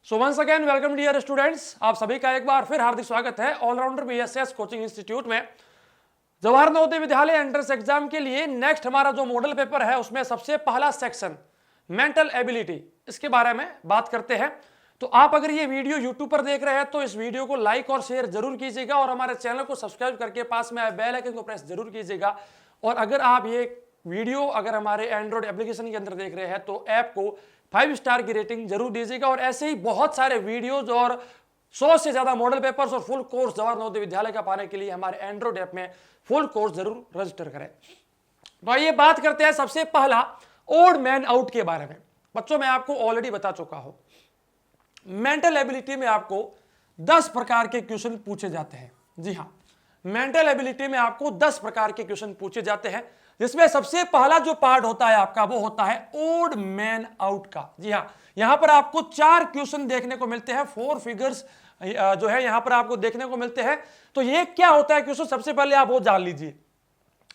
सो once again welcome dear students, आप सभी का एक बार फिर हार्दिक स्वागत है ऑलराउंडर बीएसएस कोचिंग इंस्टीट्यूट में। जवाहर नवोदय विद्यालय एंट्रेंस एग्जाम के लिए नेक्स्ट हमारा जो मॉडल पेपर है उसमें सबसे पहला सेक्शन मेंटल एबिलिटी, इसके बारे में बात करते हैं। तो आप अगर ये वीडियो यूट्यूब पर देख रहे हैं तो इस वीडियो को लाइक और शेयर जरूर कीजिएगा और हमारे चैनल को सब्सक्राइब करके पास में बेल आइकन को प्रेस जरूर कीजिएगा। और अगर आप ये वीडियो अगर हमारे एंड्रॉइड एप्लीकेशन के अंदर देख रहे हैं तो ऐप को 5 स्टार की रेटिंग जरूर दीजिएगा। और ऐसे ही बहुत सारे वीडियोज और 100 से ज्यादा मॉडल पेपर्स और फुल कोर्स जवाहर नवोदय विद्यालय का पाने के लिए हमारे एंड्रॉइड ऐप में फुल कोर्स जरूर रजिस्टर करें। तो आइए बात करते हैं सबसे पहला ओड मैन आउट के बारे में। बच्चों मैं आपको ऑलरेडी बता चुका हूं, मेंटल एबिलिटी में आपको 10 प्रकार के क्वेश्चन पूछे जाते हैं। जी हां, मेंटल एबिलिटी में आपको 10 प्रकार के क्वेश्चन पूछे जाते हैं, जिसमें सबसे पहला जो पार्ट होता है आपका वो होता है ओड मैन आउट का। जी हां, यहां पर आपको 4 क्वेश्चन देखने को मिलते हैं, 4 फिगर्स जो है यहां पर आपको देखने को मिलते हैं। तो ये क्या होता है क्वेश्चन, सबसे पहले आप वो जान लीजिए।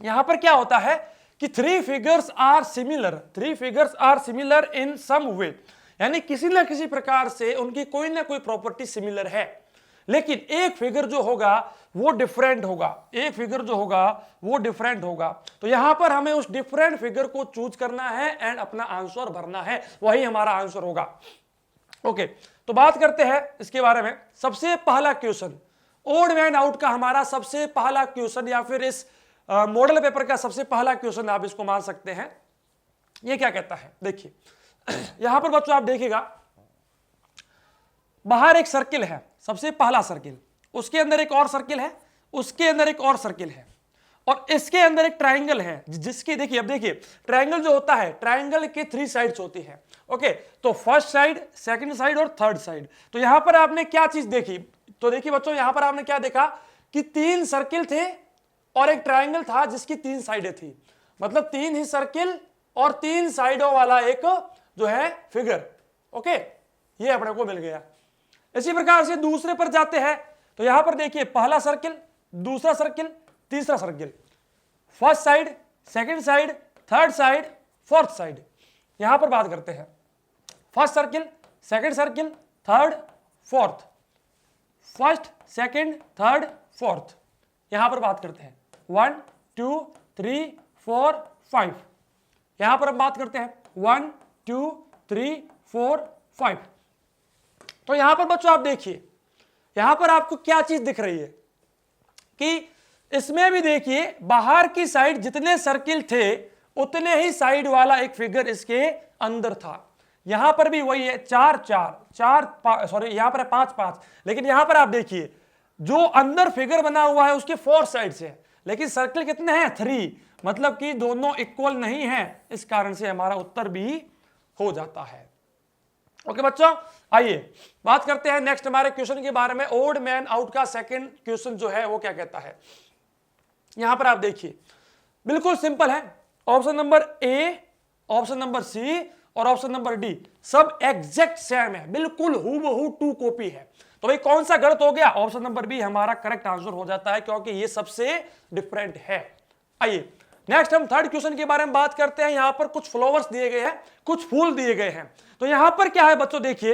यहां पर क्या होता है कि 3 figures are similar, 3 figures are similar in some way, यानी किसी ना किसी प्रकार से उनकी कोई ना कोई प्रॉपर्टी सिमिलर है, लेकिन एक फिगर जो होगा वो डिफरेंट होगा, एक फिगर जो होगा वो डिफरेंट होगा। तो यहां पर हमें उस डिफरेंट फिगर को चूज करना है एंड अपना आंसर भरना है, वही हमारा आंसर होगा। ओके, तो बात करते हैं इसके बारे में। सबसे पहला क्वेश्चन ओड मैन आउट का, हमारा सबसे पहला क्वेश्चन या फिर इस मॉडल पेपर का सबसे पहला क्वेश्चन आप इसको मान सकते हैं। ये क्या कहता है, देखिए यहां पर बच्चों आप देखिएगा, बाहर एक सर्किल है, सबसे पहला सर्किल, उसके अंदर एक और सर्किल है, उसके अंदर एक और सर्किल है, और इसके अंदर एक ट्रायंगल है जिसकी देखिए, अब देखिए ट्रायंगल जो होता है, ट्रायंगल के 3 साइड्स होती है। ओके, तो फर्स्ट साइड, सेकंड साइड और थर्ड साइड। तो यहां पर आपने क्या चीज देखी, तो देखिए बच्चों यहां पर आपने क्या देखा कि 3 सर्किल थे और एक ट्रायंगल था जिसकी 3 साइडें थी, मतलब 3 ही सर्किल और 3 साइडों वाला एक जो है फिगर। ओके, ये अपने को मिल गया। इसी प्रकार से दूसरे पर जाते हैं तो यहां पर देखिए पहला सर्किल, दूसरा सर्किल, तीसरा circle, first side, second side, third side, fourth side. यहां पर बात करते हैं first circle, second circle, third, fourth, first, second, third, fourth. यहां पर बात करते हैं 1 2 3 4 5। यहां पर हम बात करते हैं 1 2 3 4 5। तो यहां पर बच्चों आप देखिए, यहां पर आपको क्या चीज दिख रही है कि इसमें भी देखिए बाहर की साइड जितने सर्किल थे उतने ही साइड वाला एक फिगर इसके अंदर था। यहां पर भी वही है, 4 4 4 सॉरी यहां पर है 5 5, लेकिन यहां पर आप देखिए जो अंदर फिगर बना हुआ है उसके 4 साइड से, लेकिन सर्किल कितने हैं 3, मतलब कि दोनों इक्वल नहीं है। इस कारण से हमारा उत्तर भी हो जाता है। ओके बच्चों, आइए बात करते हैं नेक्स्ट हमारे क्वेश्चन के बारे में। ओड मैन आउट का सेकंड क्वेश्चन जो है वो क्या कहता है, यहां पर आप देखिए बिल्कुल सिंपल है। Option number A, option number C और ऑप्शन नंबर डी सब एग्जैक्ट सेम है, बिल्कुल हूबहू 2 कॉपी है। तो भाई कौन सा गलत हो गया, ऑप्शन नंबर बी हमारा करेक्ट आंसर हो जाता है, क्योंकि ये सबसे डिफरेंट है। आइए नेक्स्ट हम थर्ड क्वेश्चन के बारे में बात करते हैं। यहां पर कुछ फ्लावर्स दिए गए हैं, कुछ फूल दिए गए हैं। तो यहां पर क्या है बच्चों, देखिए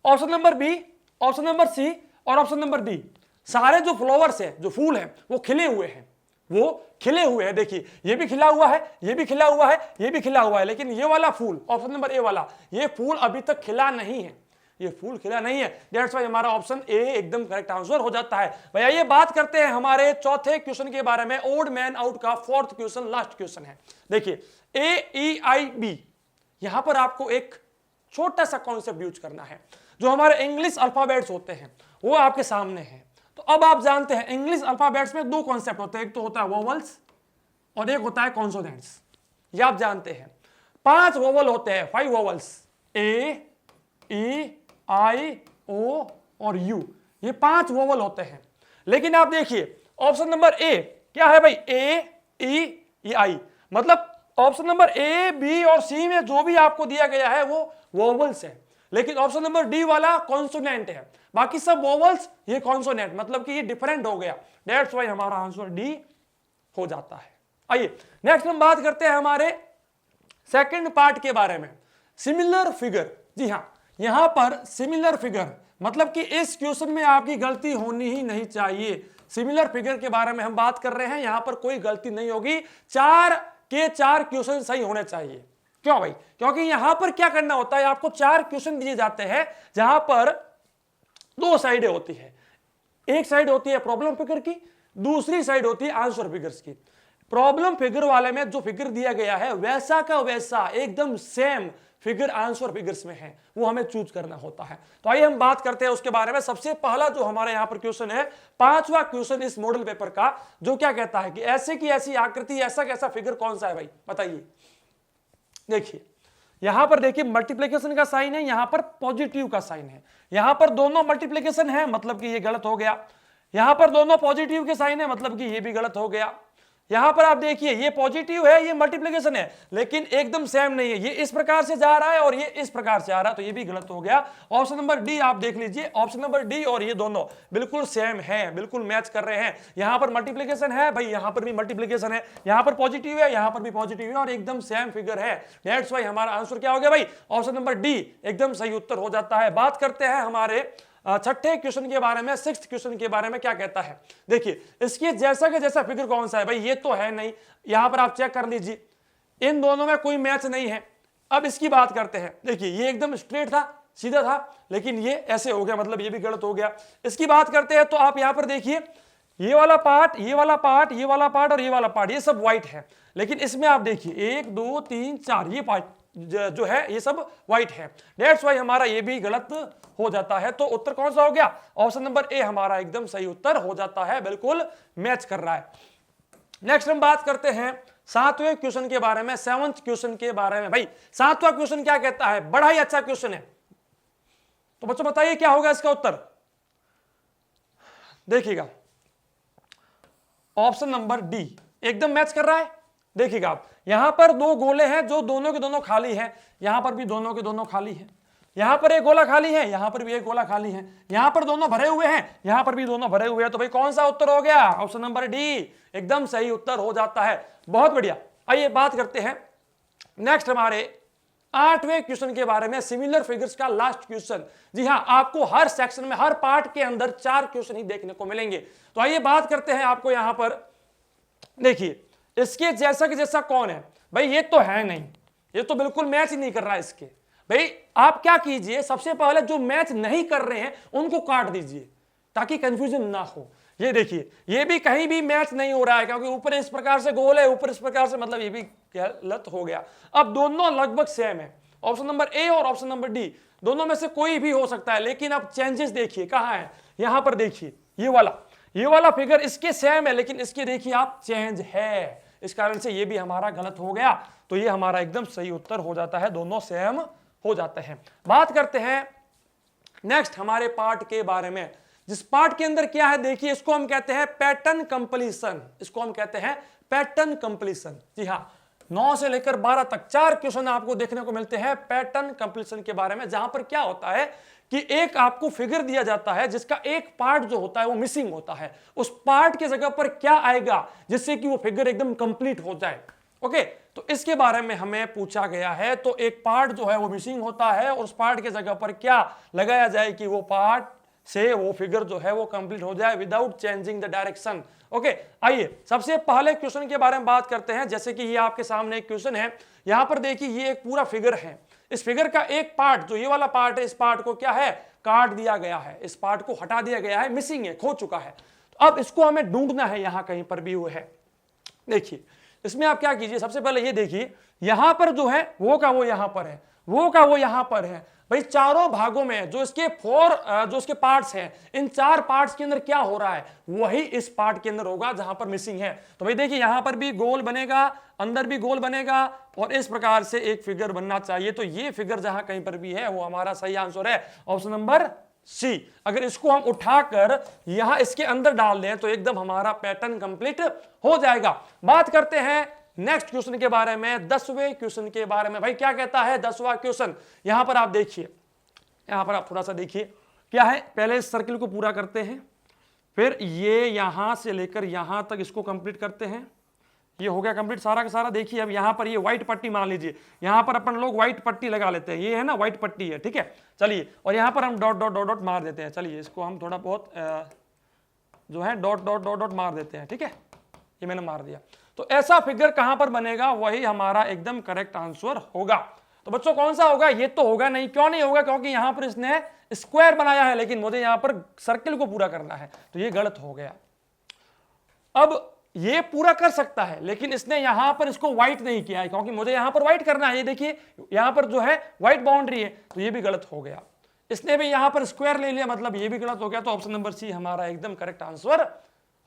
option number B, option number C और ऑप्शन नंबर डी, सारे जो फ्लावर्स है, जो फूल है वो खिले हुए हैं, वो खिले हुए हैं। देखिए ये भी खिला हुआ है, ये भी खिला हुआ है, ये भी खिला हुआ है, लेकिन ये वाला फूल ऑप्शन नंबर ए वाला, ये फूल अभी तक खिला नहीं है, ये फूल खिला नहीं है। दैट्स व्हाई हमारा ऑप्शन ए एकदम करेक्ट आंसर हो जाता है। भैया ये बात करते हैं हमारे चौथे क्वेश्चन के बारे में, ओड मैन आउट का फोर्थ क्वेश्चन, लास्ट क्वेश्चन है। देखिए AEIB, यहां पर आपको एक छोटा सा कॉन्सेप्ट यूज करना है। जो हमारे इंग्लिश अल्फाबेट्स होते हैं वो आपके सामने हैं। तो अब आप जानते हैं इंग्लिश अल्फाबेट्स में 2 कॉन्सेप्ट होते हैं, एक तो होता है वोवल्स और एक होता है कॉन्सोनेंट्स। ये आप जानते हैं। 5 वोवल होते हैं, 5 vowels, A E I O और U, ये 5 वोवल होते हैं। लेकिन आप देखिए ऑप्शन नंबर ए क्या है भाई, A E I, मतलब ऑप्शन नंबर ए, बी और सी में जो भी आपको दिया गया है वो वोवल्स है, लेकिन ऑप्शन नंबर डी वाला कॉन्सोनेंट है, बाकी सब वोवल्स, ये कॉन्सोनेंट, मतलब कि ये डिफरेंट हो गया। दैट्स व्हाई हमारा आंसर डी हो जाता है। आइए नेक्स्ट हम बात करते हैं हमारे सेकंड पार्ट के बारे में, सिमिलर फिगर। जी हां, यहां पर सिमिलर फिगर, मतलब कि इस क्वेश्चन में आपकी गलती होनी ही नहीं चाहिए। सिमिलर फिगर के बारे में हम बात कर रहे हैं, यहां पर कोई गलती नहीं होगी, 4 के 4 क्वेश्चन सही होने चाहिए। क्यों भाई? क्योंकि यहां पर क्या करना होता है, आपको 4 क्वेश्चन दिए जाते हैं जहां पर 2 साइडें होती है। एक साइड होती है प्रॉब्लम फिगर की, दूसरी साइड होती है आंसर फिगर्स की। प्रॉब्लम फिगर वाले में जो फिगर दिया गया है वैसा का वैसा एकदम सेम फिगर आंसर फिगर्स में है, वो हमें चूज करना होता है। तो आइए हम बात करते हैं उसके बारे में। सबसे पहला जो हमारे यहां पर क्वेश्चन है, 5वां क्वेश्चन इस मॉडल पेपर का, जो क्या कहता है कि ऐसे की ऐसी आकृति, ऐसा कैसा फिगर कौन सा है भाई, बताइए। देखिए यहां पर देखिए मल्टीप्लिकेशन का साइन है, यहां पर पॉजिटिव का साइन है। यहां पर दोनों मल्टीप्लिकेशन है, मतलब कि ये गलत हो गया। यहां पर दोनों पॉजिटिव के साइन है, मतलब कि ये भी गलत हो गया। यहां पर आप देखिए ये पॉजिटिव है, ये मल्टीप्लिकेशन है, लेकिन एकदम सेम नहीं है, ये इस प्रकार से जा रहा है और ये इस प्रकार से आ रहा है, तो ये भी गलत हो गया। ऑप्शन नंबर डी आप देख लीजिए, ऑप्शन नंबर डी और ये दोनों बिल्कुल सेम है, बिल्कुल मैच कर रहे हैं। यहां पर मल्टीप्लिकेशन है भाई, यहां पर भी मल्टीप्लिकेशन है, यहां पर पॉजिटिव है, यहां पर भी पॉजिटिव है और एकदम सेम फिगर है। दैट्स व्हाई हमारा आंसर क्या हो गया भाई, ऑप्शन नंबर डी एकदम सही उत्तर हो जाता है। बात करते हैं हमारे छठे क्वेश्चन के बारे में, 6th क्वेश्चन के बारे में क्या कहता है। देखिए इसके जैसा के जैसा फिगर कौन सा है भाई, ये तो है नहीं, यहां पर आप चेक कर लीजिए, इन दोनों में कोई मैच नहीं है। अब इसकी बात करते हैं, देखिए ये एकदम स्ट्रेट था, सीधा था, लेकिन ये ऐसे हो गया, मतलब ये भी गलत हो गया। इसकी बात करते हैं तो आप यहां पर देखिए ये वाला पार्ट, ये वाला पार्ट, ये वाला पार्ट और ये वाला पार्ट, ये सब व्हाइट है, लेकिन इसमें आप देखिए 1 2 3 4 ये पार्ट जो है ये सब व्हाइट है। दैट्स व्हाई हमारा ये भी गलत हो जाता है। तो उत्तर कौन सा हो गया, ऑप्शन नंबर ए हमारा एकदम सही उत्तर हो जाता है, बिल्कुल मैच कर रहा है। नेक्स्ट हम बात करते हैं 7वें क्वेश्चन के बारे में, 7th क्वेश्चन के बारे में। भाई 7वां क्वेश्चन क्या कहता है, बड़ा ही अच्छा क्वेश्चन है, तो बच्चों बताइए क्या होगा इसका उत्तर। देखिएगा ऑप्शन नंबर डी एकदम मैच कर रहा है। देखिएगा आप, यहां पर 2 गोले हैं जो दोनों के दोनों खाली हैं, यहां पर भी दोनों के दोनों खाली हैं, यहां पर एक गोला खाली है, यहां पर भी एक गोला खाली है, यहां पर दोनों भरे हुए हैं, यहां पर भी दोनों भरे हुए हैं। तो भाई कौन सा उत्तर हो गया, ऑप्शन नंबर डी एकदम सही उत्तर हो जाता है। बहुत बढ़िया। आइए बात करते हैं नेक्स्ट हमारे 8वें क्वेश्चन के बारे में, सिमिलर फिगर्स का लास्ट क्वेश्चन। जी हां, आपको हर सेक्शन में, हर पार्ट के अंदर 4 क्वेश्चन ही देखने को मिलेंगे। तो आइए बात करते हैं, आपको यहां पर देखिए इसके जैसा कि जैसा कौन है भाई, ये तो है नहीं, ये तो बिल्कुल मैच ही नहीं कर रहा है इसके। भाई आप क्या कीजिए, सबसे पहले जो मैच नहीं कर रहे हैं उनको काट दीजिए ताकि कंफ्यूजन ना हो। ये देखिए ये भी कहीं भी मैच नहीं हो रहा है, क्योंकि ऊपर इस प्रकार से गोल है, ऊपर इस प्रकार से, मतलब ये भी गलत हो गया। अब दोनों लगभग सेम है, ऑप्शन नंबर ए और ऑप्शन नंबर डी, दोनों में से कोई भी हो सकता है, लेकिन अब चेंजेस देखिए कहां है। यहां पर देखिए ये वाला फिगर इसके सेम है, लेकिन इसके देखिए आप चेंज है, इस कारण से ये भी हमारा गलत हो गया। तो ये हमारा एकदम सही उत्तर हो जाता है, दोनों सेम हो जाते हैं। बात करते हैं नेक्स्ट हमारे पार्ट के बारे में, जिस पार्ट के अंदर क्या है देखिए, इसको हम कहते हैं पैटर्न कंप्लीशन, इसको हम कहते हैं पैटर्न कंप्लीशन। जी हाँ, 9 से लेकर 12 तक 4 क्वेश्चन आपको देखने को मिलते हैं पैटर्न कंप्लीशन के बारे में, जहां पर क्या होता है कि एक आपको फिगर दिया जाता है जिसका एक पार्ट जो होता है वो मिसिंग होता है, उस पार्ट के जगह पर क्या आएगा जिससे कि वो फिगर एकदम कंप्लीट हो जाए। ओके, तो इसके बारे में हमें पूछा गया है। तो एक पार्ट जो है वो मिसिंग होता है और उस पार्ट के जगह पर क्या लगाया जाए कि वो पार्ट से वो फिगर जो है वो कंप्लीट हो जाए without changing the direction. Okay, आइए सबसे पहले क्वेश्चन के बारे में बात करते हैं। जैसे कि ये आपके सामने एक क्वेश्चन है, यहां पर देखिए ये एक पूरा फिगर है, इस फिगर का एक पार्ट जो ये वाला पार्ट है, इस पार्ट को क्या है काट दिया गया है, इस पार्ट को हटा दिया गया है, मिसिंग है, खो चुका है। तो अब इसको हमें ढूंढना है, यहां कहीं पर भी वो है। देखिए इसमें आप क्या कीजिए, सबसे पहले ये देखिए यहां पर जो है वो का वो यहां पर है, वो का वो यहां पर है। भाई चारों भागों में जो इसके जो इसके पार्ट्स हैं, इन 4 पार्ट्स के अंदर क्या हो रहा है वही इस पार्ट के अंदर होगा जहां पर मिसिंग है। तो भाई देखिए यहां पर भी गोल बनेगा, अंदर भी गोल बनेगा और इस प्रकार से एक फिगर बनना चाहिए। तो ये फिगर जहां कहीं पर भी है वो हमारा सही आंसर है, ऑप्शन नंबर सी। अगर इसको हम उठाकर यहां इसके अंदर डाल दें तो एकदम हमारा पैटर्न कंप्लीट हो जाएगा। बात करते हैं नेक्स्ट क्वेश्चन के बारे में, 10वें क्वेश्चन के बारे में। भाई क्या कहता है 10वां क्वेश्चन, यहां पर आप देखिए, यहां पर आप थोड़ा सा देखिए क्या है। पहले इस सर्किल को पूरा करते हैं, फिर ये यहां से लेकर यहां तक इसको कंप्लीट करते हैं, ये हो गया कंप्लीट सारा का सारा। देखिए अब यहाँ पर ये व्हाइट पट्टी मान लीजिए, यहाँ पर अपन लोग व्हाइट पट्टी लगा लेते हैं, ये है ना व्हाइट पट्टी है, ठीक है। चलिए और यहाँ पर हम डॉट डॉट डॉट डॉट मार देते हैं। चलिए इसको हम थोड़ा बहुत जो है डॉट डॉट डॉट डॉट मार देते हैं, ठीक है, ये मैंने मार दिया। तो ऐसा फिगर कहां पर बनेगा, वही हमारा एकदम करेक्ट आंसर होगा। तो बच्चों कौन सा होगा, ये तो होगा नहीं। क्यों नहीं होगा, क्योंकि यहां पर इसने स्क्वायर बनाया है, लेकिन मुझे यहां पर सर्किल को पूरा करना है, तो ये गलत हो गया। अब ये पूरा कर सकता है, लेकिन इसने यहां पर इसको व्हाइट नहीं किया है, क्योंकि मुझे यहां पर व्हाइट करना है। ये देखिए यहां पर जो है व्हाइट बाउंड्री है, तो ये भी गलत हो गया। इसने भी यहां पर स्क्वायर ले लिया, मतलब ये भी गलत हो गया। तो ऑप्शन नंबर सी हमारा एकदम करेक्ट आंसर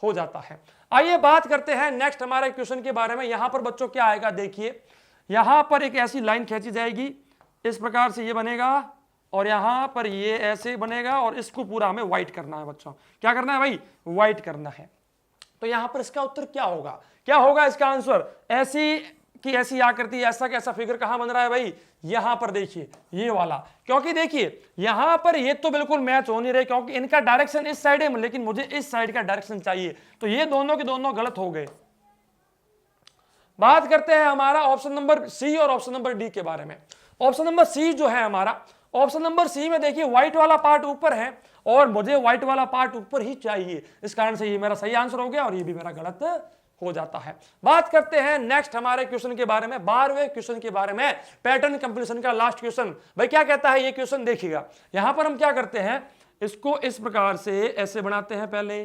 हो जाता है। आइए बात करते हैं नेक्स्ट हमारे क्वेश्चन के बारे में। यहां पर बच्चों क्या आएगा, देखिए यहां पर एक ऐसी लाइन खींची जाएगी, इस प्रकार से ये बनेगा, और यहां पर ये ऐसे बनेगा, और इसको पूरा हमें व्हाइट करना है। बच्चों क्या करना है भाई, व्हाइट करना है। तो यहां पर इसका उत्तर क्या होगा, क्या होगा इसका आंसर, ऐसी कि ऐसी आकृति, ऐसा कैसा फिगर कहां बन रहा है भाई, यहां पर देखिए ये वाला। क्योंकि देखिए यहां पर ये तो बिल्कुल मैच हो नहीं रहे, क्योंकि इनका डायरेक्शन इस साइड है, लेकिन मुझे इस साइड का डायरेक्शन चाहिए, तो ये दोनों के दोनों गलत हो गए। बात करते हैं हमारा ऑप्शन नंबर सी और ऑप्शन नंबर डी के बारे में। ऑप्शन नंबर सी जो है हमारा, ऑप्शन नंबर सी में देखिए व्हाइट वाला पार्ट ऊपर है, और मुझे व्हाइट वाला पार्ट ऊपर ही चाहिए, इस कारण से ये मेरा सही आंसर हो गया, और ये भी मेरा गलत हो जाता है। बात करते हैं नेक्स्ट हमारे क्वेश्चन के बारे में, 12वें क्वेश्चन के बारे में, पैटर्न कंप्लीशन का लास्ट क्वेश्चन। भाई क्या कहता है ये क्वेश्चन, देखिएगा यहां पर हम क्या करते हैं, इसको इस प्रकार से ऐसे बनाते हैं पहले,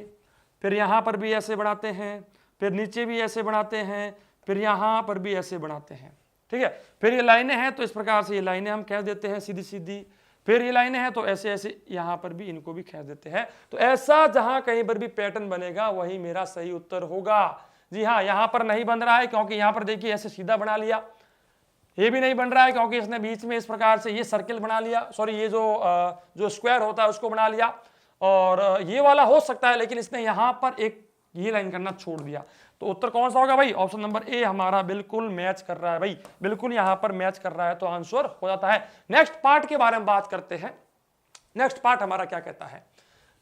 फिर यहां पर भी ऐसे बनाते हैं, फिर नीचे भी ऐसे बनाते हैं, फिर यहां पर भी ऐसे बनाते हैं, ठीक है। फिर ये लाइनें हैं, तो इस प्रकार से ये लाइनें हम कह देते हैं सीधी सीधी, फिर ये लाइनें हैं तो ऐसे ऐसे यहां पर भी इनको भी खींच देते हैं। तो ऐसा जहां कहीं पर भी पैटर्न बनेगा वही मेरा सही उत्तर होगा। जी हाँ, यहां पर नहीं बन रहा है, क्योंकि यहां पर देखिए ऐसे सीधा बना लिया, ये भी नहीं बन रहा है क्योंकि इसने बीच में इस प्रकार से ये सर्किल बना लिया, सॉरी ये जो स्क्वायर होता है उसको बना लिया, और ये वाला हो सकता है, लेकिन इसने यहां पर एक ये लाइन करना छोड़ दिया। तो उत्तर कौन सा होगा भाई, ऑप्शन नंबर ए हमारा बिल्कुल मैच कर रहा है भाई, बिल्कुल यहां पर मैच कर रहा है, तो आंसर हो जाता है। नेक्स्ट पार्ट के बारे में बात करते हैं। नेक्स्ट पार्ट हमारा क्या कहता है,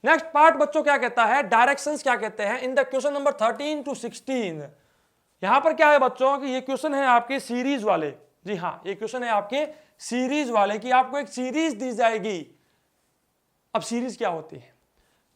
नेक्स्ट पार्ट बच्चों क्या कहता है, डायरेक्शंस क्या कहते हैं in the question number 13 to 16। यहां पर क्या है बच्चों कि ये क्वेश्चन है आपके सीरीज वाले। जी हाँ, ये क्वेश्चन है आपके सीरीज वाले, कि आपको एक सीरीज दी जाएगी। अब सीरीज क्या होती है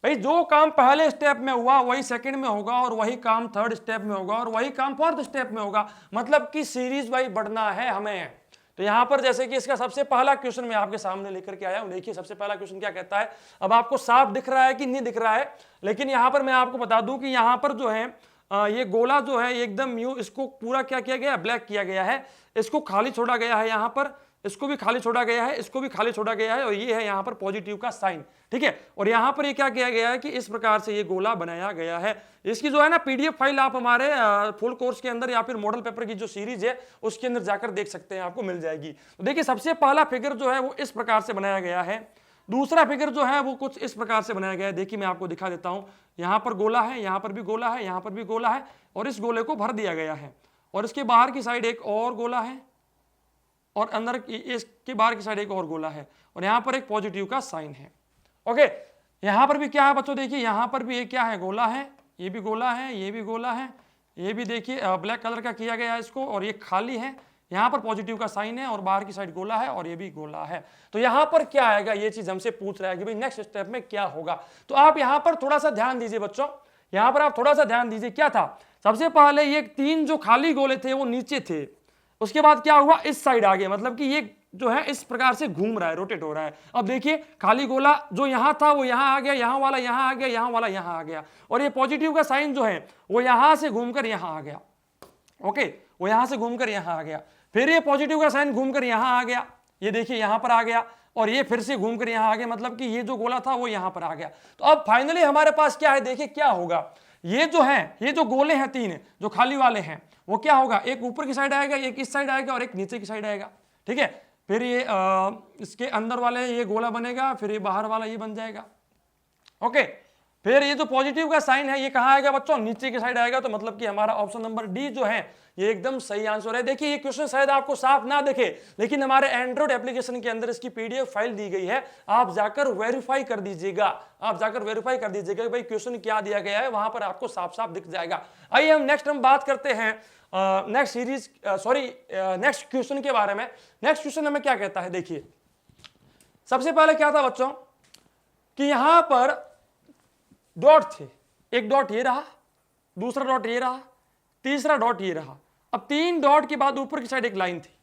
भाई, जो काम पहले स्टेप में हुआ वही सेकंड में होगा, और वही काम थर्ड स्टेप में होगा, और वही काम फोर्थ स्टेप में होगा, मतलब कि सीरीज वाइज बढ़ना है हमें। तो यहां पर जैसे कि इसका सबसे पहला क्वेश्चन मैं आपके सामने लेकर के आया हूं। देखिए सबसे पहला क्वेश्चन क्या कहता है, अब आपको साफ दिख रहा है कि नहीं दिख रहा है, लेकिन यहां पर मैं आपको बता दूं कि यहां पर जो है ये गोला जो है एकदम यूं, इसको पूरा क्या किया गया, ब्लैक किया गया है, इसको खाली छोड़ा गया है, यहां पर इसको भी खाली छोड़ा गया है, इसको भी खाली छोड़ा गया है, और ये है यहाँ पर पॉजिटिव का साइन, ठीक है। और यहाँ पर ये क्या किया गया है कि इस प्रकार से ये गोला बनाया गया है। इसकी जो है ना पीडीएफ फाइल आप हमारे फुल कोर्स के अंदर या फिर मॉडल पेपर की जो सीरीज है उसके अंदर जाकर देख सकते हैं, आपको मिल जाएगी। तो देखिए सबसे पहला फिगर जो है वो इस प्रकार से बनाया गया है, दूसरा फिगर जो है वो कुछ इस प्रकार से बनाया गया है। देखिए मैं आपको दिखा देता हूँ, यहाँ पर गोला है, यहाँ पर भी गोला है, यहाँ पर भी गोला है, और इस गोले को भर दिया गया है, और इसके बाहर की साइड एक और गोला है, और अंदर इसके बाहर की साइड एक और गोला है, और यहां पर एक पॉजिटिव का साइन है। ओके, यहां पर भी क्या है बच्चों, देखिए यहां पर भी एक क्या है, गोला है, ये भी गोला है, ये भी गोला है, ये भी देखिए ब्लैक कलर का किया गया है इसको, और ये खाली है, यहां पर पॉजिटिव का साइन है, और बाहर की साइड गोला है, और ये भी गोला है। तो यहां पर क्या आएगा, ये चीज हमसे पूछ रहा है कि भाई नेक्स्ट स्टेप में क्या होगा। तो आप यहां पर थोड़ा सा ध्यान दीजिए बच्चों, यहां पर आप थोड़ा सा ध्यान दीजिए। क्या था, सबसे पहले ये 3 जो खाली गोले थे वो नीचे थे, उसके बाद क्या हुआ, इस साइड आ गया, मतलब कि ये जो है इस प्रकार से घूम रहा है, रोटेट हो रहा है। अब देखिए खाली गोला जो यहां था वो यहां आ गया, यहां वाला यहां आ गया, यहां वाला यहां आ गया, और ये पॉजिटिव का साइन जो है वो यहां से घूमकर यहां आ गया। ओके, वो यहां से घूमकर यहां आ गया, फिर ये पॉजिटिव का साइन घूमकर यहां आ गया, ये देखिए यहां पर आ गया, और ये फिर से घूमकर यहां आ गया, मतलब कि ये जो गोला था वो यहां पर आ गया। तो अब फाइनली हमारे पास क्या है, देखिए क्या होगा, ये जो है ये जो गोले हैं 3 जो खाली वाले हैं वो क्या होगा, एक ऊपर की साइड आएगा, एक इस साइड आएगा, और एक नीचे की साइड आएगा, ठीक है। फिर ये इसके अंदर वाले ये गोला बनेगा, फिर ये बाहर वाला ये बन जाएगा। ओके, फिर ये जो पॉजिटिव का साइन है ये कहाँ आएगा बच्चों, नीचे की साइड आएगा। तो मतलब कि हमारा ऑप्शन नंबर डी जो है ये एकदम सही आंसर है। देखिए ये क्वेश्चन शायद आपको साफ ना दिखे, लेकिन हमारे एंड्रॉइड एप्लीकेशन के अंदर इसकी पीडीएफ फाइल दी गई है, आप जाकर वेरीफाई कर दीजिएगा, आप जाकर वेरीफाई कर दीजिएगा भाई क्वेश्चन क्या दिया गया है, वहां पर आपको साफ साफ दिख जाएगा। आइए हम नेक्स्ट बात करते हैं नेक्स्ट क्वेश्चन के बारे में। नेक्स्ट क्वेश्चन हमें क्या कहता है, देखिए सबसे पहले क्या था बच्चों कि यहां पर डॉट थे, एक डॉट ये रहा, दूसरा डॉट ये रहा, तीसरा डॉट ये रहा। अब 3 डॉट के बाद ऊपर की साइड एक लाइन थी,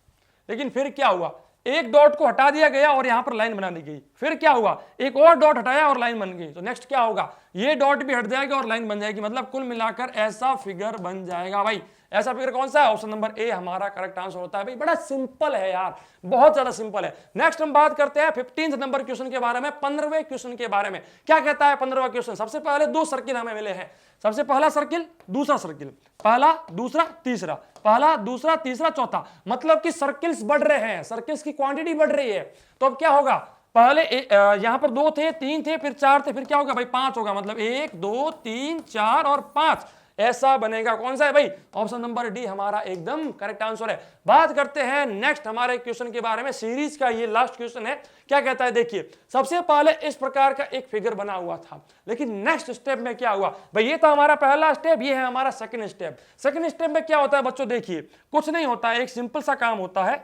लेकिन फिर क्या हुआ, एक डॉट को हटा दिया गया और यहां पर लाइन बना दी गई। फिर क्या हुआ, एक और डॉट हटाया और लाइन बन गई। तो नेक्स्ट क्या होगा, ये डॉट भी हट जाएगा और लाइन बन जाएगी, मतलब कुल मिलाकर ऐसा फिगर बन जाएगा। भाई ऐसा फिगर कौन सा है, ऑप्शन नंबर ए हमारा करेक्ट आंसर होता है। भाई बड़ा सिंपल है यार, बहुत ज्यादा सिंपल है। नेक्स्ट हम बात करते हैं 15 नंबर क्वेश्चन के बारे में, 15वें क्वेश्चन के बारे में। क्या कहता है 15वां क्वेश्चन, सबसे पहले 2 सर्किल हमें मिले हैं, सबसे पहला सर्किल दूसरा सर्किल, पहला दूसरा तीसरा, पहला दूसरा तीसरा चौथा, मतलब कि सर्किल्स बढ़ रहे हैं, सर्किल्स की क्वांटिटी बढ़ रही है। तो अब क्या होगा, पहले यहां पर 2 थे, 3 थे, फिर 4 थे, फिर क्या होगा भाई 5 होगा, मतलब 1 2 3 4 और 5 ऐसा बनेगा। कौन सा है भाई, ऑप्शन नंबर डी हमारा एकदम करेक्ट आंसर है। बात करते हैं नेक्स्ट हमारे क्वेश्चन के बारे में, सीरीज का ये लास्ट क्वेश्चन है। क्या कहता है, देखिए सबसे पहले इस प्रकार का एक फिगर बना हुआ था, लेकिन नेक्स्ट स्टेप में क्या हुआ भाई, ये था हमारा पहला स्टेप, ये है हमारा सेकंड स्टेप। सेकंड स्टेप में क्या होता है बच्चों, देखिए कुछ नहीं होता है, एक सिंपल सा काम होता है।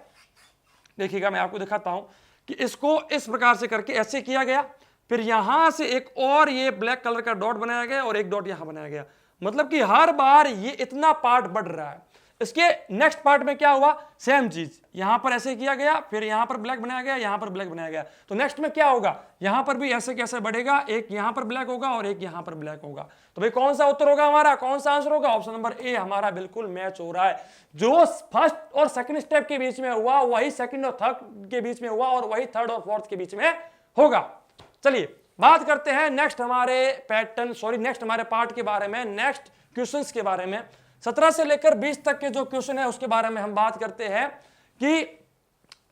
देखिएगा मैं आपको दिखाता हूं कि इसको इस प्रकार से करके ऐसे किया गया, फिर यहां से एक और ये ब्लैक कलर का डॉट बनाया गया और एक डॉट यहां बनाया गया, मतलब कि हर बार ये इतना पार्ट बढ़ रहा है। इसके नेक्स्ट पार्ट में क्या हुआ, सेम चीज यहां पर ऐसे किया गया, फिर यहां पर ब्लैक बनाया गया, यहां पर ब्लैक बनाया गया। तो नेक्स्ट में क्या होगा, यहां पर भी ऐसे कैसे बढ़ेगा, एक यहां पर ब्लैक होगा और एक यहां पर ब्लैक होगा। तो भाई कौन सा उत्तर होगा हमारा, कौन सा आंसर होगा, ऑप्शन नंबर ए हमारा बिल्कुल मैच हो रहा है। जो फर्स्ट और सेकंड स्टेप के बीच में हुआ वही सेकंड और थर्ड के बीच में हुआ और वही थर्ड और फोर्थ के बीच में होगा। चलिए बात करते हैं नेक्स्ट हमारे नेक्स्ट हमारे पार्ट के बारे में, नेक्स्ट क्वेश्चंस के बारे में। 17 से लेकर 20 तक के जो क्वेश्चन है उसके बारे में हम बात करते हैं कि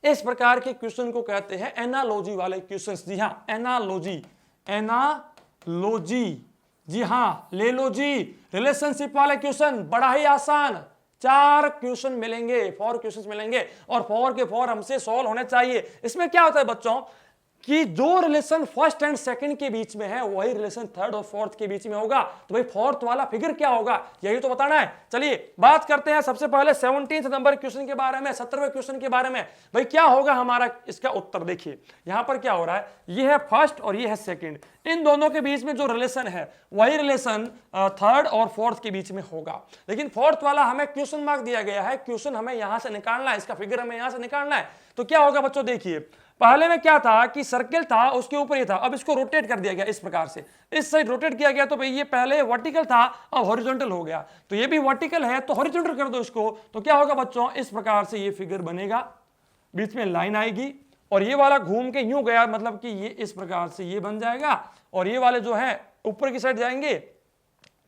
इस प्रकार के क्वेश्चन को कहते हैं एनालॉजी वाले क्वेश्चंस। जी हाँ, एनालॉजी, जी हाँ ले लो जी। रिलेशनशिप वाले क्वेश्चन बड़ा ही आसान, 4 क्वेश्चन मिलेंगे, 4 क्वेश्चन मिलेंगे और 4 के 4 हमसे सॉल्व होने चाहिए। इसमें क्या होता है बच्चों कि जो रिलेशन फर्स्ट एंड सेकंड के बीच में है वही रिलेशन थर्ड और फोर्थ के बीच में होगा। तो भाई फोर्थ वाला फिगर क्या होगा यही तो बताना है। चलिए बात करते हैं सबसे पहले 17 नंबर क्वेश्चन के बारे में, 17वें क्वेश्चन के बारे में। भाई क्या होगा हमारा इसका उत्तर, देखिए यहां पर क्या हो रहा है, ये है फर्स्ट और ये है सेकंड, इन दोनों के बीच में जो रिलेशन है वही रिलेशन थर्ड और फोर्थ के बीच में होगा। लेकिन फोर्थ वाला हमें क्वेश्चन मार्क दिया गया है, क्वेश्चन हमें यहां से निकालना है, इसका फिगर हमें यहां से निकालना है। तो क्या होगा बच्चों, देखिए पहले में क्या था कि सर्किल था उसके ऊपर ये था, अब इसको रोटेट कर दिया गया इस प्रकार से, इस साइड रोटेट किया गया। तो भाई ये पहले वर्टिकल था अब हॉरिजॉन्टल हो गया, तो ये भी वर्टिकल है तो हॉरिजॉन्टल कर दो इसको। तो क्या होगा बच्चों, इस प्रकार से ये फिगर बनेगा, बीच में लाइन आएगी और ये वाला घूम के यूं गया, मतलब कि ये इस प्रकार से ये बन जाएगा और ये वाले जो है ऊपर की साइड जाएंगे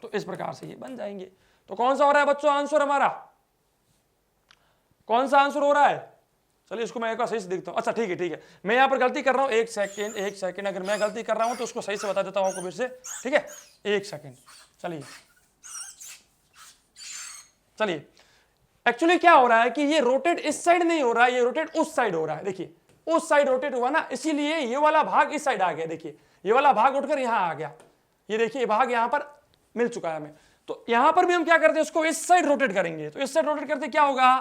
तो इस प्रकार से ये बन जाएंगे। तो कौन सा हो रहा है बच्चों आंसर हमारा, कौन सा आंसर हो रहा है? चलिए इसको मैं एक बार सही से देखता हूं। अच्छा ठीक है, मैं यहां पर गलती कर रहा हूं, एक सेकंड, अगर मैं गलती कर रहा हूं तो उसको सही से बता देता हूं आपको फिर से, ठीक है, एक सेकंड। चलिए एक्चुअली क्या हो रहा है कि ये रोटेट इस साइड नहीं हो रहा है, ये रोटेट उस साइड हो रहा है। देखिए उस साइड रोटेट हुआ ना, इसीलिए ये वाला भाग इस साइड आ गया। देखिए ये वाला भाग उठकर यहां आ गया, ये देखिए भाग यहां पर मिल चुका है हमें। तो यहां पर भी हम क्या करते हैं, इसको इस साइड रोटेट करेंगे। तो इस साइड रोटेट करते क्या होगा,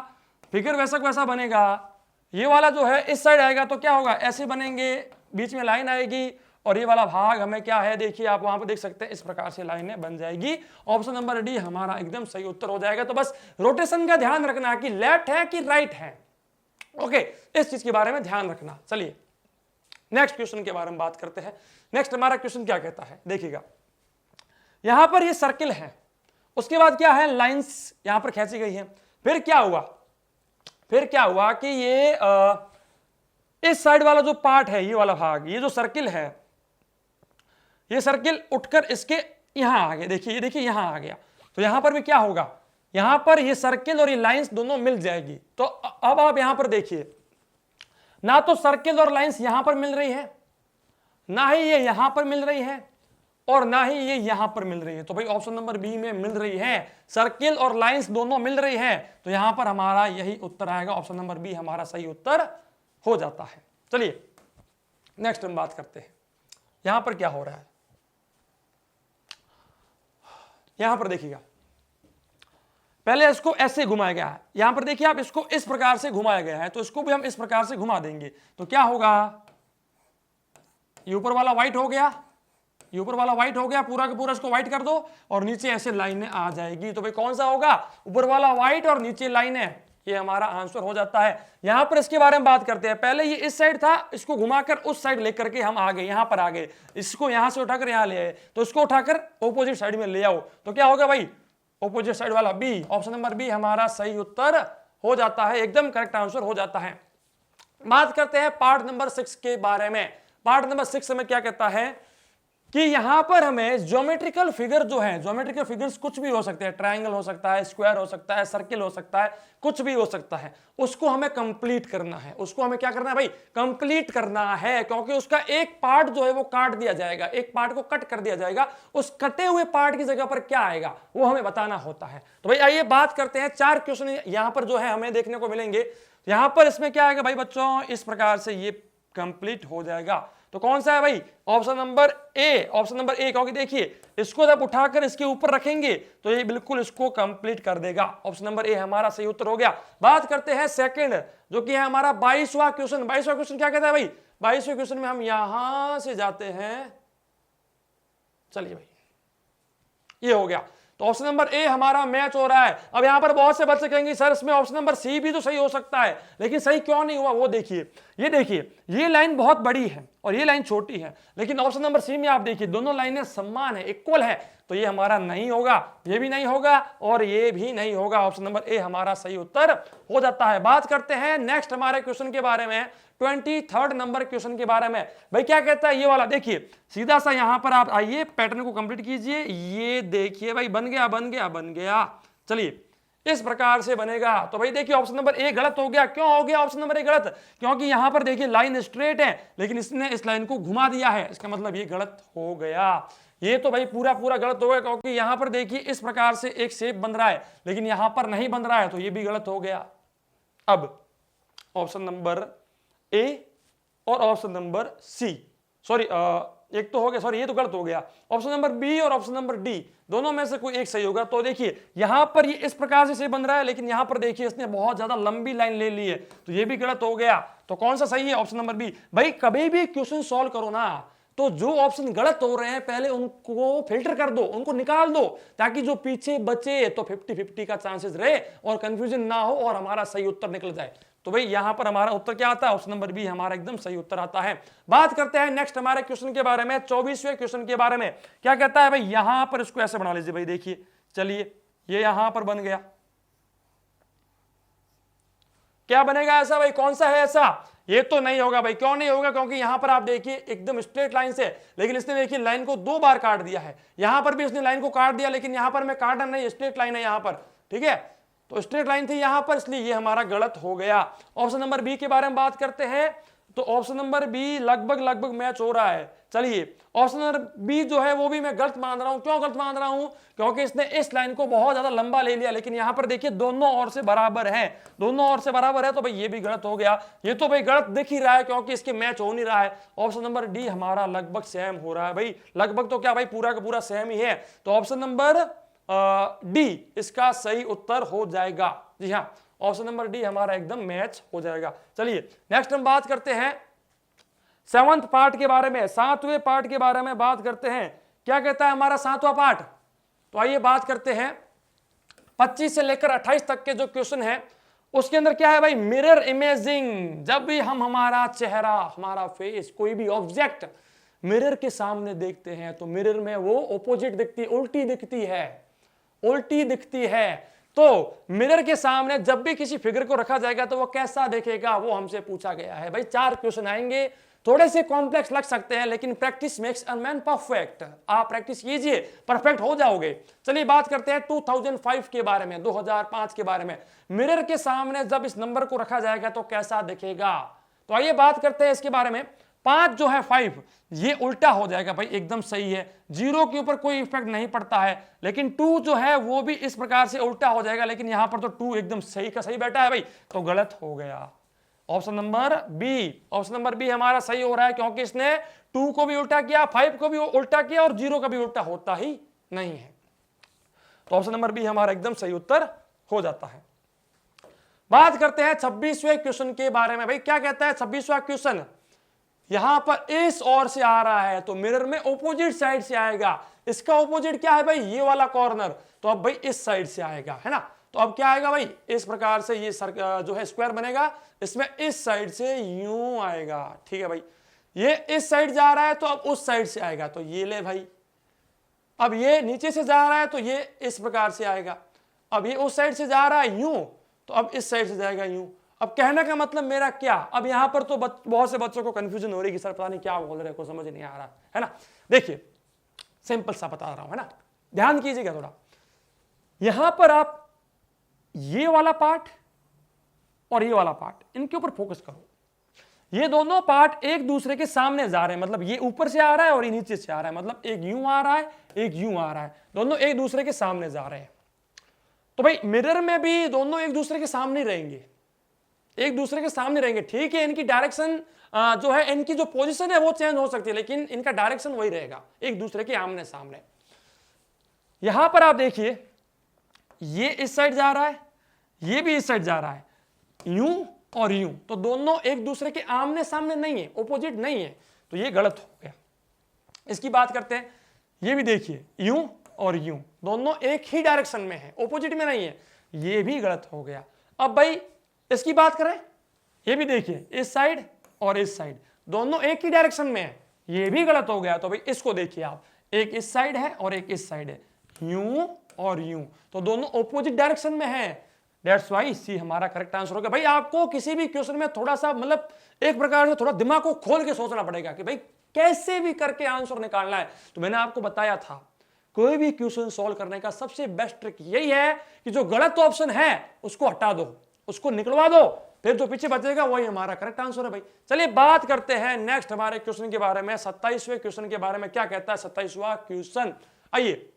फिगर वैसा वैसा बनेगा। ये वाला जो है इस साइड आएगा तो क्या होगा, ऐसे बनेंगे, बीच में लाइन आएगी और ये वाला भाग हमें क्या है, देखिए आप वहां पर देख सकते हैं, इस प्रकार से लाइनें बन जाएगी। ऑप्शन नंबर डी हमारा एकदम सही उत्तर हो जाएगा। तो बस रोटेशन का ध्यान रखना कि लेफ्ट है कि राइट है, ओके, इस चीज के बारे में ध्यान रखना। चलिए नेक्स्ट क्वेश्चन के बारे में बात करते हैं। नेक्स्ट हमारा क्वेश्चन क्या कहता है, देखिएगा यहां पर ये सर्किल है, उसके बाद क्या है, लाइंस यहां पर खींची गई है। फिर क्या हुआ कि ये इस साइड वाला जो पार्ट है, ये वाला भाग, ये जो सर्किल है, ये सर्किल उठकर इसके यहां आ गया। देखिए ये देखिए यहां आ गया, तो यहां पर भी क्या होगा, यहां पर ये सर्किल और ये लाइंस दोनों मिल जाएगी। तो अब आप यहां पर देखिए, ना तो सर्किल और लाइंस यहां पर मिल रही है, ना ही ये यहां पर मिल रही है, और ना ही ये यहां पर मिल रही है। तो भाई ऑप्शन नंबर बी में मिल रही है, सर्किल और लाइंस दोनों मिल रही है, तो यहां पर हमारा यही उत्तर आएगा, ऑप्शन नंबर बी हमारा सही उत्तर हो जाता है। चलिए नेक्स्ट हम बात करते हैं, यहां पर क्या हो रहा है। यहां पर देखिएगा, पहले इसको ऐसे घुमाया गया है, यहां पर देखिए आप, इसको इस प्रकार से घुमाया गया है, तो इसको भी हम इस प्रकार से घुमा देंगे, तो क्या होगा, ये ऊपर वाला व्हाइट हो गया, ये ऊपर वाला व्हाइट हो गया, पूरा का पूरा इसको व्हाइट कर दो और नीचे ऐसे लाइनें आ जाएगी। तो भाई कौन सा होगा, ऊपर वाला व्हाइट और नीचे लाइनें, ये हमारा आंसर हो जाता है। यहां पर इसके बारे में बात करते हैं, पहले ये इस साइड था, इसको घुमाकर उस साइड लेकर के हम आ गए, यहां पर आ गए, इसको यहां से उठाकर यहां ले आए, तो इसको उठाकर ऑपोजिट साइड में ले आओ, तो क्या होगा भाई, ऑपोजिट साइड वाला बी, ऑप्शन नंबर बी हमारा सही उत्तर हो जाता है, एकदम करेक्ट आंसर हो जाता है। बात करते हैं पार्ट नंबर 6 के बारे में। पार्ट नंबर 6 में क्या कहता है कि यहां पर हमें ज्योमेट्रिकल फिगर जो है, ज्योमेट्रिकल फिगर्स कुछ भी हो सकते हैं, ट्रायंगल हो सकता है, स्क्वायर हो सकता है, सर्किल हो सकता है, कुछ भी हो सकता है, उसको हमें कंप्लीट करना है, उसको हमें क्या करना है भाई, कंप्लीट करना है, क्योंकि उसका एक पार्ट जो है वो काट दिया जाएगा, एक पार्ट को कट कर दिया जाएगा, उस कटे हुए पार्ट की जगह पर क्या आएगा वो हमें बताना होता है। तो भाई आइए बात करते हैं, 4 क्वेश्चन यहां पर जो है हमें देखने को मिलेंगे। यहां पर इसमें क्या आएगा भाई बच्चों, इस प्रकार से ये कंप्लीट हो जाएगा। तो कौन सा है भाई, option number A, option number ए, क्योंकि देखिए इसको जब उठाकर इसके ऊपर रखेंगे तो ये बिल्कुल इसको कंप्लीट कर देगा, ऑप्शन नंबर ए हमारा सही उत्तर हो गया। बात करते हैं सेकंड, जो कि है हमारा 22वां क्वेश्चन। 22वां क्वेश्चन क्या कहता है भाई, 22वें क्वेश्चन में हम यहां से जाते हैं, चलिए भाई ये हो गया, तो ऑप्शन नंबर ए हमारा मैच हो रहा है। अब यहां पर बहुत से बच्चे कहेंगे सर इसमें ऑप्शन नंबर सी भी तो सही हो सकता है, लेकिन सही क्यों नहीं हुआ, वो देखिए, ये देखिए ये लाइन बहुत बड़ी है और ये लाइन छोटी है, लेकिन ऑप्शन नंबर सी में आप देखिए दोनों लाइनें समान है, इक्वल है, तो ये हमारा नहीं होगा, ये भी नहीं होगा और ये भी नहीं होगा, ऑप्शन नंबर ए हमारा सही उत्तर हो जाता है। बात करते हैं नेक्स्ट हमारे क्वेश्चन के बारे में, 23rd नंबर क्वेश्चन के बारे में। भाई क्या कहता है ये वाला, देखिए सीधा सा यहां पर आप आइए, पैटर्न को कंप्लीट कीजिए, ये देखिए भाई बन गया बन गया बन गया, चलिए इस प्रकार से बनेगा। तो भाई देखिए ऑप्शन नंबर ए गलत हो गया, क्यों हो गया ऑप्शन नंबर ए गलत, क्योंकि यहां पर देखिए लाइन स्ट्रेट है, लेकिन इसने इस लाइन को घुमा दिया है, इसका मतलब ये गलत हो गया, ये तो भाई पूरा पूरा गलत हो गया, क्योंकि यहां पर देखिए इस प्रकार से एक शेप बन रहा है, लेकिन यहां पर नहीं बन रहा है, तो ये भी गलत हो गया। अब ऑप्शन नंबर ए और ऑप्शन नंबर सी, सॉरी एक तो हो गया, सॉरी ये तो गलत हो गया, ऑप्शन नंबर बी और ऑप्शन नंबर डी दोनों में से कोई एक सही होगा। तो देखिए यहां पर ये इस प्रकार से बन रहा है, लेकिन यहां पर देखिए इसने बहुत ज्यादा लंबी लाइन ले ली है, तो ये भी गलत हो गया। तो कौन सा सही है, ऑप्शन नंबर बी। भाई कभी भी क्वेश्चन सॉल्व करो ना, तो जो ऑप्शन गलत हो रहे हैं पहले उनको फिल्टर कर दो, उनको निकाल दो, ताकि जो पीछे बचे तो 50-50 का चांसेस रहे और कंफ्यूजन ना हो और हमारा सही उत्तर निकल जाए। तो भाई यहां पर हमारा उत्तर क्या आता है, ऑप्शन नंबर बी हमारा एकदम सही उत्तर आता है। बात करते हैं नेक्स्ट हमारे क्वेश्चन के बारे में, 24वें क्वेश्चन के बारे में। क्या कहता है भाई, यहां पर इसको ऐसे बना लीजिए भाई, देखिए चलिए ये यहां पर बन गया, क्या बनेगा ऐसा भाई, कौन सा है ऐसा, ये तो नहीं होगा भाई, क्यों नहीं होगा, क्योंकि यहां पर आप देखिए एकदम स्ट्रेट लाइन से, लेकिन इसने देखिए लाइन को 2 बार काट दिया है, यहां पर भी इसने लाइन को काट दिया, लेकिन यहां पर मैं काटा नहीं, स्ट्रेट लाइन है यहां पर, ठीक है, तो स्ट्रेट लाइन थी यहां पर, इसलिए ये हमारा गलत हो गया। ऑप्शन नंबर बी के बारे में बात करते हैं, तो ऑप्शन नंबर बी लगभग मैच हो रहा है। चलिए ऑप्शन नंबर बी जो है वो भी मैं गलत मान रहा हूं, क्यों गलत मान रहा हूं, क्योंकि इसने इस लाइन को बहुत ज्यादा लंबा ले लिया, लेकिन यहां पर देखिए दोनों ओर से बराबर है, दोनों ओर से बराबर है, तो भाई ये भी गलत हो गया, ये तो भाई गलत दिख ही रहा है, क्योंकि इसके मैच हो नहीं रहा है। ऑप्शन नंबर डी हमारा लगभग सेम हो रहा है भाई, लगभग तो क्या भाई पूरा का पूरा सेम ही है, तो ऑप्शन नंबर डी इसका सही उत्तर हो जाएगा। जी हाँ, ऑप्शन नंबर डी हमारा एकदम मैच हो जाएगा। चलिए नेक्स्ट हम बात करते हैं 7th पार्ट के बारे में, 7वें पार्ट के बारे में बात करते हैं। क्या कहता है हमारा 7वां पार्ट, तो आइए बात करते हैं 25 से लेकर 28 तक के जो क्वेश्चन है उसके अंदर क्या है भाई, मिरर इमेजिंग। जब भी हम हमारा चेहरा, हमारा फेस, कोई भी ऑब्जेक्ट मिरर के सामने देखते हैं तो मिरर में वो ऑपोजिट दिखती, उल्टी दिखती है, उल्टी दिखती है। तो मिरर के सामने जब भी किसी फिगर को रखा जाएगा तो वो कैसा दिखेगा, वो हमसे पूछा गया है भाई। 4 क्वेश्चन आएंगे, थोड़े से कॉम्प्लेक्स लग सकते हैं, लेकिन practice makes a man perfect. आप प्रैक्टिस कीजिए, परफेक्ट हो जाओगे। चलिए बात करते हैं 2005 के बारे में, 2005 के बारे में। मिरर के सामने जब इस नंबर को रखा जाएगा तो कैसा दिखेगा, तो आइए बात करते हैं इसके बारे में। 5 जो है 5 ये उल्टा हो जाएगा भाई, एकदम सही है, 0 के ऊपर कोई इफेक्ट नहीं पड़ता है। लेकिन 2 जो है वो भी इस प्रकार से उल्टा हो जाएगा, लेकिन यहां पर तो 2 एकदम सही का सही बैठा है भाई, तो गलत हो गया। Option number B, option number B हमारा सही हो रहा है, क्योंकि इसने 2 को भी उल्टा किया, 5 को भी उल्टा किया और 0 का भी उल्टा होता ही नहीं है। तो ऑप्शन नंबर बी हमारा एकदम सही उत्तर हो जाता है। बात करते हैं 26वें क्वेश्चन के बारे में। भाई क्या कहता है 26वां क्वेश्चन, यहां पर इस ओर से आ रहा है तो मिरर में ऑपोजिट साइड से आएगा। इसका ऑपोजिट क्या है भाई, ये वाला कॉर्नर, तो अब भाई इस साइड से आएगा, है ना। तो अब क्या आएगा भाई, इस प्रकार से ये जो है स्क्वायर बनेगा, इसमें इस साइड से यूं आएगा, ठीक है भाई। ये इस साइड जा रहा है तो अब उस साइड से आएगा, तो ये ले भाई। अब ये नीचे से जा रहा है तो ये इस प्रकार से आएगा। अब ये उस साइड से जा रहा है यूं, तो अब इस साइड से जाएगा यूं। अब कहने का मतलब मेरा क्या, अब यहां पर तो बहुत से बच्चों को कंफ्यूजन हो रही है कि सर पता नहीं क्या बोल रहे को, समझ नहीं आ रहा है ना। देखिए सिंपल सा बता रहा हूं, है ना, ध्यान कीजिएगा थोड़ा। यहां पर आप ये वाला पार्ट और ये वाला पार्ट, इनके ऊपर फोकस करो। ये दोनों पार्ट एक दूसरे के सामने जा रहे हैं, मतलब ये ऊपर से आ रहा है और ये नीचे से आ रहा है, मतलब एक यूं आ रहा है एक यूं आ रहा है, दोनों एक दूसरे के सामने जा रहे हैं। तो भाई मिरर में भी दोनों एक दूसरे के सामने रहेंगे, एक दूसरे के सामने रहेंगे, ठीक है। इनकी डायरेक्शन जो है, इनकी जो पोजीशन है वो चेंज हो सकती है, लेकिन इनका डायरेक्शन वही रहेगा, एक दूसरे के आमने सामने। यहां पर आप देखिए, ये इस साइड जा रहा है, ये भी इस साइड जा रहा है, यूं और यूं, तो दोनों एक दूसरे के आमने सामने नहीं है, ऑपोजिट नहीं है, तो ये गलत हो गया। इसकी बात करते हैं, ये भी देखिए यूं और यूं, दोनों एक ही डायरेक्शन में है, ऑपोजिट में नहीं है, ये भी गलत हो गया। अब भाई इसकी बात करें, ये भी देखिए इस साइड और इस साइड, दोनों एक ही डायरेक्शन में है, ये भी गलत हो गया। तो भाई इसको देखिए आप, एक इस साइड है और एक इस साइड है, यूं और यूं, तो दोनों ऑपोजिट डायरेक्शन में है। दैट्स वाई सी हमारा करेक्ट आंसर होगा। भाई आपको किसी भी क्वेश्चन में थोड़ा सा मतलब एक प्रकार से थोड़ा दिमाग को खोल के सोचना पड़ेगा कि भाई कैसे भी करके आंसर निकालना है। तो मैंने आपको बताया था, कोई भी क्वेश्चन सॉल्व करने का सबसे बेस्ट ट्रिक यही है कि जो गलत ऑप्शन है उसको हटा दो, उसको निकलवा दो, फिर जो पीछे बचेगा वही हमारा करेक्ट आंसर है भाई। चलिए बात करते हैं नेक्स्ट हमारे क्वेश्चन के बारे में, 27वें क्वेश्चन के बारे में। क्या कहता है 27वां क्वेश्चन, आइए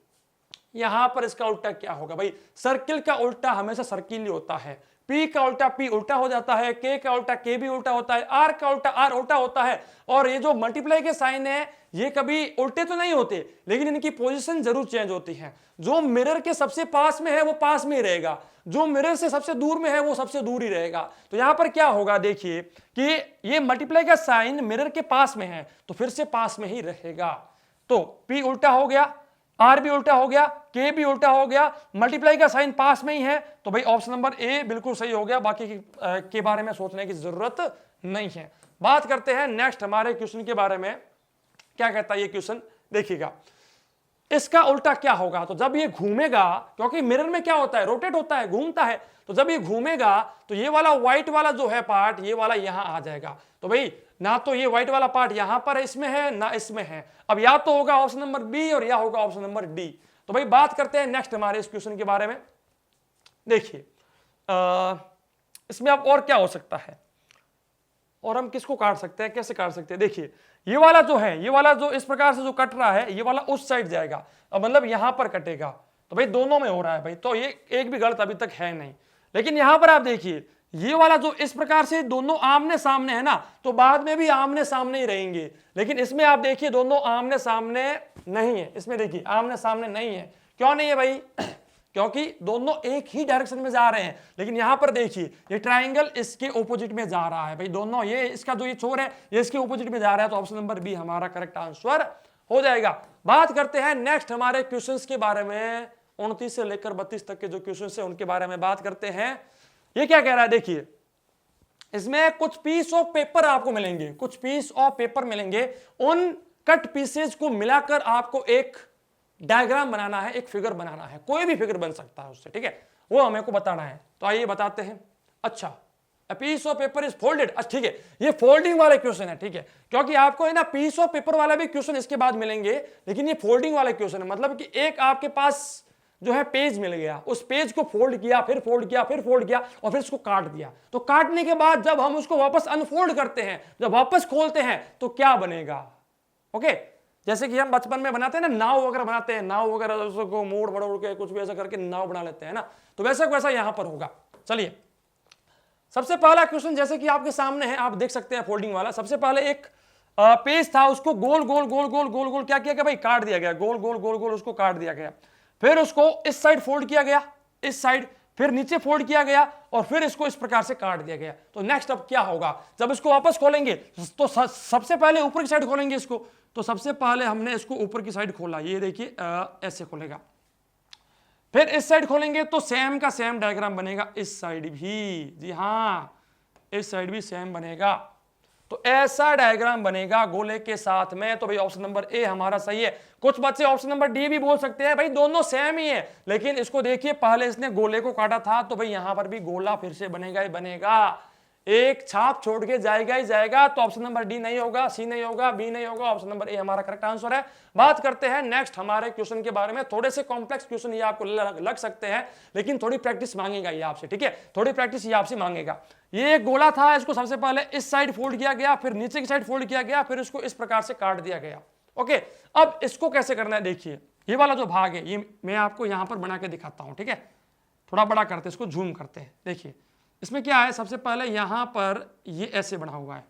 यहां पर इसका उल्टा क्या होगा भाई। सर्किल का उल्टा हमेशा सर्किल ही होता है, पी का उल्टा पी उल्टा हो जाता है, के का उल्टा के भी उल्टा होता है, आर का उल्टा आर उल्टा होता है। और ये जो मल्टीप्लाई के साइन है ये कभी उल्टे तो नहीं होते, लेकिन इनकी पोजीशन जरूर चेंज होती है। जो मिरर के सबसे पास में है वो पास में ही रहेगा, जो मिरर से सबसे दूर में है वो सबसे दूर ही रहेगा। तो यहां पर क्या होगा, देखिए कि ये मल्टीप्लाई का साइन मिरर के पास में है तो फिर से पास में ही रहेगा। तो पी उल्टा हो गया, आर भी उल्टा हो गया, के भी उल्टा हो गया, मल्टीप्लाई का साइन पास में ही है, तो भाई ऑप्शन नंबर ए बिल्कुल सही हो गया। बाकी के बारे में सोचने की जरूरत नहीं है। बात करते हैं नेक्स्ट हमारे क्वेश्चन के बारे में। क्या कहता है ये क्वेश्चन, देखिएगा इसका उल्टा क्या होगा। तो जब ये घूमेगा, क्योंकि मिरर में क्या होता है, रोटेट होता है, घूमता है, तो जब ये घूमेगा तो ये वाला व्हाइट वाला जो है पार्ट, ये वाला यहां आ जाएगा। तो भाई ना तो ये व्हाइट वाला पार्ट यहां पर इसमें है ना इसमें है, अब या तो होगा ऑप्शन नंबर बी और या होगा ऑप्शन नंबर डी। तो भाई बात करते हैं नेक्स्ट हमारे इस क्वेश्चन के बारे में। देखिए इसमें अब और क्या हो सकता है, और हम किसको काट सकते हैं, कैसे काट सकते हैं। देखिए ये वाला जो है, ये वाला जो इस प्रकार से जो कट रहा है, ये वाला उस साइड जाएगा, अब मतलब यहां पर कटेगा, तो भाई दोनों में हो रहा है भाई, तो ये एक भी गलत अभी तक है नहीं। लेकिन यहां पर आप देखिए ये वाला जो इस प्रकार से दोनों आमने सामने है ना, तो बाद में भी आमने सामने ही रहेंगे। लेकिन इसमें आप देखिए दोनों आमने सामने नहीं है, इसमें देखिए आमने सामने नहीं है। क्यों नहीं है भाई, क्योंकि दोनों एक ही डायरेक्शन में जा रहे हैं। लेकिन यहां पर देखिए ये ट्राइंगल इसके ऑपोजिट में जा रहा है भाई, दोनों ये इसका जो ये छोर है ये इसके ऑपोजिट में जा रहा है, तो ऑप्शन नंबर बी हमारा करेक्ट आंसर हो जाएगा। बात करते हैं नेक्स्ट हमारे क्वेश्चंस के बारे में, 29 से लेकर 32 तक के जो क्वेश्चंस है उनके बारे में बात करते हैं। ये क्या कह रहा है, देखिए इसमें कुछ पीस ऑफ पेपर आपको मिलेंगे, कुछ पीस ऑफ पेपर मिलेंगे, उन कट पीसेज को मिलाकर आपको एक डायग्राम बनाना है, एक फिगर बनाना है, कोई भी फिगर बन सकता है उससे, ठीक है, वो हमें को बताना है। तो आइए बताते हैं। अच्छा, a piece of paper is folded, ठीक है, ये फोल्डिंग वाला क्वेश्चन है, ठीक है, क्योंकि आपको है ना पीस ऑफ पेपर वाला भी क्वेश्चन इसके बाद मिलेंगे, लेकिन ये फोल्डिंग वाला क्वेश्चन है, मतलब कि एक आपके पास जो है पेज मिल गया, उस पेज को फोल्ड किया, फिर फोल्ड किया, फिर फोल्ड किया और फिर इसको काट दिया। तो काटने के बाद जब हम उसको वापस अनफोल्ड करते हैं, जब वापस खोलते हैं तो क्या बनेगा? ओके, जैसे कि हम बचपन में बनाते हैं ना, नाव वगैरह बनाते हैं, नाव वगैरह उसको मोड़ मड़ोड़ के कुछ भी ऐसा करके नाव बना लेते हैं ना, तो वैसा यहां पर होगा। चलिए, सबसे पहला क्वेश्चन जैसे कि आपके सामने है, आप देख सकते हैं फोल्डिंग वाला। सबसे पहले एक पेज था, उसको गोल गोल गोल गोल गोल गोल क्या किया गया भाई? काट दिया गया, गोल गोल गोल गोल उसको काट दिया गया। फिर उसको इस साइड फोल्ड किया गया, इस साइड, फिर नीचे फोल्ड किया गया और फिर इसको इस प्रकार से काट दिया गया। तो नेक्स्ट अब क्या होगा? जब इसको वापस खोलेंगे तो सबसे पहले ऊपर की साइड खोलेंगे इसको। तो सबसे पहले हमने इसको ऊपर की साइड खोला, ये देखिए ऐसे खोलेगा। फिर इस साइड खोलेंगे तो सेम का सेम डायग्राम बनेगा, इस साइड भी, जी हां, इस साइड भी सेम बनेगा। तो ऐसा डायग्राम बनेगा गोले के साथ में। तो भाई ऑप्शन नंबर ए हमारा सही है। कुछ बच्चे ऑप्शन नंबर डी भी बोल सकते हैं भाई दोनों सेम ही है, लेकिन इसको देखिए, पहले इसने गोले को काटा था तो भाई यहां पर भी गोला फिर से बनेगा ही बनेगा, एक छाप छोड़ के जाएगा ही जाएगा। तो ऑप्शन नंबर डी नहीं होगा, सी नहीं होगा, बी नहीं होगा, ऑप्शन नंबर ए हमारा करेक्ट आंसर है। बात करते हैं नेक्स्ट हमारे क्वेश्चन के बारे में। थोड़े से कॉम्प्लेक्स क्वेश्चन ये आपको लग सकते हैं, लेकिन थोड़ी प्रैक्टिस मांगेगा ये आपसे, ठीक है, थोड़ी प्रैक्टिस ये आपसे मांगेगा। ये एक गोला था, इसको सबसे पहले इस साइड फोल्ड किया गया, फिर नीचे की साइड फोल्ड किया गया, फिर इसको इस प्रकार से काट दिया गया। ओके, अब इसको कैसे करना है देखिए, ये वाला जो भाग है ये मैं आपको यहां पर बना के दिखाता हूं, ठीक है। थोड़ा बड़ा करते हैं इसको, जूम करते हैं। देखिए इसमें क्या है, सबसे पहले यहां पर ये ऐसे बना हुआ है,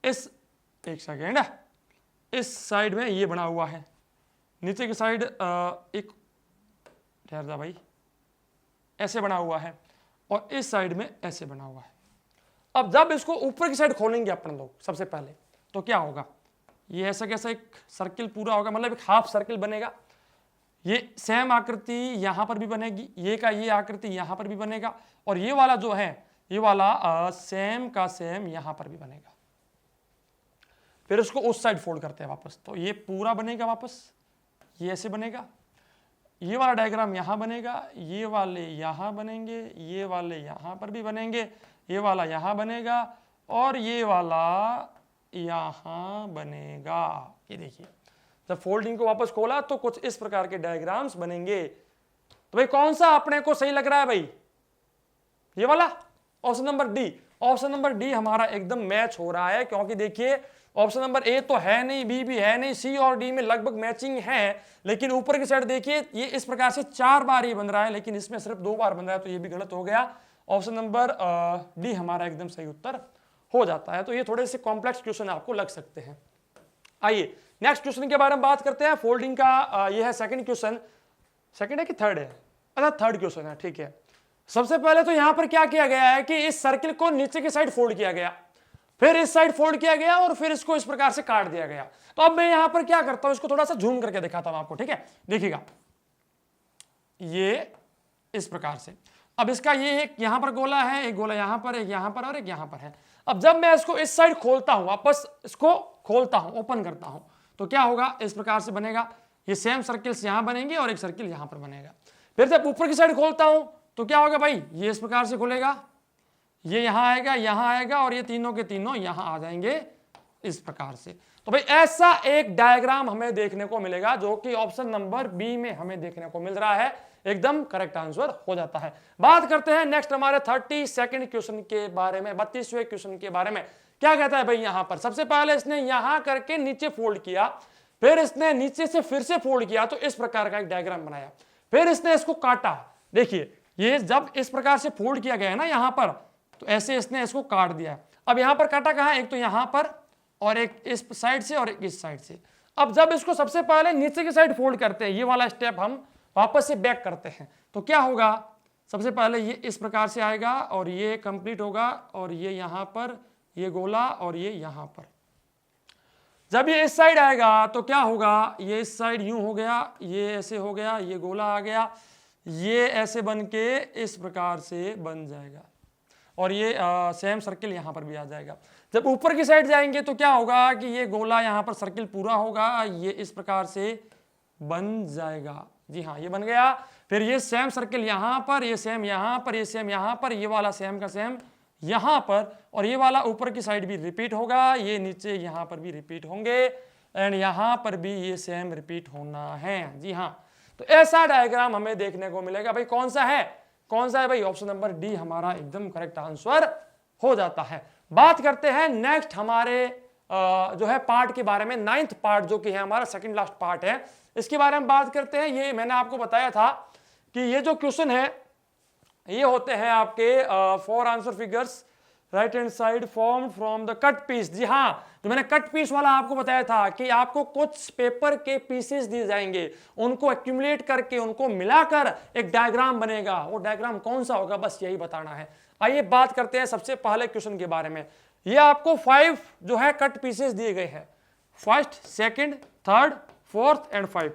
इस एक सेकेंड, इस साइड में ये बना हुआ है, नीचे की साइड एक ठहर जा भाई, ऐसे बना हुआ है, और इस साइड में ऐसे बना हुआ है। अब जब इसको ऊपर की साइड खोलेंगे अपन लोग सबसे पहले, तो क्या होगा, ये ऐसा कैसा एक सर्किल पूरा होगा, मतलब एक हाफ सर्किल बनेगा। ये सेम आकृति यहां पर भी बनेगी, ये का ये आकृति यहां पर भी बनेगा, और ये वाला जो है ये वाला सेम का सेम यहां पर भी बनेगा। फिर उसको उस साइड फोल्ड करते हैं वापस, तो ये पूरा बनेगा वापस, ये ऐसे बनेगा। ये वाला डायग्राम यहां बनेगा, ये वाले यहां बनेंगे, ये वाले यहां पर भी बनेंगे, ये वाला यहां बनेगा, और ये वाला यहां बनेगा। ये देखिए, जब फोल्डिंग को वापस खोला तो कुछ इस प्रकार के डायग्राम्स बनेंगे। तो भाई कौन सा अपने को सही लग रहा है भाई? ये वाला, option number D. Option number D हमारा एकदम मैच हो रहा है, क्योंकि देखिए ऑप्शन नंबर ए तो है नहीं, बी भी है नहीं, सी और डी में लगभग मैचिंग है, लेकिन ऊपर की साइड देखिए ये इस प्रकार से 4 बार ये बन रहा है, लेकिन इसमें सिर्फ 2 बार बन रहा है, तो ये भी गलत हो गया। ऑप्शन नंबर डी हमारा एकदम सही उत्तर हो जाता है। तो ये थोड़े से कॉम्प्लेक्स क्वेश्चन आपको लग सकते हैं। आइए नेक्स्ट क्वेश्चन के बारे में बात करते हैं। फोल्डिंग का ये है सेकंड क्वेश्चन, सेकंड है कि थर्ड है? अच्छा थर्ड क्वेश्चन है, ठीक है। सबसे पहले तो यहां पर क्या किया गया है कि इस सर्किल को नीचे की साइड फोल्ड किया गया, फिर इस साइड फोल्ड किया गया, और फिर इसको इस प्रकार से काट दिया गया। तो अब मैं यहां पर क्या करता हूं, इसको थोड़ा सा जूम करके दिखाता हूं आपको, ठीक है। देखिएगा ये इस प्रकार से, अब इसका ये एक यहां पर गोला है, एक गोला यहां पर, एक यहां पर और एक यहां पर है। अब जब मैं इसको इस साइड खोलता हूं, वापस इसको खोलता हूं, ओपन करता हूं, तो क्या होगा, इस प्रकार से बनेगा। ये सेम सर्किल्स यहां बनेंगे और एक सर्किल यहां पर बनेगा। फिर जब ऊपर की साइड खोलता हूं तो क्या होगा भाई, ये इस प्रकार से खुलेगा, ये यहां आएगा, और ये तीनों के तीनों यहां आ जाएंगे इस प्रकार से। तो भाई ऐसा एक डायग्राम हमें देखने को मिलेगा, जो कि ऑप्शन नंबर बी में हमें देखने को मिल रहा है, एकदम करेक्ट आंसर हो जाता है। बात करते हैं नेक्स्ट हमारे 32वें क्वेश्चन के बारे में, 32वें क्वेश्चन के बारे में। क्या कहता है भाई, यहां पर सबसे पहले इसने यहां करके नीचे फोल्ड किया, फिर इसने नीचे से फिर से फोल्ड किया, तो इस प्रकार का एक डायग्राम बनाया, फिर इसने इसको काटा। देखिए ये जब इस प्रकार से फोल्ड किया गया है ना यहां पर, तो ऐसे इसने इसको काट दिया। अब यहां पर काटा कहां, एक तो यहां पर और एक इस साइड से और एक इस साइड से। अब जब इसको सबसे पहले नीचे की साइड फोल्ड करते हैं, ये वाला स्टेप हम वापस से बैक करते हैं, तो क्या होगा, सबसे पहले ये इस प्रकार से आएगा और ये कंप्लीट होगा, और ये यहां पर ये गोला और ये यहां पर। जब ये इस साइड आएगा तो क्या होगा, ये इस साइड यूं हो गया, ये ऐसे हो गया, ये गोला आ गया, ये ऐसे बन के इस प्रकार से बन जाएगा, और ये सेम सर्किल यहां पर भी आ जाएगा। जब ऊपर की साइड जाएंगे तो क्या होगा कि ये गोला यहां पर सर्किल पूरा होगा, ये इस प्रकार से बन जाएगा। जी हाँ, ये बन गया। फिर ये सेम सर्किल यहां पर, ये सेम यहां पर, ये सेम यहां पर, ये वाला सेम का सेम यहां पर, और ये वाला ऊपर की साइड भी रिपीट होगा, ये नीचे यहां पर भी रिपीट होंगे, एंड यहां पर भी ये सेम रिपीट होना है। जी हाँ, तो ऐसा डायग्राम हमें देखने को मिलेगा। भाई कौन सा है, कौन सा है भाई, ऑप्शन नंबर डी हमारा एकदम करेक्ट आंसर हो जाता है। बात करते हैं नेक्स्ट हमारे जो है पार्ट के बारे में, 9th पार्ट जो कि है हमारा सेकंड लास्ट पार्ट है, इसके बारे में बात करते हैं। ये मैंने आपको बताया था कि ये जो क्वेश्चन है ये होते हैं आपके 4 answer figures right hand side form from the cut piece. जी हाँ, जो मैंने कट पीस वाला आपको बताया था कि आपको कुछ पेपर के पीसेस दिए जाएंगे, उनको एक्यूमुलेट करके उनको मिलाकर एक डायग्राम बनेगा। वो डायग्राम कौन सा होगा, बस यही बताना है। आइए बात करते हैं सबसे पहले क्वेश्चन के बारे में। ये आपको 5 जो है कट पीसेस दिए गए हैं, first, second, third, fourth and 5।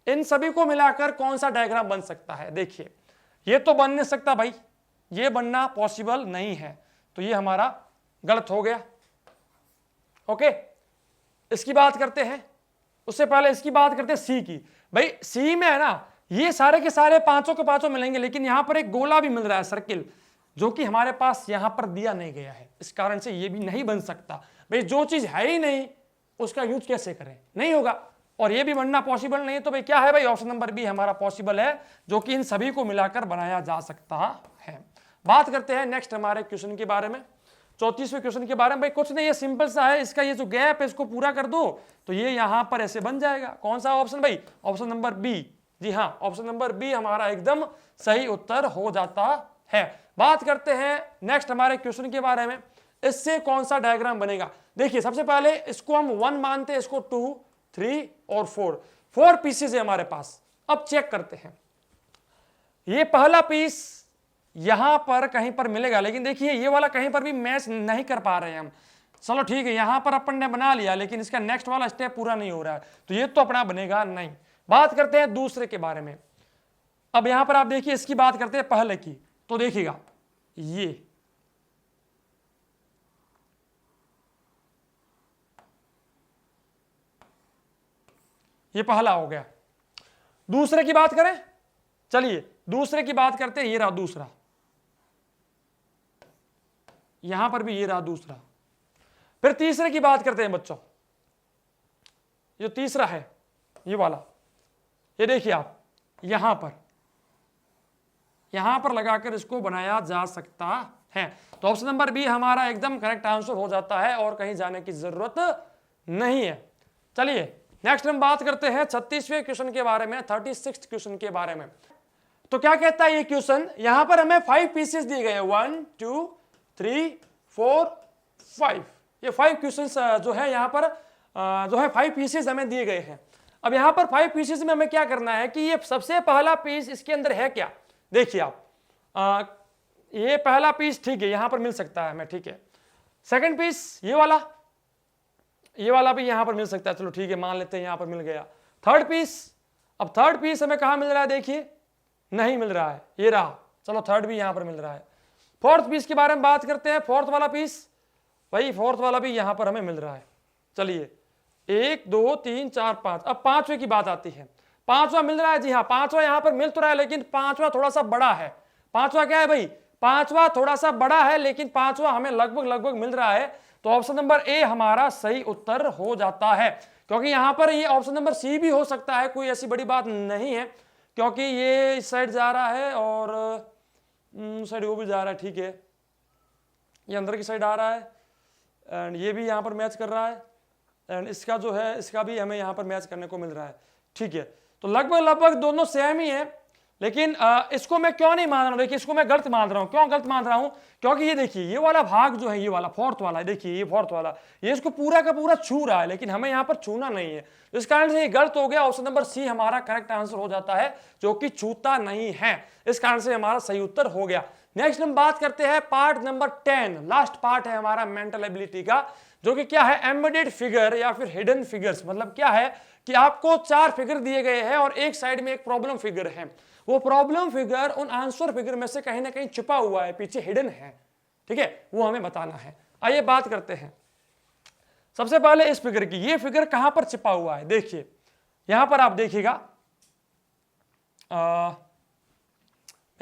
इन सभी को मिलाकर कौन सा डायग्राम बन सकता है। देखिए ये तो बन नहीं सकता भाई, ये बनना पॉसिबल नहीं है, तो ये हमारा गलत हो गया। ओके, इसकी बात करते हैं, उससे पहले इसकी बात करते हैं सी की। भाई सी में है ना, ये सारे के सारे पांचों के पांचों मिलेंगे, लेकिन यहां पर एक गोला भी मिल रहा है, सर्किल, जो कि हमारे पास यहां पर दिया नहीं गया है। इस कारण से ये भी नहीं बन सकता। भाई जो चीज है ही नहीं उसका यूज कैसे करें, नहीं होगा। और ये भी बनना पॉसिबल नहीं है, तो भाई क्या है भाई, ऑप्शन नंबर बी हमारा पॉसिबल है, जो कि इन सभी को मिलाकर बनाया जा सकता है। बात करते हैं नेक्स्ट हमारे क्वेश्चन के बारे में, 34वें क्वेश्चन के बारे में। भाई कुछ नहीं, ये सिंपल सा है, इसका ये जो गैप है इसको पूरा कर दो तो ये यहां पर ऐसे बन जाएगा। कौन सा ऑप्शन भाई, ऑप्शन नंबर बी। जी हाँ, ऑप्शन नंबर बी हमारा एकदम सही उत्तर हो जाता है। बात करते हैं नेक्स्ट हमारे क्वेश्चन के बारे में, इससे कौन सा डायग्राम बनेगा। देखिए सबसे पहले इसको हम 1 मानते हैं, इसको 2, 3 और 4 पीसेज है हमारे पास। अब चेक करते हैं, ये पहला पीस यहां पर कहीं पर मिलेगा, लेकिन देखिए ये वाला कहीं पर भी मैच नहीं कर पा रहे हैं हम। चलो ठीक है, यहां पर अपन ने बना लिया, लेकिन इसका नेक्स्ट वाला स्टेप पूरा नहीं हो रहा है, तो ये तो अपना बनेगा नहीं। बात करते हैं दूसरे के बारे में। अब यहां पर आप देखिए, इसकी बात करते हैं पहले की, तो देखिएगा ये पहला हो गया। दूसरे की बात करें, चलिए दूसरे की बात करते हैं, ये रहा दूसरा, यहां पर भी ये रहा दूसरा। फिर तीसरे की बात करते हैं बच्चों, जो तीसरा है ये वाला, ये देखिए आप यहां पर लगाकर इसको बनाया जा सकता है। तो ऑप्शन नंबर बी हमारा एकदम करेक्ट आंसर हो जाता है और कहीं जाने की जरूरत नहीं है। चलिए नेक्स्ट हम बात करते हैं 36वें क्वेश्चन के बारे में, 36th क्वेश्चन के बारे में। तो क्या कहता है ये क्वेश्चन, यहां पर हमें 5 पीसेस दिए गए हैं, 1, 2, 3, 4, 5। ये 5 क्वेश्चंस जो है यहां पर जो है 5 पीसेस हमें दिए गए हैं। अब यहां पर 5 पीसेस में हमें क्या करना है कि ये सबसे पहला पीस इसके अंदर है क्या। देखिए आप ये पहला पीस ठीक है, यहां पर मिल सकता है हमें, ठीक है। सेकंड पीस ये वाला भी यहां पर मिल सकता है, चलो ठीक है मान लेते हैं यहां पर मिल गया। थर्ड पीस, अब थर्ड पीस हमें कहां मिल रहा है, देखिए नहीं मिल रहा है, ये रहा, चलो थर्ड भी यहां पर मिल रहा है। फोर्थ पीस के बारे में बात करते हैं, फोर्थ वाला पीस, भाई फोर्थ वाला भी यहां पर हमें मिल रहा है। चलिए 1, 2, 3, 4, 5। अब पांचवे की बात आती है, पांचवा मिल रहा है, जी हाँ पांचवा यहां पर मिल तो रहा है, लेकिन पांचवा थोड़ा सा बड़ा है। पांचवा क्या है भाई, पांचवा थोड़ा सा बड़ा है, लेकिन पांचवा हमें लगभग मिल रहा है। तो ऑप्शन नंबर ए हमारा सही उत्तर हो जाता है, क्योंकि यहां पर ये ऑप्शन नंबर सी भी हो सकता है, कोई ऐसी बड़ी बात नहीं है, क्योंकि ये इस साइड जा रहा है और साइड वो भी जा रहा है, ठीक है, ये अंदर की साइड आ रहा है एंड ये भी यहाँ पर मैच कर रहा है एंड इसका जो है इसका भी हमें यहाँ पर मैच करने को मिल रहा है, ठीक है। तो लगभग दोनों सेम ही है, लेकिन इसको मैं क्यों नहीं मान रहा हूँ, देखिए इसको मैं गलत मान रहा हूँ। क्यों गलत मान रहा हूँ, क्योंकि ये देखिए ये वाला भाग जो है, ये वाला फोर्थ वाला, देखिए ये फोर्थ वाला, ये इसको पूरा का पूरा छू रहा है, लेकिन हमें यहाँ पर छूना नहीं है, इस कारण से ये गलत हो गया। ऑप्शन नंबर सी हमारा करेक्ट आंसर हो जाता है, जो कि छूता नहीं है, इस कारण से हमारा सही उत्तर हो गया। नेक्स्ट हम बात करते हैं पार्ट नंबर 10, लास्ट पार्ट है हमारा मेंटल एबिलिटी का, जो कि क्या है, एम्बेडेड फिगर या फिर हिडन फिगर्स। मतलब क्या है कि आपको 4 फिगर दिए गए हैं और एक साइड में एक प्रॉब्लम फिगर है, वो प्रॉब्लम फिगर उन आंसर फिगर में से कहीं ना कहीं छुपा हुआ है, पीछे हिडन है, ठीक है, वो हमें बताना है। आइए बात करते हैं सबसे पहले इस फिगर की, ये फिगर कहां पर छिपा हुआ है। देखिए यहां पर आप देखिएगा,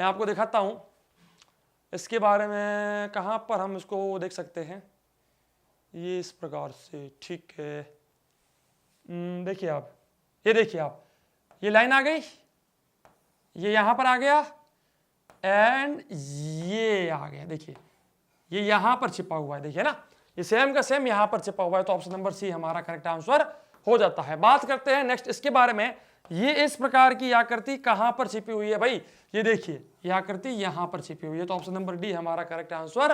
मैं आपको दिखाता हूं इसके बारे में, कहां पर हम इसको देख सकते हैं, ये इस प्रकार से, ठीक है। देखिए आप, ये देखिए आप, ये लाइन आ गई, ये यहां पर आ गया एंड ये आ गया। देखिए ये यहां पर छिपा हुआ है, देखिए ना, ये सेम का सेम यहां पर छिपा हुआ है। तो ऑप्शन नंबर सी हमारा करेक्ट आंसर हो जाता है। बात करते हैं नेक्स्ट इसके बारे में। ये इस प्रकार की आकृति कहां पर छिपी हुई है भाई? ये देखिए ये आकृति यहां पर छिपी हुई है। तो ऑप्शन नंबर डी हमारा करेक्ट आंसर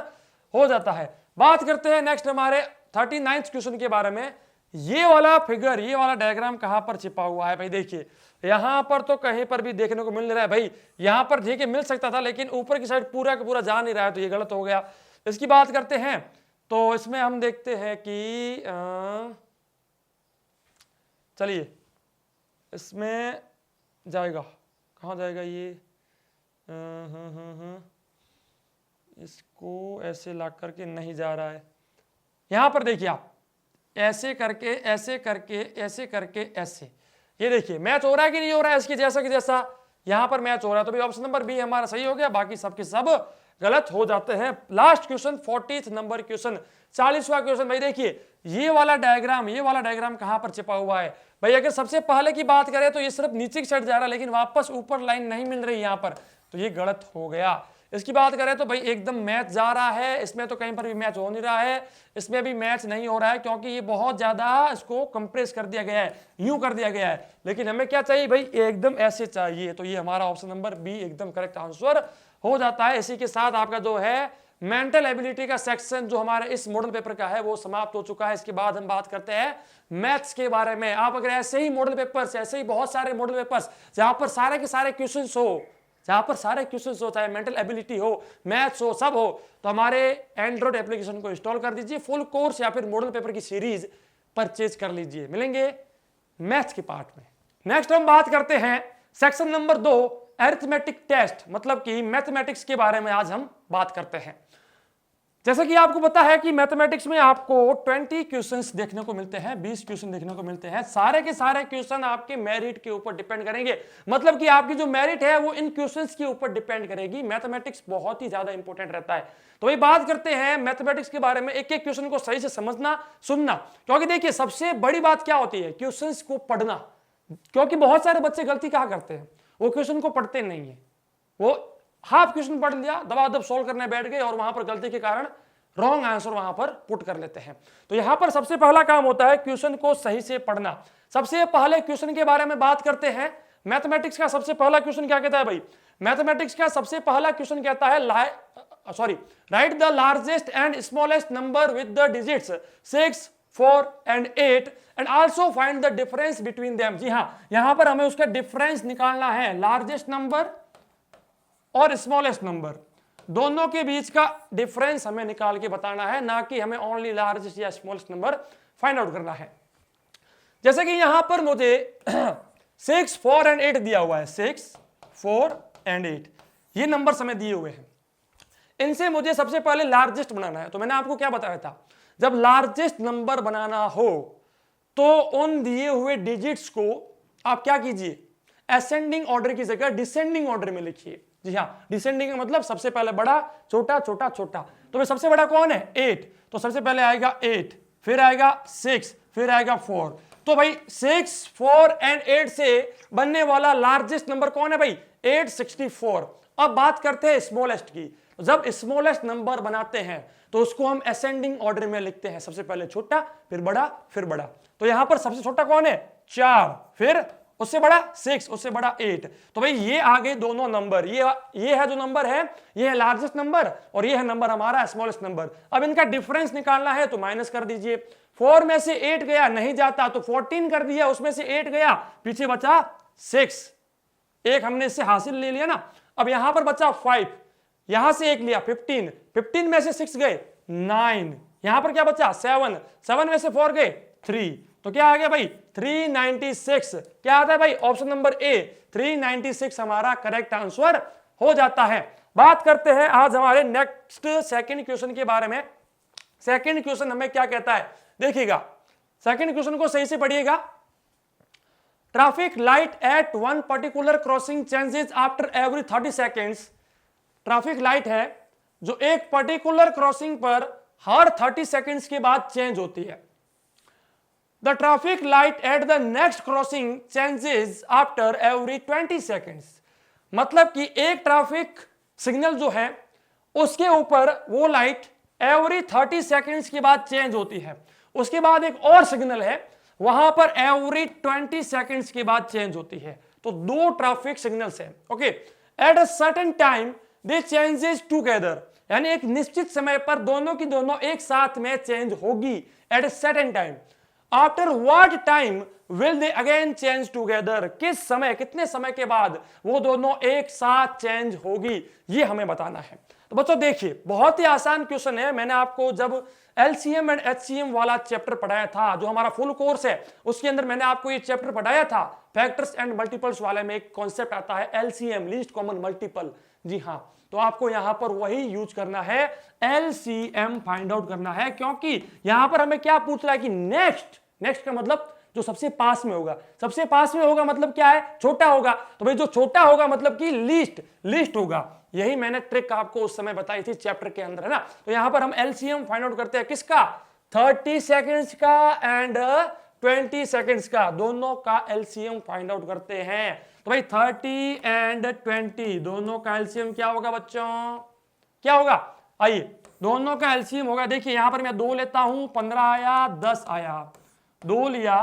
हो जाता है। बात करते हैं नेक्स्ट हमारे 39th क्वेश्चन के बारे में। ये वाला फिगर, ये वाला डायग्राम कहां पर छिपा हुआ है भाई? देखिए यहां पर तो कहीं पर भी देखने को मिल नहीं रहा है भाई। यहां पर देखिए मिल सकता था, लेकिन ऊपर की साइड पूरा का पूरा जा नहीं रहा है, तो ये गलत हो गया। इसकी बात करते हैं तो इसमें हम देखते हैं कि चलिए इसमें जाएगा, कहाँ जाएगा ये? इसको ऐसे ला करके नहीं जा रहा है। यहां पर देखिए आप ऐसे करके ऐसे करके ऐसे करके ऐसे, ये देखिए मैच हो रहा है कि नहीं हो रहा है इसके जैसा कि जैसा यहां पर मैच हो रहा है। तो भाई ऑप्शन नंबर बी हमारा सही हो गया, बाकी सबके सब गलत हो जाते हैं। Last question 40th number question, 40वां क्वेश्चन। भाई देखिए ये वाला डायग्राम कहां पर छिपा हुआ है भाई? अगर सबसे पहले की बात करें तो ये सिर्फ नीचे की साइड जा रहा है, लेकिन वापस ऊपर लाइन नहीं मिल रही यहां पर, तो ये गलत हो गया। इसकी बात करें तो भाई एकदम मैच जा रहा है, इसमें तो कहीं पर भी मैच हो नहीं रहा है, इसमें भी मैच नहीं हो रहा है, क्योंकि ये बहुत ज्यादा इसको कंप्रेस कर दिया गया है, यूं कर दिया गया है। लेकिन हमें क्या चाहिए भाई? एकदम ऐसे चाहिए। तो ये हमारा ऑप्शन नंबर बी एकदम करेक्ट आंसर हो जाता है। इसी के साथ आपका जो है मेंटल एबिलिटी का सेक्शन जो हमारे इस मॉडल पेपर का है वो समाप्त हो चुका है। इसके बाद हम बात करते हैं मैथ्स के बारे में। आप अगर ऐसे ही मॉडल पेपर्स, ऐसे ही बहुत सारे मॉडल पेपर्स जहां पर सारे के सारे क्वेश्चंस हो, चाहे मेंटल एबिलिटी हो, मैथ्स हो, सब हो, तो हमारे एंड्रॉइड एप्लीकेशन को इंस्टॉल कर दीजिए। फुल कोर्स या फिर मॉडल पेपर की सीरीज परचेज कर लीजिए। मिलेंगे मैथ्स के पार्ट में। नेक्स्ट हम बात करते हैं सेक्शन नंबर 2 अरिथमेटिक टेस्ट, मतलब कि मैथमेटिक्स के बारे में आज हम बात करते हैं। जैसे कि आपको पता है कि मैथमेटिक्स में आपको 20 क्वेश्चंस देखने को मिलते हैं, 20 क्वेश्चन देखने को मिलते हैं। सारे के सारे क्वेश्चन आपके मेरिट के ऊपर डिपेंड करेंगे, मतलब कि आपकी जो मेरिट है वो इन क्वेश्चंस के ऊपर डिपेंड करेगी। मैथमेटिक्स बहुत ही ज्यादा इंपॉर्टेंट रहता है। तो वही बात करते हैं मैथमेटिक्स के बारे में। एक एक क्वेश्चन को सही से समझना, सुनना, क्योंकि देखिए सबसे बड़ी बात क्या होती है? क्वेश्चंस को पढ़ना। क्योंकि बहुत सारे बच्चे गलती कहाँ करते हैं? वो क्वेश्चन को पढ़ते नहीं है, वो हाफ क्वेश्चन पढ़ लिया, दबादब सोल्व करने बैठ गए और वहां पर गलती के कारण रॉन्ग आंसर वहां पर पुट कर लेते हैं। तो यहां पर सबसे पहला काम होता है क्वेश्चन को सही से पढ़ना। सबसे पहले क्वेश्चन के बारे में बात करते हैं। मैथमेटिक्स का सबसे पहला क्वेश्चन क्या कहता है भाई? मैथमेटिक्स का सबसे पहला क्वेश्चन कहता है right the largest and smallest number with the digits 6, 4 and 8 and also find the difference between them। जी हाँ, यहां पर हमें उसका डिफरेंस निकालना है, लार्जेस्ट नंबर और स्मॉलेस्ट नंबर, दोनों के बीच का डिफरेंस हमें निकाल के बताना है, ना कि हमें ओनली लार्जेस्ट या स्मॉलेस्ट नंबर फाइंड आउट करना है। जैसे कि यहां पर मुझे 6, 4 and 8 दिया हुआ है, 6, 4 and 8 ये नंबर हमें दिए हुए हैं। इनसे मुझे सबसे पहले लार्जेस्ट बनाना है। तो मैंने आपको क्या बताया था? जब लार्जेस्ट नंबर बनाना हो तो उन दिए हुए डिजिट्स को आप क्या कीजिए? असेंडिंग ऑर्डर की जगह डिसेंडिंग ऑर्डर में लिखिए। जी हाँ, डिसेंडिंग का मतलब सबसे पहले बड़ा, छोटा, छोटा, छोटा। तो भाई सबसे बड़ा कौन है? 8। तो सबसे पहले आएगा 8, फिर आएगा 6, फिर आएगा 4। तो भाई 6, 4 and 8 से बनने वाला लार्जेस्ट नंबर कौन है भाई? 864। अब बात करते हैं स्मॉलेस्ट की। जब स्मॉलेस्ट नंबर बनाते हैं तो उसको हम असेंडिंग ऑर्डर में लिखते हैं, सबसे पहले छोटा, फिर बड़ा, फिर बड़ा। तो यहां पर सबसे छोटा कौन है? 4, फिर उससे बड़ा 6, उससे बड़ा 8। तो भाई ये आगे दोनों नंबर, ये है जो नंबर है, ये है लार्जेस्ट नंबर और ये है नंबर हमारा स्मॉलेस्ट नंबर। अब इनका डिफरेंस निकालना है तो माइनस कर दीजिए। 4 में से 8 गया, नहीं जाता, तो 14 कर दिया, उसमें से 8 गया, पीछे बचा 6, एक हमने इससे हासिल ले लिया ना। अब यहां पर बचा 5, यहां से 1 लिया, 15, 15 में से 6 गए, 9, यहां पर क्या बचा? 7, 7 में से 4 गए, 3। तो क्या आ गया भाई? 396। क्या आता है भाई? ऑप्शन नंबर ए, 396 हमारा करेक्ट आंसर हो जाता है। बात करते हैं आज हमारे नेक्स्ट सेकंड क्वेश्चन के बारे में। सेकंड क्वेश्चन हमें क्या कहता है? देखिएगा, सेकंड क्वेश्चन को सही से पढ़िएगा। Traffic light at one particular crossing changes after every 30 seconds. Traffic light है जो एक पर्टिकुलर क्रॉसिंग पर हर 30 सेकेंड्स के बाद चेंज होती है। The traffic light at the next crossing changes after every 20 seconds. मतलब कि एक ट्रैफिक सिग्नल जो है उसके ऊपर वो लाइट एवरी 30 सेकेंड्स के बाद चेंज होती है। उसके बाद एक और सिग्नल है वहां पर एवरी 20 सेकेंड्स के बाद चेंज होती है। तो दो ट्रैफिक सिग्नल्स हैं। Okay, at a certain time they changes together, यानी एक निश्चित समय पर दोनों की दोनों एक साथ में चेंज होगी at a certain time. After what time will they again change together, किस समय, कितने समय के बाद वो दोनों एक साथ चेंज होगी, ये हमें बताना है। तो बच्चों देखिए, बहुत ही आसान क्वेश्चन है। मैंने आपको जब एलसीएम एंड एचसीएम वाला चैप्टर पढ़ाया था, जो हमारा फुल कोर्स है, उसके अंदर मैंने आपको ये चैप्टर पढ़ाया था। फैक्टर्स एंड मल्टीपल्स वाले में एक कॉन्सेप्ट आता है एलसीएम, लीस्ट कॉमन मल्टीपल। जी हाँ, तो आपको यहां पर वही यूज करना है, एलसीएम फाइंड आउट करना है, क्योंकि यहां पर हमें क्या पूछ रहा है कि नेक्स्ट का मतलब जो सबसे पास में होगा। सबसे पास में होगा मतलब क्या है, छोटा होगा। तो भाई जो छोटा होगा मतलब कि लीस्ट होगा। यही मैंने ट्रिक आपको उस समय बताई थी चैप्टर के अंदर, है ना। तो यहां पर हम एलसीएम फाइंड आउट करते हैं किसका, 30 सेकेंड्स का एंड 20 सेकेंड्स का, दोनों का एलसीएम फाइंड आउट करते हैं। तो भाई 30 एंड 20 दोनों का एलसीएम क्या होगा बच्चों, क्या होगा, आइए दोनों का एलसीएम होगा। देखिए यहां पर मैं 2 लेता हूं, 15 आया, 10 आया, 2 लिया,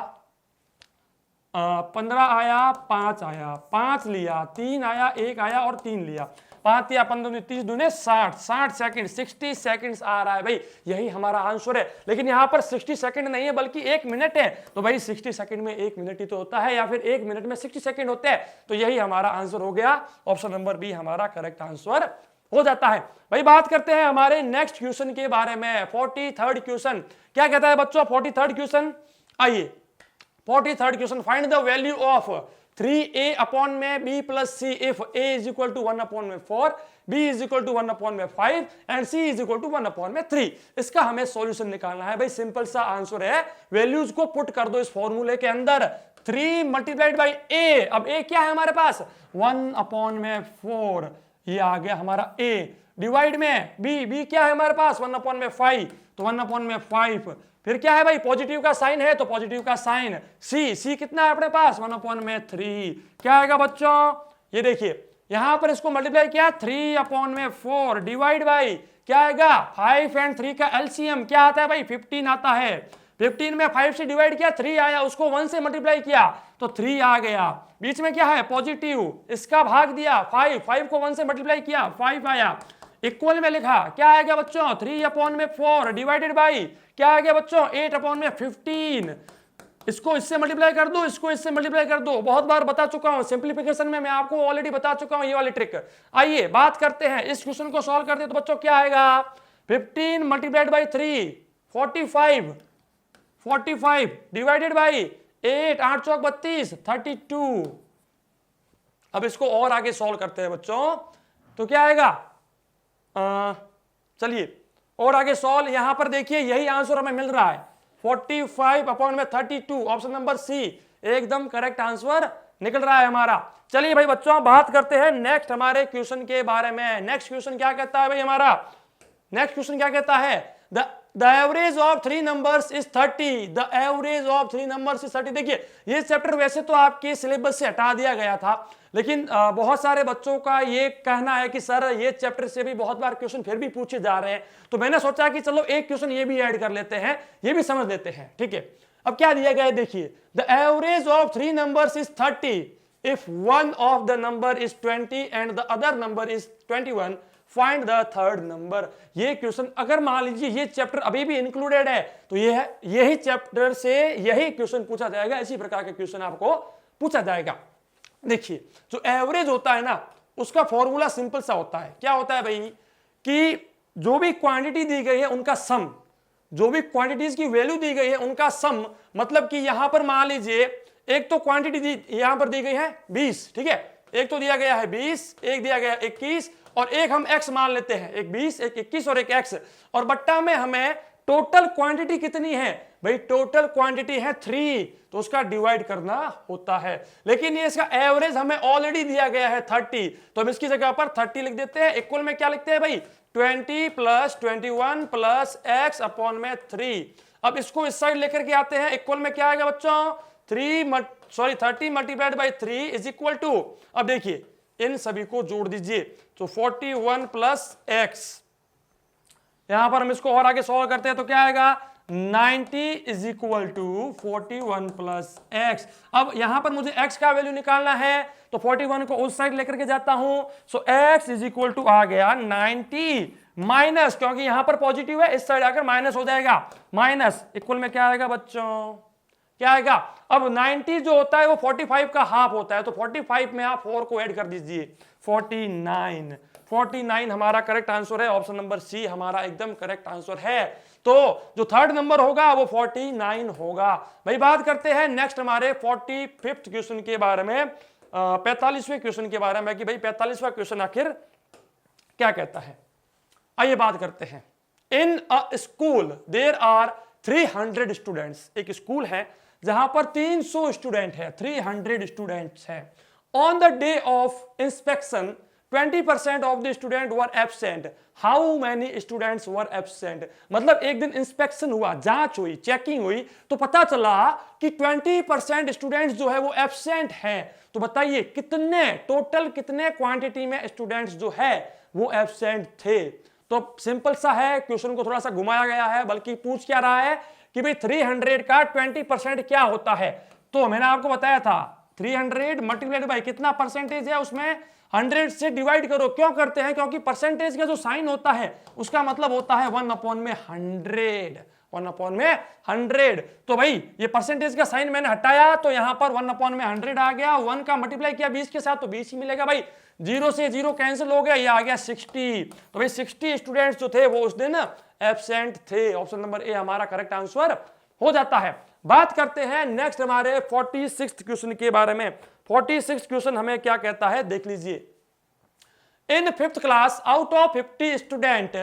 15 आया, 5 आया, 5 लिया, 3 आया, 1 आया और 3 लिया, 5 या 15 30 दूने 60 सेकंड, 60 सेकंड्स आ रहा है भाई, यही हमारा आंसर है। लेकिन यहां पर 60 सेकंड नहीं है बल्कि 1 मिनट है। तो भाई 60 सेकंड में 1 मिनट ही तो होता है, या फिर 1 मिनट में 60 सेकंड होते हैं। तो यही हमारा आंसर हो गया, ऑप्शन नंबर बी हमारा करेक्ट आंसर हो जाता है। भाई बात करते हैं हमारे नेक्स्ट क्वेश्चन के बारे में। 43rd क्वेश्चन क्या कहता है बच्चों, 43rd क्वेश्चन, आइए 43rd question, find the value of 3a upon में b plus c if a is equal to 1 upon में 4, b is equal to 1 upon में 5 and c is equal to 1 upon में 3। इसका हमें सॉल्यूशन निकालना है। भाई सिंपल सा आंसर है, वैल्यूज को पुट कर दो इस फॉर्मूले के अंदर, 3 मल्टीप्लाइड बाई a। अब a क्या है हमारे पास, 1 अपॉन में 4, ये आ गया हमारा a, डिवाइड में b क्या है हमारे पास, 1 अपॉन में 5, तो 1 अपॉन में 5, फिर क्या है भाई, पॉजिटिव का साइन है तो पॉजिटिव का साइन, c कितना है अपने पास, 1 अपॉन में 3, क्या आएगा बच्चों, ये देखिए यहां पर इसको मल्टीप्लाई किया, 3 अपॉन में 4 डिवाइड बाई क्या आएगा, 5 एंड 3 का एलसीएम क्या आता है भाई, 15 आता है। 15 में 5 से डिवाइड किया, 3 आया, उसको 1 से मल्टीप्लाई किया तो 3 आ गया। बीच में क्या है, पॉजिटिव, इसका भाग दिया 5 को 1 से मल्टीप्लाई किया, 5 आया। इक्वल में लिखा, क्या आएगा बच्चों, 3 अपॉन में 4 डिवाइडेड बाई क्या आ गया बच्चों, 8 अपॉन में 15। इसको इससे मल्टीप्लाई कर दो, इसको इससे मल्टीप्लाई कर दो, बहुत बार बता चुका हूं सिंप्लीफिकेशन में, मैं आपको ऑलरेडी बता चुका हूं ये वाली ट्रिक। आइए बात करते हैं, इस क्वेश्चन को सॉल्व करते हैं तो बच्चों क्या आएगा, 15 मल्टीप्लाइड बाई 3 45 डिवाइडेड बाई 8, 8 चौक 32, 32। अब इसको और आगे सॉल्व करते हैं बच्चों, तो क्या आएगा, चलिए और आगे सॉल्व, यहां पर देखिए यही आंसर हमें मिल रहा है, 45 अपॉन में 32, ऑप्शन नंबर सी एकदम करेक्ट आंसर निकल रहा है हमारा। चलिए भाई बच्चों बात करते हैं नेक्स्ट हमारे क्वेश्चन के बारे में। नेक्स्ट क्वेश्चन क्या कहता है भाई हमारा, नेक्स्ट क्वेश्चन क्या कहता है, the average of 3 numbers is 30, the average of 3 numbers is 30। देखिए ये चैप्टर वैसे तो आपके सिलेबस से हटा दिया गया था, लेकिन बहुत सारे बच्चों का ये कहना है कि सर ये चैप्टर से भी बहुत बार क्वेश्चन फिर भी पूछे जा रहे हैं, तो मैंने सोचा कि चलो एक क्वेश्चन ये भी ऐड कर लेते हैं, ये भी समझ लेते हैं, ठीक है। अब क्या दिया गया है देखिए, the average of 3 numbers is 30 if one of the number is 20 and the other number is 21, find the third number. ये क्वेश्चन अगर मान लीजिए ये चैप्टर अभी भी इंक्लूडेड है तो यही चैप्टर से यही क्वेश्चन पूछा जाएगा, इसी प्रकार के क्वेश्चन आपको पूछा जाएगा। देखिए जो एवरेज होता है ना, उसका फॉर्मूला सिंपल सा होता है, क्या होता है भाई कि जो भी क्वांटिटी दी गई है उनका सम, जो भी क्वांटिटीज की वैल्यू दी गई है उनका सम, मतलब कि यहां पर मान लीजिए एक तो क्वांटिटी यहां पर दी गई है 20, ठीक है, एक तो दिया गया है 20, एक दिया गया है 21 और एक हम x मान लेते हैं, एक 20 एक 21 और एक x, और बट्टा में हमें टोटल क्वांटिटी कितनी है भाई, टोटल क्वांटिटी है 3, तो उसका डिवाइड करना होता है। लेकिन ये इसका एवरेज हमें ऑलरेडी दिया गया है 30, तो हम इसकी जगह पर 30 लिख देते हैं। इक्वल में क्या लिखते हैं भाई, 20 प्लस 21 प्लस x अपॉन में 3। अब इसको इस साइड लेकर के आते हैं, इक्वल में क्या आएगा बच्चों 30 multiplied by 3 is equal to, अब देखिए इन सभी को जोड़ दीजिए तो 41 प्लस एक्स, यहां पर हम इसको और आगे सॉल्व करते हैं तो क्या आएगा 90 is equal to 41 plus x. अब यहां पर मुझे x का वैल्यू निकालना है तो 41 को उस साइड लेकर के जाता हूं, सो x इज इक्वल टू आ गया 90 माइनस, क्योंकि यहां पर पॉजिटिव है इस साइड आकर माइनस हो जाएगा, माइनस इक्वल में क्या आएगा बच्चों, क्या आएगा, अब 90 जो होता है वो 45 का हाफ होता है, तो 45 में आप 4 को ऐड कर दीजिए 49 हमारा करेक्ट आंसर है, ऑप्शन नंबर सी हमारा एकदम करेक्ट आंसर है। तो जो थर्ड नंबर होगा वो 49 होगा। भाई बात करते हैं नेक्स्ट हमारे 45th क्वेश्चन के बारे में, 45वें क्वेश्चन के बारे में कि भाई 45वां क्वेश्चन आखिर क्या कहता है। आइए बात करते हैं। In a school there are 300 students, एक स्कूल है जहां पर 300 स्टूडेंट है, 300 स्टूडेंट्स है। On the day of inspection 20% of the student were absent, how many students were absent, मतलब एक दिन इंस्पेक्शन हुआ, जांच हुई, चेकिंग हुई तो पता चला कि 20% स्टूडेंट्स जो है वो एब्सेंट हैं, तो बताइए कितने टोटल कितने क्वांटिटी में स्टूडेंट्स जो है वो एब्सेंट थे। तो सिंपल सा है, क्वेश्चन को थोड़ा सा घुमाया गया है, बल्कि पूछ क्या रहा है कि भाई 300 का 20% क्या होता है। तो मैंने आपको बताया था 300 मल्टीप्लाइड बाई कितना परसेंटेज है उसमें 100 से डिवाइड करो, क्यों करते हैं, क्योंकि परसेंटेज का जो साइन होता है उसका मतलब होता है 1/100, 1/100। तो भाई ये परसेंटेज का साइन मैंने हटाया तो यहां पर 1/100 आ गया, 1 का मल्टीप्लाई किया 20 के साथ तो 20 ही मिलेगा भाई, 0 से 0 कैंसिल हो गया, ये आ गया 60। तो भाई 60 स्टूडेंट्स जो थे वो उस दिन एब्सेंट थे, ऑप्शन नंबर ए हमारा करेक्ट आंसर हो जाता है। बात करते हैं नेक्स्ट हमारे 46th क्वेश्चन के बारे में। 46th क्वेश्चन हमें क्या कहता है देख लीजिए। In 5th class out of 50 student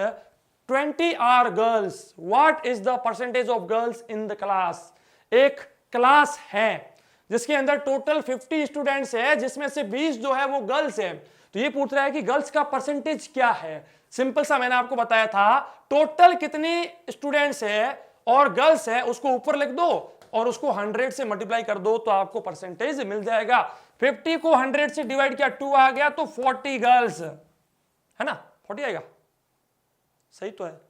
20 are girls, what is the percentage of girls in the class. एक क्लास है जिसके अंदर टोटल 50 स्टूडेंट्स है, जिसमें से 20 जो है वो गर्ल्स है, तो ये पूछ रहा है कि गर्ल्स का परसेंटेज क्या है। सिंपल सा मैंने आपको बताया था, टोटल कितनी स्टूडेंट्स है और गर्ल्स है उसको ऊपर लिख दो और उसको 100 से मल्टीप्लाई कर दो तो आपको परसेंटेज मिल जाएगा। 50 को 100 से डिवाइड किया 2 आ गया तो 40 गर्ल्स है ना, 40 आएगा, सही तो है,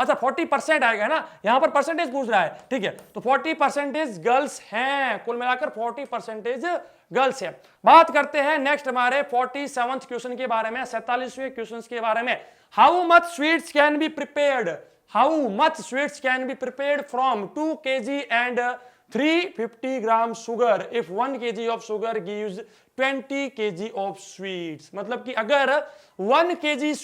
अच्छा 40% आएगा ना, यहां पर परसेंटेज पूछ रहा है, ठीक है, तो 40% गर्ल्स हैं, कुल मिलाकर 40% गर्ल्स है। बात करते हैं नेक्स्ट हमारे 47th क्वेश्चन के बारे में, 47वें क्वेश्चन के बारे में। How much sweets can be prepared, how much sweets can be prepared from 2 kg and 350 gram sugar if 1 kg of sugar gives 20 kg of sweets, मतलब कि अगर 1 kg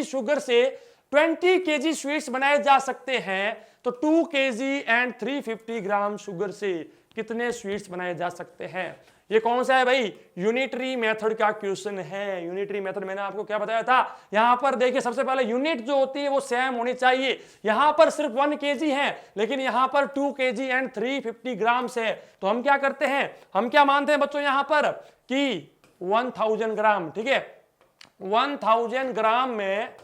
शुगर से 20 kg स्वीट्स बनाए जा सकते हैं तो 2 kg एंड 350 ग्राम शुगर से कितने स्वीट्स बनाए जा सकते हैं। ये कौन सा है भाई, यूनिटरी मेथड का क्वेश्चन है। यूनिटरी मेथड मैंने आपको क्या बताया था, यहां पर देखिए सबसे पहले यूनिट जो होती है वो सेम होनी चाहिए। यहां पर सिर्फ 1 kg है लेकिन यहां पर 2 kg एंड 350 ग्राम्स है, तो हम क्या करते हैं, हम क्या मानते हैं बच्चों यहां पर कि 1000 ग्राम, ठीक है, 1000 ग्राम में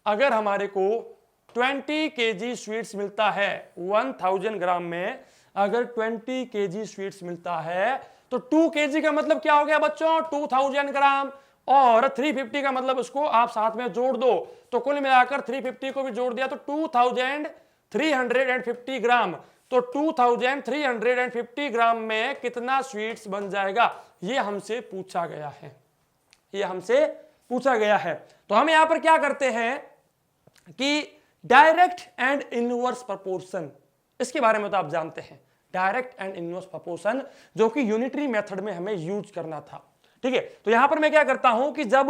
अगर हमारे को 20 kg स्वीट्स मिलता है, 1000 ग्राम में अगर 20 kg स्वीट्स मिलता है तो 2 kg का मतलब क्या हो गया बच्चों 2000 ग्राम, और 350 का मतलब उसको आप साथ में जोड़ दो, तो कुल मिलाकर 350 को भी जोड़ दिया तो 2350 ग्राम, तो 2350 ग्राम में कितना स्वीट्स बन जाएगा, ये हमसे पूछा गया है, ये हमसे पूछा गया है। तो हम यहां पर क्या करते हैं कि डायरेक्ट एंड इनवर्स प्रोपोर्शन, इसके बारे में तो आप जानते हैं, डायरेक्ट एंड इनवर्स प्रोपोर्शन जो कि यूनिटरी मेथड में हमें यूज करना था, ठीक है। तो यहां पर मैं क्या करता हूं कि जब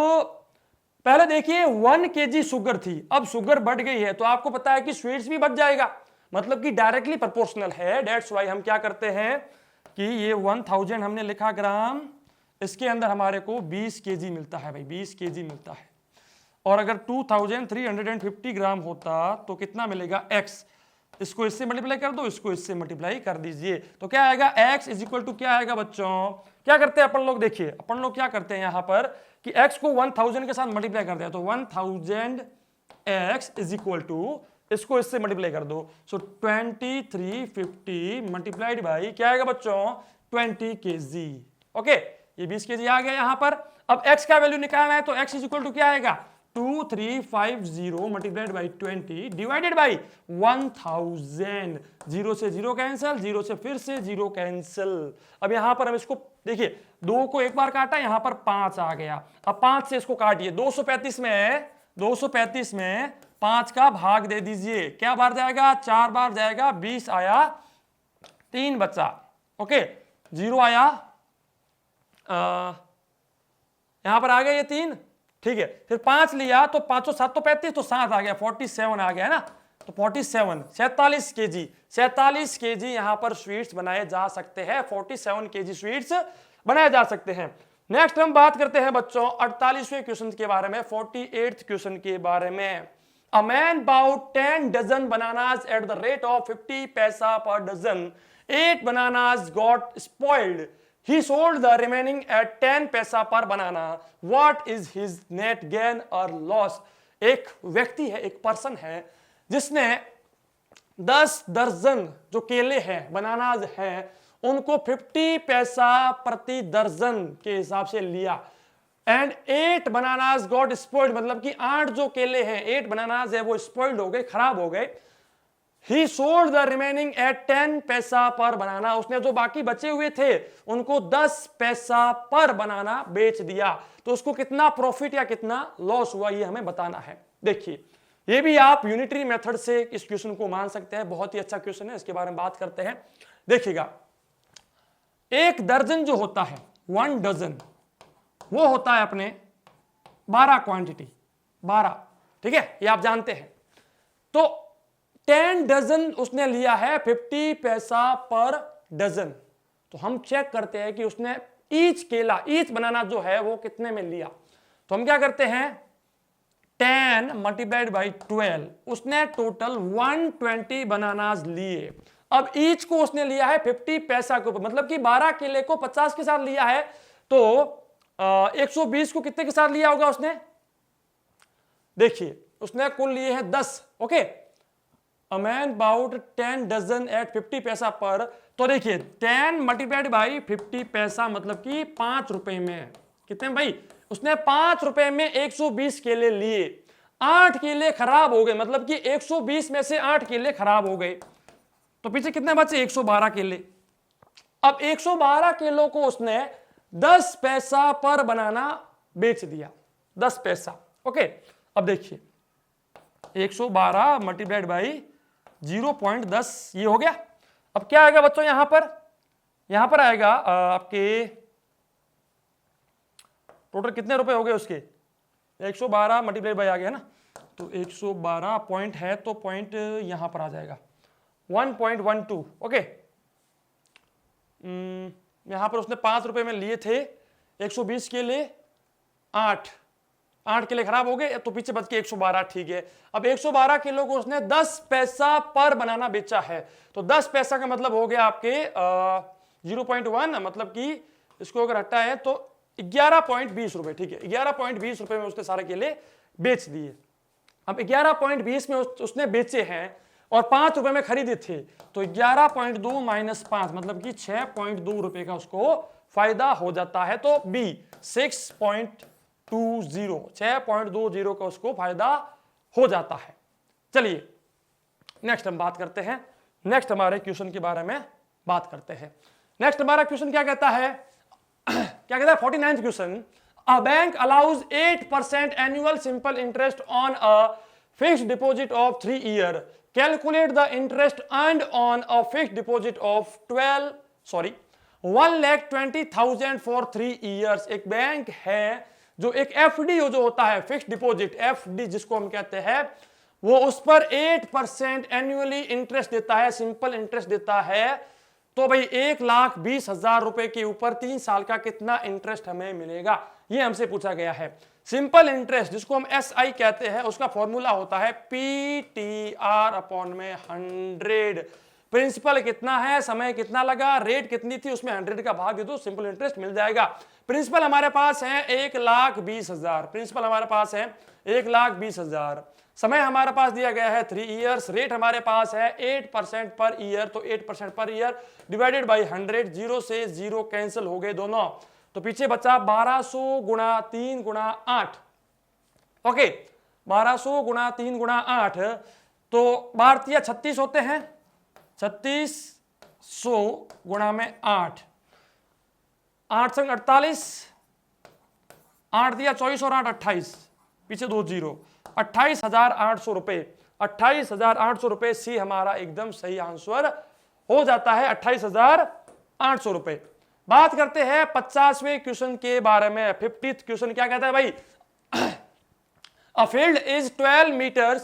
पहले देखिए 1 kg शुगर थी, अब शुगर बढ़ गई है तो आपको पता है कि स्वीट्स भी बढ़ जाएगा, मतलब कि डायरेक्टली प्रोपोर्शनल है। दैट्स व्हाई हम क्या करते हैं कि ये 1000 हमने लिखा ग्राम, इसके अंदर हमारे को 20 kg मिलता है भाई, 20 kg मिलता है, और अगर 2350 ग्राम होता तो कितना मिलेगा x, इसको इससे मल्टीप्लाई कर दो, इसको इससे मल्टीप्लाई कर दीजिए, तो क्या आएगा x इज इक्वल टू क्या आएगा बच्चों, क्या करते हैं अपन लोग, देखिए अपन लोग क्या करते हैं यहां पर कि x को 1000 के साथ मल्टीप्लाई करते हैं, तो 1000 x इज इक्वल टू इसको इससे मल्टीप्लाई कर दो। सो 2350 मल्टीप्लाइड बाई क्या आएगा बच्चों 20 kg। ओके, ये 20 kg आ गया यहां पर। अब x का वैल्यू निकालना है तो x इज इक्वल टू क्या आएगा 2350 मल्टीप्लाइड बाई 20 डिवाइडेड बाई 1000। 0 से 0 कैंसिल, 0 से फिर से 0 कैंसिल। अब यहां पर हम इसको देखिए 2 को एक बार काटा, यहां पर 5 आ गया। अब 5 से इसको काटिए, 235 में 5 का भाग दे दीजिए, क्या बार जाएगा 4 बार जाएगा, 20 आया, 3 बचा। ओके, 0 आया, यहां पर आ गया ये 3, ठीक है। फिर 5 लिया तो 5 7 तो 35, तो 7 आ गया, 47 आ गया ना। तो 47 kg, 47 kg यहां पर स्वीट्स बनाए जा सकते हैं, 47 kg स्वीट्स बनाए जा सकते हैं। नेक्स्ट हम बात करते हैं बच्चों 48वें क्वेश्चन के बारे में, 48th क्वेश्चन के बारे में। A man bought 10 dozen bananas at the rate of 50 paisa per dozen. 8 bananas got spoiled. He sold the remaining at 10 पैसा पर बनाना. What is his net gain or loss? एक व्यक्ति है, एक पर्सन है जिसने 10 दर्जन जो केले हैं, बनानाज हैं, उनको 50 पैसा प्रति दर्जन के हिसाब से लिया। एंड 8 बनानाज गॉट स्पॉइल्ड, मतलब कि 8 जो केले हैं, 8 बनानाज है वो स्पॉइल्ड हो गए, खराब हो गए। He sold the remaining at 10 पैसा पर बनाना, उसने जो बाकी बचे हुए थे उनको 10 पैसा पर बनाना बेच दिया। तो उसको कितना प्रॉफिट या कितना लॉस हुआ ये हमें बताना है। देखिए, ये भी आप यूनिटरी मेथड से इस क्वेश्चन को मान सकते हैं, बहुत ही अच्छा क्वेश्चन है, इसके बारे में बात करते हैं। देखिएगा, एक दर्जन जो होता है, 1 डजन, वो होता है अपने 12 क्वांटिटी, 12, ठीक है, ये आप जानते हैं। तो 10 डजन उसने लिया है 50 पैसा पर डजन। तो हम चेक करते हैं कि उसने ईच केला, ईच बनाना जो है वो कितने में लिया। तो हम क्या करते हैं, 10 मल्टीप्लाइड बाई 12, उसने टोटल 120 बनानाज लिए। अब ईच को उसने लिया है 50 पैसा के ऊपर, मतलब कि 12 केले को 50 के साथ लिया है, तो 120 को कितने के साथ लिया होगा उसने। देखिए, उसने कुल लिए हैं 10। Okay, A man bought 10 dozen at 50 पैसा पर। तो देखिए 10 मल्टीप्लाइड बाई 50 पैसा मतलब कि 5 रुपए में कितने भाई, उसने 5 रुपए में 120 केले लिए। 8 केले खराब हो गए, मतलब कि 120 में से 8 केले खराब हो गए, तो पीछे कितने बचे 112 केले। अब 112 किलो को उसने 10 पैसा पर बनाना बेच दिया, 10 पैसा। ओके, अब देखिए 112 मल्टीप्लाइड बाई 0.10 ये हो गया। अब क्या आएगा बच्चों यहां पर आएगा आपके टोटल कितने रुपए हो गए उसके, 112 मल्टीप्लाइड बाई आ गया ना, तो 112 पॉइंट है तो पॉइंट यहां पर आ जाएगा 1.12। ओके, यहां पर उसने 5 रुपए में लिए थे 120 के लिए, 8 किलो खराब हो गए, तो पीछे बच के 112, ठीक है। अब 112 किलो को उसने 10 पैसा पर बनाना बेचा है, तो 10 पैसा का मतलब हो गया आपके 0.1, मतलब कि इसको अगर हटा है तो 11.20 रुपए, ठीक है। 11.20 रुपए में उसने सारे केले बेच दिए। अब 11.20 में उसने बेचे हैं और 5 रुपए में खरीदे थे, तो 11.2 माइनस 5 मतलब कि 6.2 रुपए का उसको फायदा हो जाता है। तो बी 6.20 का उसको फायदा हो जाता है। चलिए नेक्स्ट हम बात करते हैं, नेक्स्ट हमारे क्वेश्चन के बारे में बात करते हैं। नेक्स्ट हमारा क्वेश्चन क्या कहता है, क्या कहता है 49th question, a bank allows 8% annual simple interest on a fixed deposit of 3 year, calculate the interest earned on a fixed deposit of 1,20,000 for 3 years. एक बैंक है जो एक एफडी जो होता है, फिक्स्ड डिपॉजिट, एफडी जिसको हम कहते हैं, वो उस पर 8% एनुअली इंटरेस्ट देता है, सिंपल इंटरेस्ट देता है। तो भाई 1,20,000 रुपए के ऊपर 3 साल का कितना इंटरेस्ट हमें मिलेगा, ये हमसे पूछा गया है। सिंपल इंटरेस्ट जिसको हम एसआई कहते हैं, उसका फॉर्मूला होता है PTR अपॉन में 100। प्रिंसिपल कितना है, समय कितना लगा, रेट कितनी थी, उसमें 100 का भाग दे दो, सिंपल इंटरेस्ट मिल जाएगा। प्रिंसिपल हमारे पास है 1,20,000, प्रिंसिपल हमारे पास है 1,20,000, समय हमारे पास दिया गया है 3 इयर्स, रेट हमारे पास है 8% पर ईयर, तो 8% पर ईयर डिवाइडेड बाई 100, 0 से 0 कैंसिल हो गए दोनों, तो पीछे बचा 1200 गुणा 3 गुणा 8। ओके, 1200 गुणा 3 गुणा 8, तो भारतीय 36 होते हैं, 3600 गुणा में 8, 8 संग 48, 8 दिया 24 और 8 28, पीछे 2 जीरो, 28,800 रुपए, 28,800 रुपए सी हमारा एकदम सही आंसर हो जाता है, 28,800 रुपए। बात करते हैं 50वें क्वेश्चन के बारे में। 50th क्वेश्चन क्या कहता है भाई? A field is 12 meters.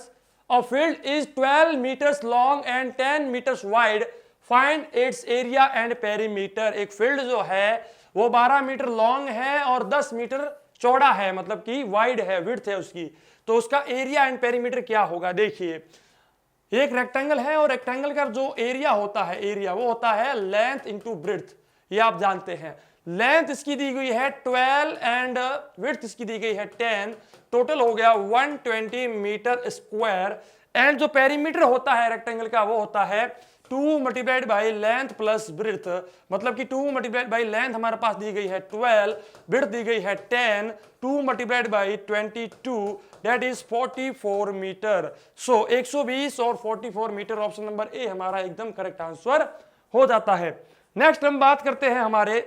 A field is 12 meters long and 10 meters wide. Find its area and perimeter. एक फील्ड जो है वो 12 मीटर लॉन्ग है और 10 मीटर चौड़ा है, मतलब कि वाइड है, विड्थ है उसकी, तो उसका एरिया एंड पेरीमीटर क्या होगा? देखिए, एक रेक्टेंगल है और रेक्टेंगल का जो एरिया होता है, एरिया वो होता है लेंथ इंटू ब्रेड्थ, ये आप जानते हैं। लेंथ इसकी दी गई है 12 एंड विड्थ इसकी दी गई है 10, टोटल हो गया 120 मीटर स्क्वायर। एंड जो पेरीमीटर होता है रेक्टेंगल का वो होता है 2 multiplied by length plus breadth, मतलब कि 2 मल्टीप्लाइड बाई लेंथ हमारे पास दी गई है 12, ब्रेड्थ दी गई है 10, 2 multiplied by 22, that is 44 metre. So 120 और 44 मीटर, ऑप्शन नंबर ए हमारा एकदम करेक्ट आंसर हो जाता है। नेक्स्ट हम बात करते हैं हमारे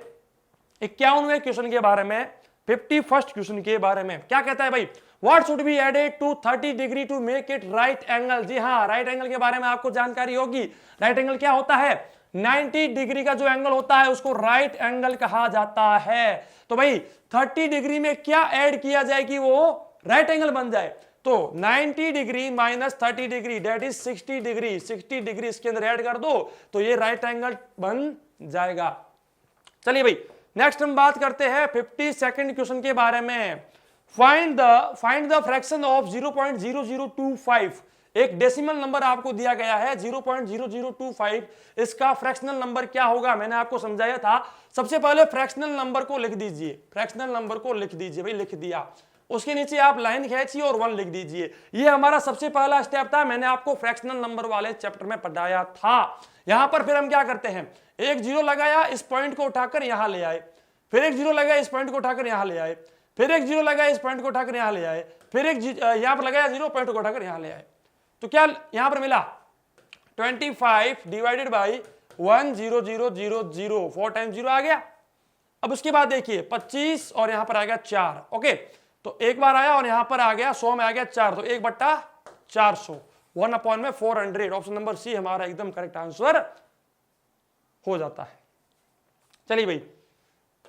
51वें क्वेश्चन के बारे में, 51st क्वेश्चन के बारे में। क्या कहता है भाई? What should be added to 30 degree to make it right angle? जी हाँ, राइट एंगल के बारे में आपको जानकारी होगी। राइट एंगल क्या होता है? 90 डिग्री का जो एंगल होता है उसको राइट एंगल कहा जाता है। तो भाई 30 डिग्री में क्या ऐड किया जाए कि वो राइट एंगल बन जाए? तो 90 degree minus 30 degree that is 60 degree, 60 degree इसके अंदर ऐड कर दो तो ये राइट एंगल बन जाएगा। चलिए भाई, नेक्स्ट हम बात करते हैं 52nd क्वेश्चन के बारे में। Find the fraction of 0.0025। एक डेसिमल नंबर आपको दिया गया है 0.0025, इसका फ्रैक्शनल नंबर क्या होगा? मैंने आपको समझाया था। सबसे पहले फ्रैक्शनल नंबर को लिख दीजिए, फ्रैक्शनल नंबर को लिख दीजिए भाई, लिख दिया, उसके नीचे आप लाइन खींचिए और 1 लिख दीजिए। ये हमारा सबसे पहला स्टेप था, मैंने आपको फ्रैक्शनल नंबर वाले चैप्टर में पढ़ाया था। यहां पर फिर हम क्या करते हैं, एक जीरो लगाया, इस पॉइंट को उठाकर यहां ले आए, फिर एक जीरो लगाया, इस पॉइंट को उठाकर यहां ले आए, फिर एक जीरो लगाया, इस पॉइंट को उठाकर यहां ले आए, फिर एक यहां पर लगाया जीरो, पॉइंट को उठाकर यहां ले आए। तो क्या यहां पर मिला? 25 डिवाइडेड बाई 10000, 4 टाइम जीरो आ गया। अब उसके बाद देखिए 25 और यहां पर आ गया 4। ओके, तो एक बार आया और यहां पर आ गया 100 में आ गया 4, तो 1/400, 1/400। ऑप्शन नंबर सी हमारा एकदम करेक्ट आंसर हो जाता है। चलिए भाई,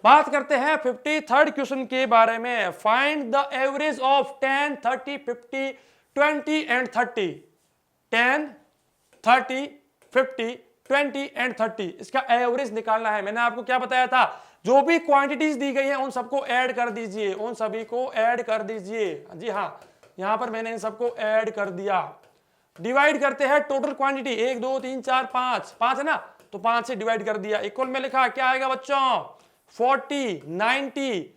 बात करते हैं 53rd क्वेश्चन के बारे में। Find the average of 10, 30, 50, 20 and 30। 10, 30, 50, 20 and 30, इसका एवरेज निकालना है। मैंने आपको क्या बताया था? जो भी क्वांटिटीज दी गई हैं उन सबको ऐड कर दीजिए, उन सभी को ऐड कर दीजिए। जी हाँ, यहां पर मैंने इन सबको ऐड कर दिया। डिवाइड करते हैं टोटल क्वांटिटी, 1 2 3 4 5, 5 है ना, तो 5 से डिवाइड कर दिया। इक्वल में लिखा, क्या आएगा बच्चों? 40, 90,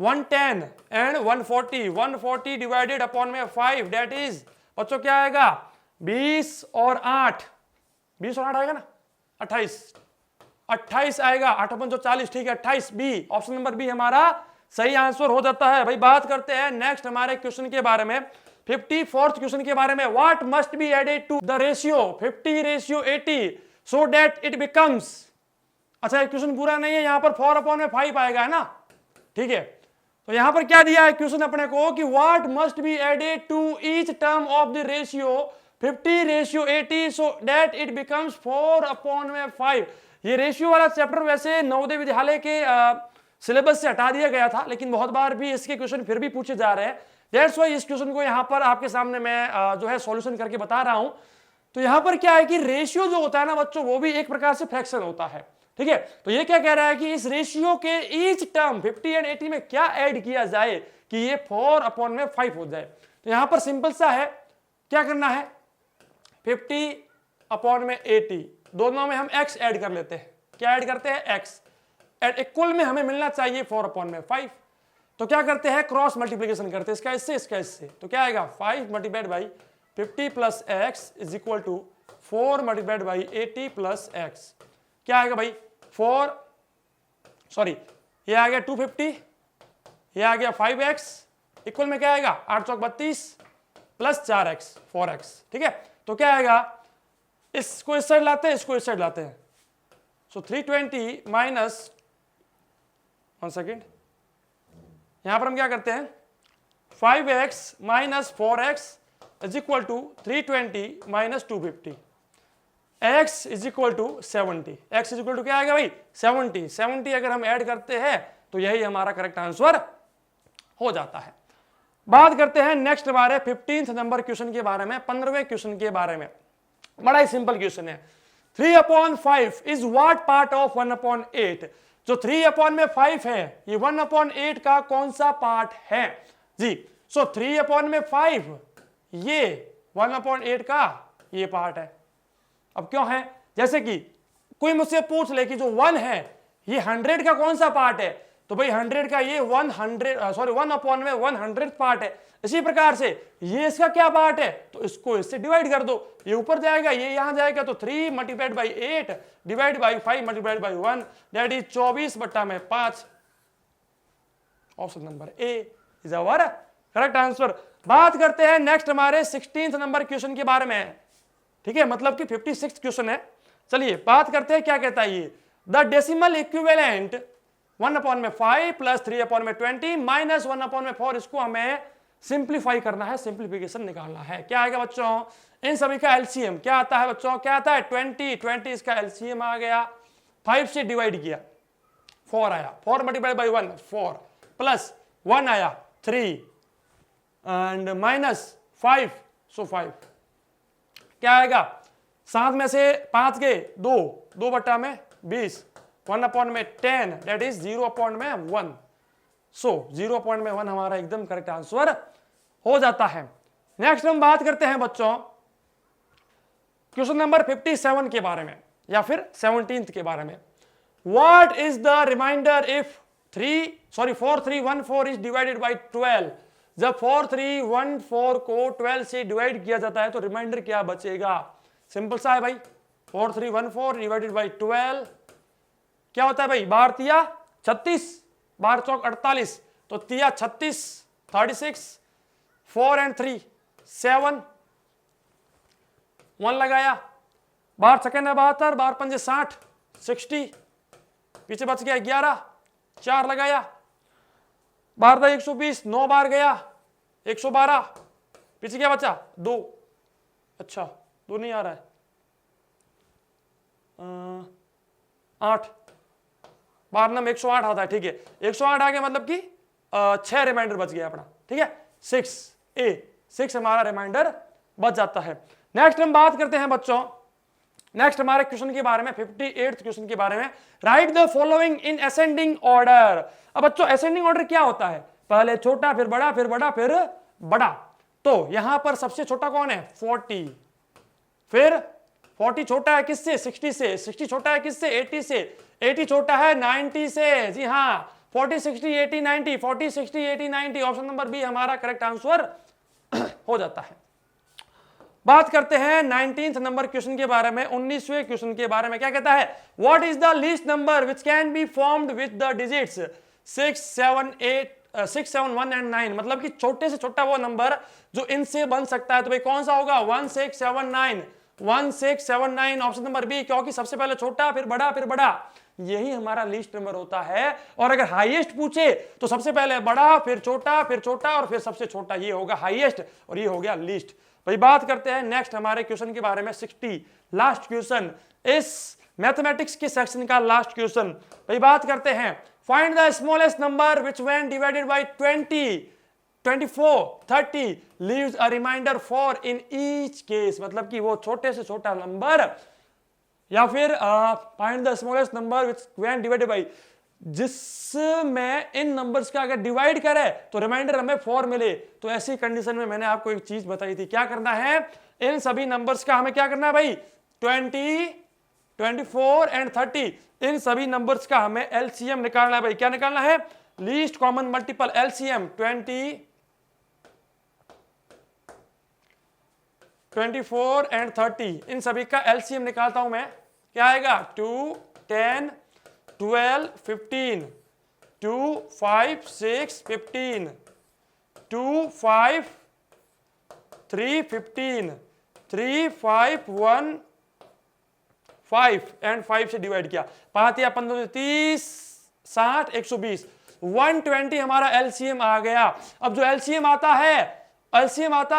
110 एंड 140। 140 डिवाइडेड अपॉन में 5, दैट इज बच्चों क्या आएगा? 20 और 8, 20 और 8 आएगा ना, 28, 28 आएगा। 8 अपन जो 40, ठीक है, 28 बी, ऑप्शन नंबर बी हमारा सही आंसर हो जाता है। भाई बात करते हैं नेक्स्ट हमारे क्वेश्चन के बारे में, 54th क्वेश्चन के बारे में। What must be added to the ratio 50:80 so that it becomes. अच्छा, एक क्वेश्चन पूरा नहीं है, यहां पर 4/5 आएगा, है ना, ठीक है। तो यहां पर क्या दिया है क्वेश्चन अपने को कि what must be added to each term of the ratio 50:80 so that it becomes 4/5। ये रेशियो वाला चैप्टर वैसे नवोदय विद्यालय के सिलेबस से हटा दिया गया था, लेकिन बहुत बार भी इसके क्वेश्चन फिर भी पूछे जा रहे हैं। दैट्स व्हाई इस क्वेश्चन को यहां पर आपके सामने मैं जो है सॉल्यूशन करके बता रहा हूं। तो यहां पर क्या है कि रेशियो जो होता है ना बच्चों, वो भी एक प्रकार से फ्रैक्शन होता है, ठीक है। तो ये क्या कह रहा है कि इस रेशियो के ईच टर्म 50 एंड 80 में क्या ऐड किया जाए कि ये 4/5 हो जाए। तो यहां पर सिंपल सा है, क्या करना है, 50/80 दोनों में हम x ऐड कर लेते हैं। क्या ऐड करते हैं? x। एट इक्वल में हमें मिलना चाहिए 4/5। तो क्या करते हैं, क्रॉस मल्टीप्लीकेशन करते हैं, इसका इससे इसका इससे, तो क्या आएगा 5 multiplied by 50 plus x is equal to 4 multiplied by 80 plus x. क्या आएगा भाई 4, सॉरी ये आ गया 250, ये आ गया 5x, इक्वल में क्या आएगा 8 चौक 32 प्लस 4x 4x। ठीक है, तो क्या आएगा, इसको इस साइड लाते हैं, इसको इस साइड लाते हैं, सो 320 माइनस 1 सेकेंड, यहां पर हम क्या करते हैं 5x minus 4x is equal to 320 minus 250, x is equal to 70, x is equal to क्या आएगा भाई 70, 70 अगर हम ऐड करते हैं तो यही हमारा करेक्ट आंसर हो जाता है। बात करते हैं नेक्स्ट हमारे 15th नंबर क्वेश्चन के बारे में, 15वें क्वेश्चन के बारे में। बड़ा ही सिंपल क्वेश्चन है, 3/5 इज व्हाट पार्ट ऑफ 1/8। जो 3/5 है ये 1/8 का कौन सा पार्ट है जी, सो 3/5 ये 1/8 का ये पार्ट है। अब क्यों है, जैसे कि कोई मुझसे पूछ ले कि जो 1 है ये 100 का कौन सा पार्ट है, तो भाई 100 का ये 1/100 पार्ट है। इसी प्रकार से ये इसका क्या पार्ट है, तो इसको इससे डिवाइड कर दो, ये ऊपर जाएगा ये यहां जाएगा, तो 3 multiplied by 8 divide by 5 multiplied by 1 that is 24/5। Option number A is our correct answer. बात करते हैं नेक्स्ट हमारे 16th नंबर क्वेश्चन के बारे में। ठीक है, मतलब कि 56th क्वेश्चन है। चलिए बात करते हैं क्या कहता है ये, the decimal equivalent 1/5 plus 3/20 minus 1/4, इसको हमें सिंप्लीफाई करना है, सिंप्लीफिकेशन निकालना है। क्या आएगा बच्चों, इन सभी का एलसीएम क्या आता है बच्चों, क्या आता है 20 इसका एलसीएम आ गया, 5 से डिवाइड किया 4 आया, 4 मल्टीप्लाई बाई 1 4 प्लस 1 आया 3 एंड माइनस 5 सो 5 क्या आएगा, 7 में से 5 गए 2 बटा में 20 1/10 दैट इज 0/1, सो 0/1 हमारा एकदम करेक्ट आंसर हो जाता है। नेक्स्ट हम बात करते हैं बच्चों क्वेश्चन नंबर 57 के बारे में या फिर 17th के बारे में। What is the reminder if 4314 is divided by 12। जब 4314 को 12 से डिवाइड किया जाता है तो रिमाइंडर क्या बचेगा, सिंपल सा है भाई, 4314 डिवाइडेड बाई 12 क्या होता है भाई, 12 तिया 36 12 चौक 48, तो तिया 36 36 4 and 3 7 1 लगाया, 12 सेकेंड है 72, 12 पंजे 60 60, पीछे बच गया 11 4 लगाया, 12 120 9 बार गया 112, पीछे क्या बचा 2, अच्छा 2 नहीं आ रहा है 8, 12 नम 108 आता है। ठीक है, 108 आ गया, मतलब कि 6 रिमाइंडर बच गया अपना। ठीक है, 6 हमारा रिमाइंडर बच जाता है। नेक्स्ट हम बात करते हैं बच्चों नेक्स्ट हमारे क्वेश्चन के बारे में, 58th क्वेश्चन के बारे में। Right the following in ascending order. अब बच्चों असेंडिंग ऑर्डर क्या होता है, पहले छोटा फिर बड़ा फिर बड़ा फिर बड़ा, तो यहां पर सबसे छोटा कौन है 40, फिर 40 छोटा है किससे 60 से, 60 छोटा है किससे 80 से, 80 छोटा है 90 से, जी हाँ 40 60 80 90 40 60 80 90, ऑप्शन नंबर बी हमारा करेक्ट आंसर हो जाता है। बात करते हैं 19th नंबर क्वेश्चन के बारे में, 19वें क्वेश्चन के बारे में। क्या कहता है, what is the least number which can be formed with the digits 6 7 1 and 9, मतलब कि छोटे से छोटा वो नंबर जो इनसे बन सकता है, तो भाई कौन सा होगा 1679 1679, ऑप्शन नंबर बी, क्योंकि सबसे पहले छोटा फिर बड़ा यही हमारा लीस्ट नंबर होता है। और अगर हाईएस्ट पूछे तो सबसे पहले बड़ा फिर छोटा और फिर सबसे छोटा, ये होगा हाईएस्ट और ये हो गया लीस्ट। भाई बात करते हैं नेक्स्ट हमारे क्वेश्चन के बारे में, 60 लास्ट क्वेश्चन, इस मैथमेटिक्स के सेक्शन का लास्ट क्वेश्चन। भाई बात करते हैं, find the smallest number which when divided by 20 24 30 leaves a reminder 4 in each case, मतलब कि वो छोटे से छोटा नंबर, या फिर find the smallest number which when divided by, जिसमें इन नंबर्स का अगर डिवाइड करे तो रिमाइंडर हमें 4 मिले। तो ऐसी कंडीशन में मैंने आपको एक चीज बताई थी, क्या करना है, इन सभी नंबर्स का हमें क्या करना है भाई 20 24 एंड 30, इन सभी नंबर्स का हमें एलसीएम निकालना है। भाई क्या निकालना है, least common multiple LCM 20, 24 and 30, इन सभी का एलसीएम निकालता हूं मैं, क्या आएगा 2, 10, 12, 15, 2, 5, 6, 15, 2, 5, 3, 15, 3, 5, 1, 5 एंड 5 से डिवाइड किया, 5 या 15, 30, 60, 120, 120 हमारा एलसीएम आ गया। अब जो एलसीएम आता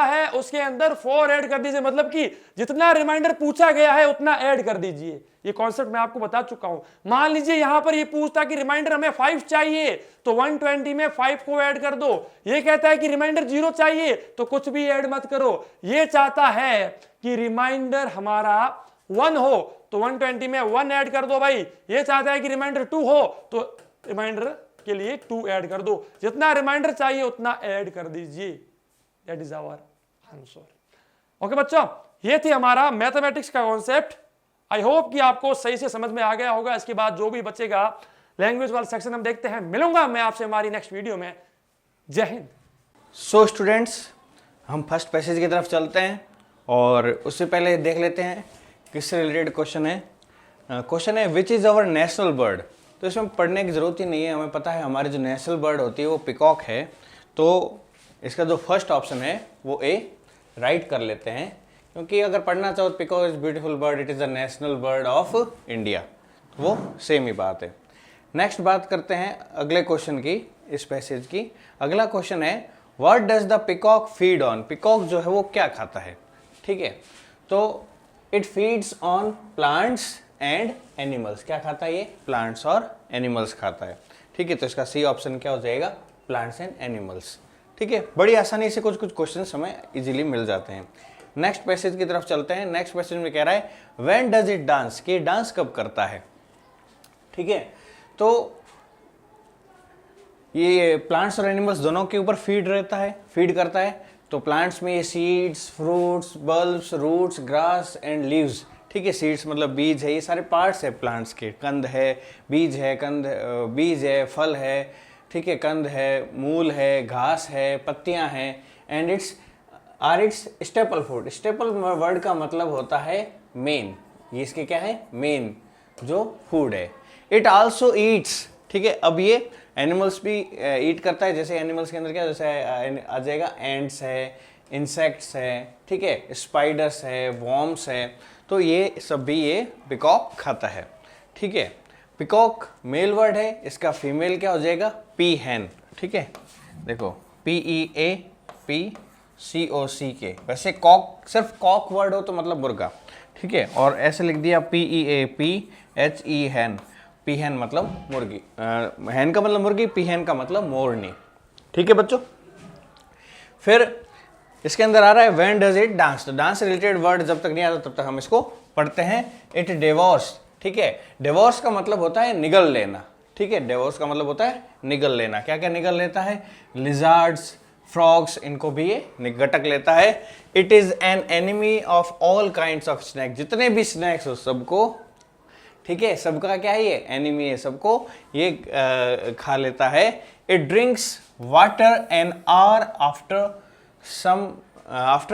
है उसके अंदर 4 ऐड कर दीजिए, मतलब कि जितना रिमाइंडर पूछा गया है उतना ऐड कर दीजिए। ये कॉन्सेप्ट मैं आपको बता चुका हूं। मान लीजिए यहां पर ये पूछता कि रिमाइंडर हमें 5 चाहिए तो 120 में 5 को ऐड कर दो। ये कहता है कि रिमाइंडर 0 चाहिए तो कुछ भी ऐड मत करो। ये चाहता है कि रिमाइंडर हमारा 1 हो तो 120 में 1 ऐड कर दो भाई। ये चाहता है कि रिमाइंडर 2 हो तो रिमाइंडर के लिए 2 ऐड कर दो। जितना रिमाइंडर चाहिए उतना ऐड कर दीजिए। That is our answer. Okay बच्चों, ये थी हमारा मैथमेटिक्स का कॉन्सेप्ट। आई होप कि आपको सही से समझ में आ गया होगा। इसके बाद जो भी बचेगा लैंग्वेज वाला सेक्शन हम देखते हैं। मिलूंगा मैं आपसे हमारी नेक्स्ट वीडियो में। जय हिंद। सो स्टूडेंट्स, हम फर्स्ट पैसेज की तरफ चलते हैं और उससे पहले देख लेते हैं किससे रिलेटेड क्वेश्चन है। क्वेश्चन है which is our national bird. तो इसमें पढ़ने की ज़रूरत ही नहीं है, हमें पता है हमारी जो नेशनल बर्ड होती है वो पिकॉक है। तो इसका जो फर्स्ट ऑप्शन है वो ए राइट कर लेते हैं, क्योंकि अगर पढ़ना चाहो तो peacock is beautiful bird, it is the national bird of India, वो सेम ही बात है। नेक्स्ट बात करते हैं अगले क्वेश्चन की, इस पैसेज की। अगला क्वेश्चन है what does the peacock feed on. Peacock जो है वो क्या खाता है, ठीक है। तो it feeds on plants and animals. क्या खाता है ये? प्लांट्स और एनिमल्स खाता है, ठीक है। तो इसका सी ऑप्शन क्या हो जाएगा? प्लांट्स एंड एनिमल्स, ठीक है। बड़ी आसानी से कुछ कुछ क्वेश्चन हमें इजीली मिल जाते हैं। नेक्स्ट पैसेज की तरफ चलते हैं। नेक्स्ट पैसेज में कह रहा है व्हेन डज इट डांस, कि डांस कब करता है, ठीक है। तो ये प्लांट्स और एनिमल्स दोनों के ऊपर फीड करता है। तो प्लांट्स में ये seeds, fruits, bulbs, roots, grass and leaves, ठीक है। सीड्स मतलब बीज है, ये सारे पार्ट्स है प्लांट्स के। कंद है, बीज है, बीज है, फल है, ठीक है, कंद है, मूल है, घास है, पत्तियां हैं। And it's staple food. Staple word का मतलब होता है मेन। ये इसके क्या है? मेन जो फूड है। इट आल्सो ईट्स, ठीक है। अब ये एनिमल्स भी ईट करता है। जैसे एनिमल्स के अंदर क्या, जैसे आ जाएगा एंड्स है, इंसेक्ट्स है, ठीक है, स्पाइडर्स है, वॉर्म्स है। तो ये सब भी ये पिकॉक खाता है, ठीक है। पिकॉक मेल वर्ड है, इसका फीमेल क्या हो जाएगा? पी हैन, ठीक है। देखो PEAPCOCK। वैसे कॉक सिर्फ कॉक वर्ड हो तो मतलब मुर्गा, ठीक है। और ऐसे लिख दिया PEAPHE हैन। पी हैन मतलब मुर्गी, हैन का मतलब मुर्गी, पी हैन का मतलब मोरनी, ठीक है बच्चों। फिर इसके अंदर आ रहा है व्हेन डज इट डांस। तो डांस से रिलेटेड वर्ड जब तक नहीं आता तब तक हम इसको पढ़ते हैं। इट डिवोर्स, ठीक है। डिवोर्स का मतलब होता है निगल लेना, ठीक है। डिवोर्स का मतलब होता है निगल लेना। क्या क्या निगल लेता है? लिजार्ड्स, फ्रॉग्स, इनको भी ये गटक लेता है। It is an enemy of all kinds of snack. जितने भी स्नैक्स हो सबको, ठीक है, सबका क्या है? ये एनिमी है, सबको ये खा लेता है। It drinks water an hour after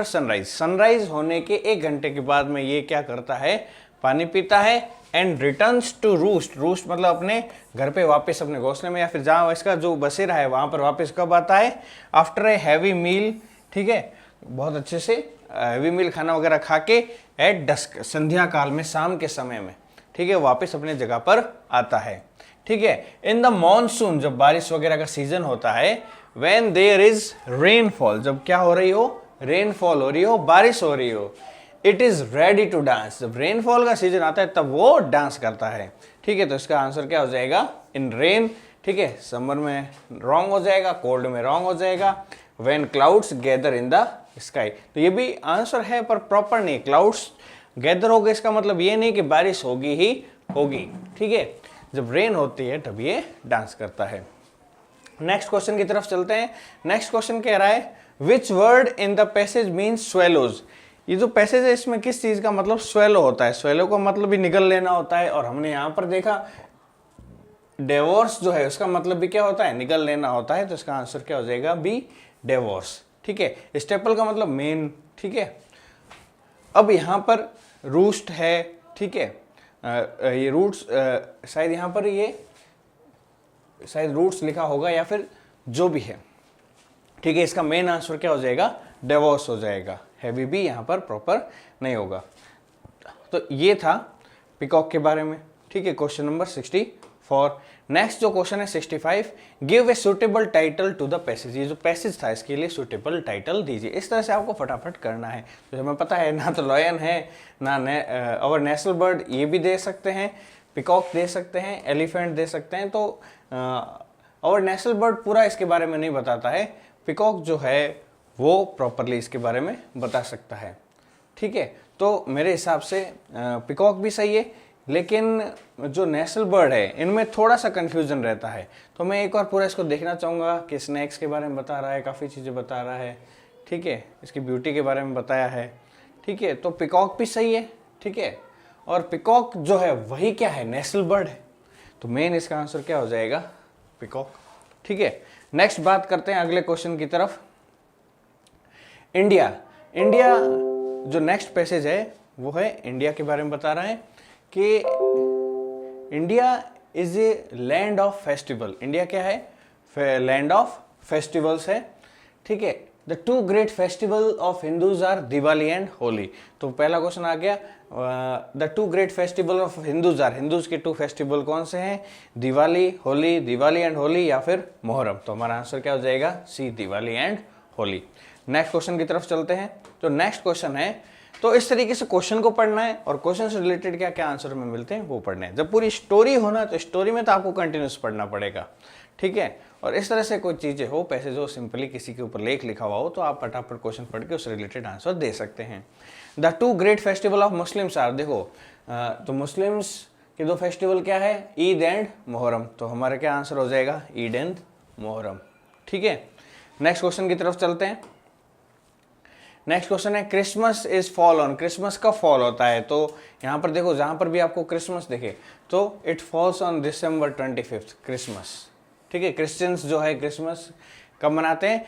sunrise. Sunrise होने के 1 घंटे के बाद में ये क्या करता है? पानी पीता है। And returns to roost. Roost मतलब अपने घर पे वापस, अपने घोंसले में या फिर जहाँ इसका जो बसेरा है वहां पर वापस कब आता है? आफ्टर ए हैवी मील, ठीक है, बहुत अच्छे से हैवी मील खाना वगैरह खा के एट डस्क, संध्या काल में, शाम के समय में, ठीक है, वापस अपने जगह पर आता है, ठीक है। इन द मॉनसून, जब बारिश वगैरह का सीजन होता है। व्हेन देयर इज रेनफॉल, जब क्या हो रही हो? रेनफॉल हो रही हो, बारिश हो रही हो। It is ready to dance. जब रेनफॉल का सीजन आता है तब वो डांस करता है, ठीक है। तो इसका आंसर क्या हो जाएगा? इन रेन, ठीक है। समर में रॉन्ग हो जाएगा, कोल्ड में रॉन्ग हो जाएगा। When clouds gather in the sky, तो ये भी आंसर है पर प्रॉपर नहीं। क्लाउड्स गैदर हो गए इसका मतलब ये नहीं कि बारिश होगी ही होगी, ठीक है। जब रेन होती है तब ये डांस करता है। नेक्स्ट क्वेश्चन की तरफ चलते हैं। नेक्स्ट क्वेश्चन कह रहा है which word in the passage means swallows. ये जो पैसेज है इसमें किस चीज का मतलब स्वेलो होता है? स्वेलो का मतलब भी निगल लेना होता है। और हमने यहां पर देखा डिवोर्स जो है उसका मतलब भी क्या होता है, निकल लेना होता है, तो इसका आंसर क्या हो जाएगा, बी, डिवोर्स। ठीक है, स्टेपल का मतलब मेन। ठीक है, अब यहाँ पर रूस्ट है। ठीक है, ये रूट्स शायद यहाँ पर ये शायद रूट्स लिखा होगा या फिर जो भी है। ठीक है, इसका मेन आंसर क्या हो जाएगा, डिवोर्स हो जाएगा। हैवी भी यहाँ पर प्रॉपर नहीं होगा। तो ये था पिकॉक के बारे में। ठीक है, क्वेश्चन नंबर 64। नेक्स्ट जो क्वेश्चन है 65, give a suitable title to the passage. ये जो पैसेज था इसके लिए सुटेबल टाइटल दीजिए। इस तरह से आपको फटाफट करना है। तो हमें पता है ना तो लॉयन है ना और नेशनल बर्ड, ये भी दे सकते हैं, पिकॉक दे सकते हैं, एलिफेंट दे सकते हैं। तो और नेशनल बर्ड पूरा इसके बारे में नहीं बताता है, पिकॉक जो है वो प्रॉपरली इसके बारे में बता सकता है। ठीक है, तो मेरे हिसाब से पिकॉक भी सही है, लेकिन जो नेशनल बर्ड है इनमें थोड़ा सा कंफ्यूजन रहता है। तो मैं एक बार पूरा इसको देखना चाहूँगा कि स्नैक्स के बारे में बता रहा है, काफ़ी चीज़ें बता रहा है। ठीक है, इसकी ब्यूटी के बारे में बताया है। ठीक है, तो पिकॉक भी सही है। ठीक है, और पिकॉक जो है वही क्या है, नेशनल बर्ड है। तो मेन इसका आंसर क्या हो जाएगा, पिकॉक। ठीक है, नेक्स्ट बात करते हैं अगले क्वेश्चन की तरफ। इंडिया जो नेक्स्ट पैसेज है वो है इंडिया के बारे में बता रहा है कि India is a land of festival. India क्या है, लैंड ऑफ फेस्टिवल्स है। ठीक है, the two great festival of Hindus are Diwali and Holi. तो पहला क्वेश्चन आ गया, the two great festival of Hindus are, Hindus के टू फेस्टिवल कौन से हैं, दिवाली होली, दिवाली एंड होली या फिर मोहर्रम। तो हमारा आंसर क्या हो जाएगा, C, Diwali and Holi. Next question की तरफ चलते हैं। जो नेक्स्ट क्वेश्चन है, तो इस तरीके से क्वेश्चन को पढ़ना है और क्वेश्चन से रिलेटेड क्या क्या आंसर में मिलते हैं वो पढ़ने हैं। जब पूरी स्टोरी होना तो स्टोरी में तो आपको कंटिन्यूस पढ़ना पड़ेगा। ठीक है, और इस तरह से कोई चीज़ें हो, पैसेज हो, सिंपली किसी के ऊपर लेख लिखा हुआ हो, तो आप फटाफट क्वेश्चन पढ़ के उससे रिलेटेड आंसर दे सकते हैं। The two great festival of Muslims are, देखो तो मुस्लिम्स के दो फेस्टिवल क्या है, ईद एंड मोहर्रम। तो हमारा क्या आंसर हो जाएगा, ईद एंड मोहर्रम। ठीक है, नेक्स्ट क्वेश्चन की तरफ चलते हैं। नेक्स्ट क्वेश्चन है, Christmas is fall on, Christmas का फॉल होता है। तो यहाँ पर देखो, जहाँ पर भी आपको क्रिसमस दिखे तो it falls on December 25th, Christmas. ठीक है, क्रिश्चियंस जो है क्रिसमस कब मनाते हैं,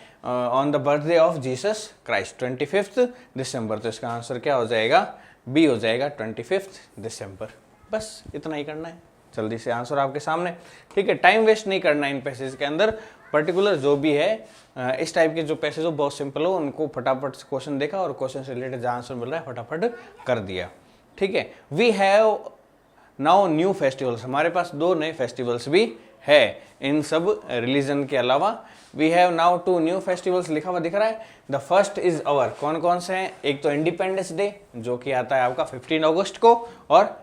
on the birthday of Jesus Christ, 25 दिसंबर। तो इसका आंसर क्या हो जाएगा, बी हो जाएगा, 25 दिसंबर। बस इतना ही करना है, जल्दी से आंसर आपके सामने। ठीक है, टाइम वेस्ट नहीं करना इन पैसेज के अंदर। पर्टिकुलर जो भी है इस टाइप के जो पैसेज हो बहुत सिंपल हो, उनको फटाफट क्वेश्चन देखा और क्वेश्चन से रिलेटेड जहाँ आंसर मिल रहा है फटाफट कर दिया। ठीक है, we have now new festivals, हमारे पास दो नए फेस्टिवल्स भी है इन सब रिलीजन के अलावा। We have now two new festivals लिखा हुआ दिख रहा है। द फर्स्ट इज अवर, कौन कौन से हैं, एक तो इंडिपेंडेंस डे जो कि आता है आपका 15 अगस्त को, और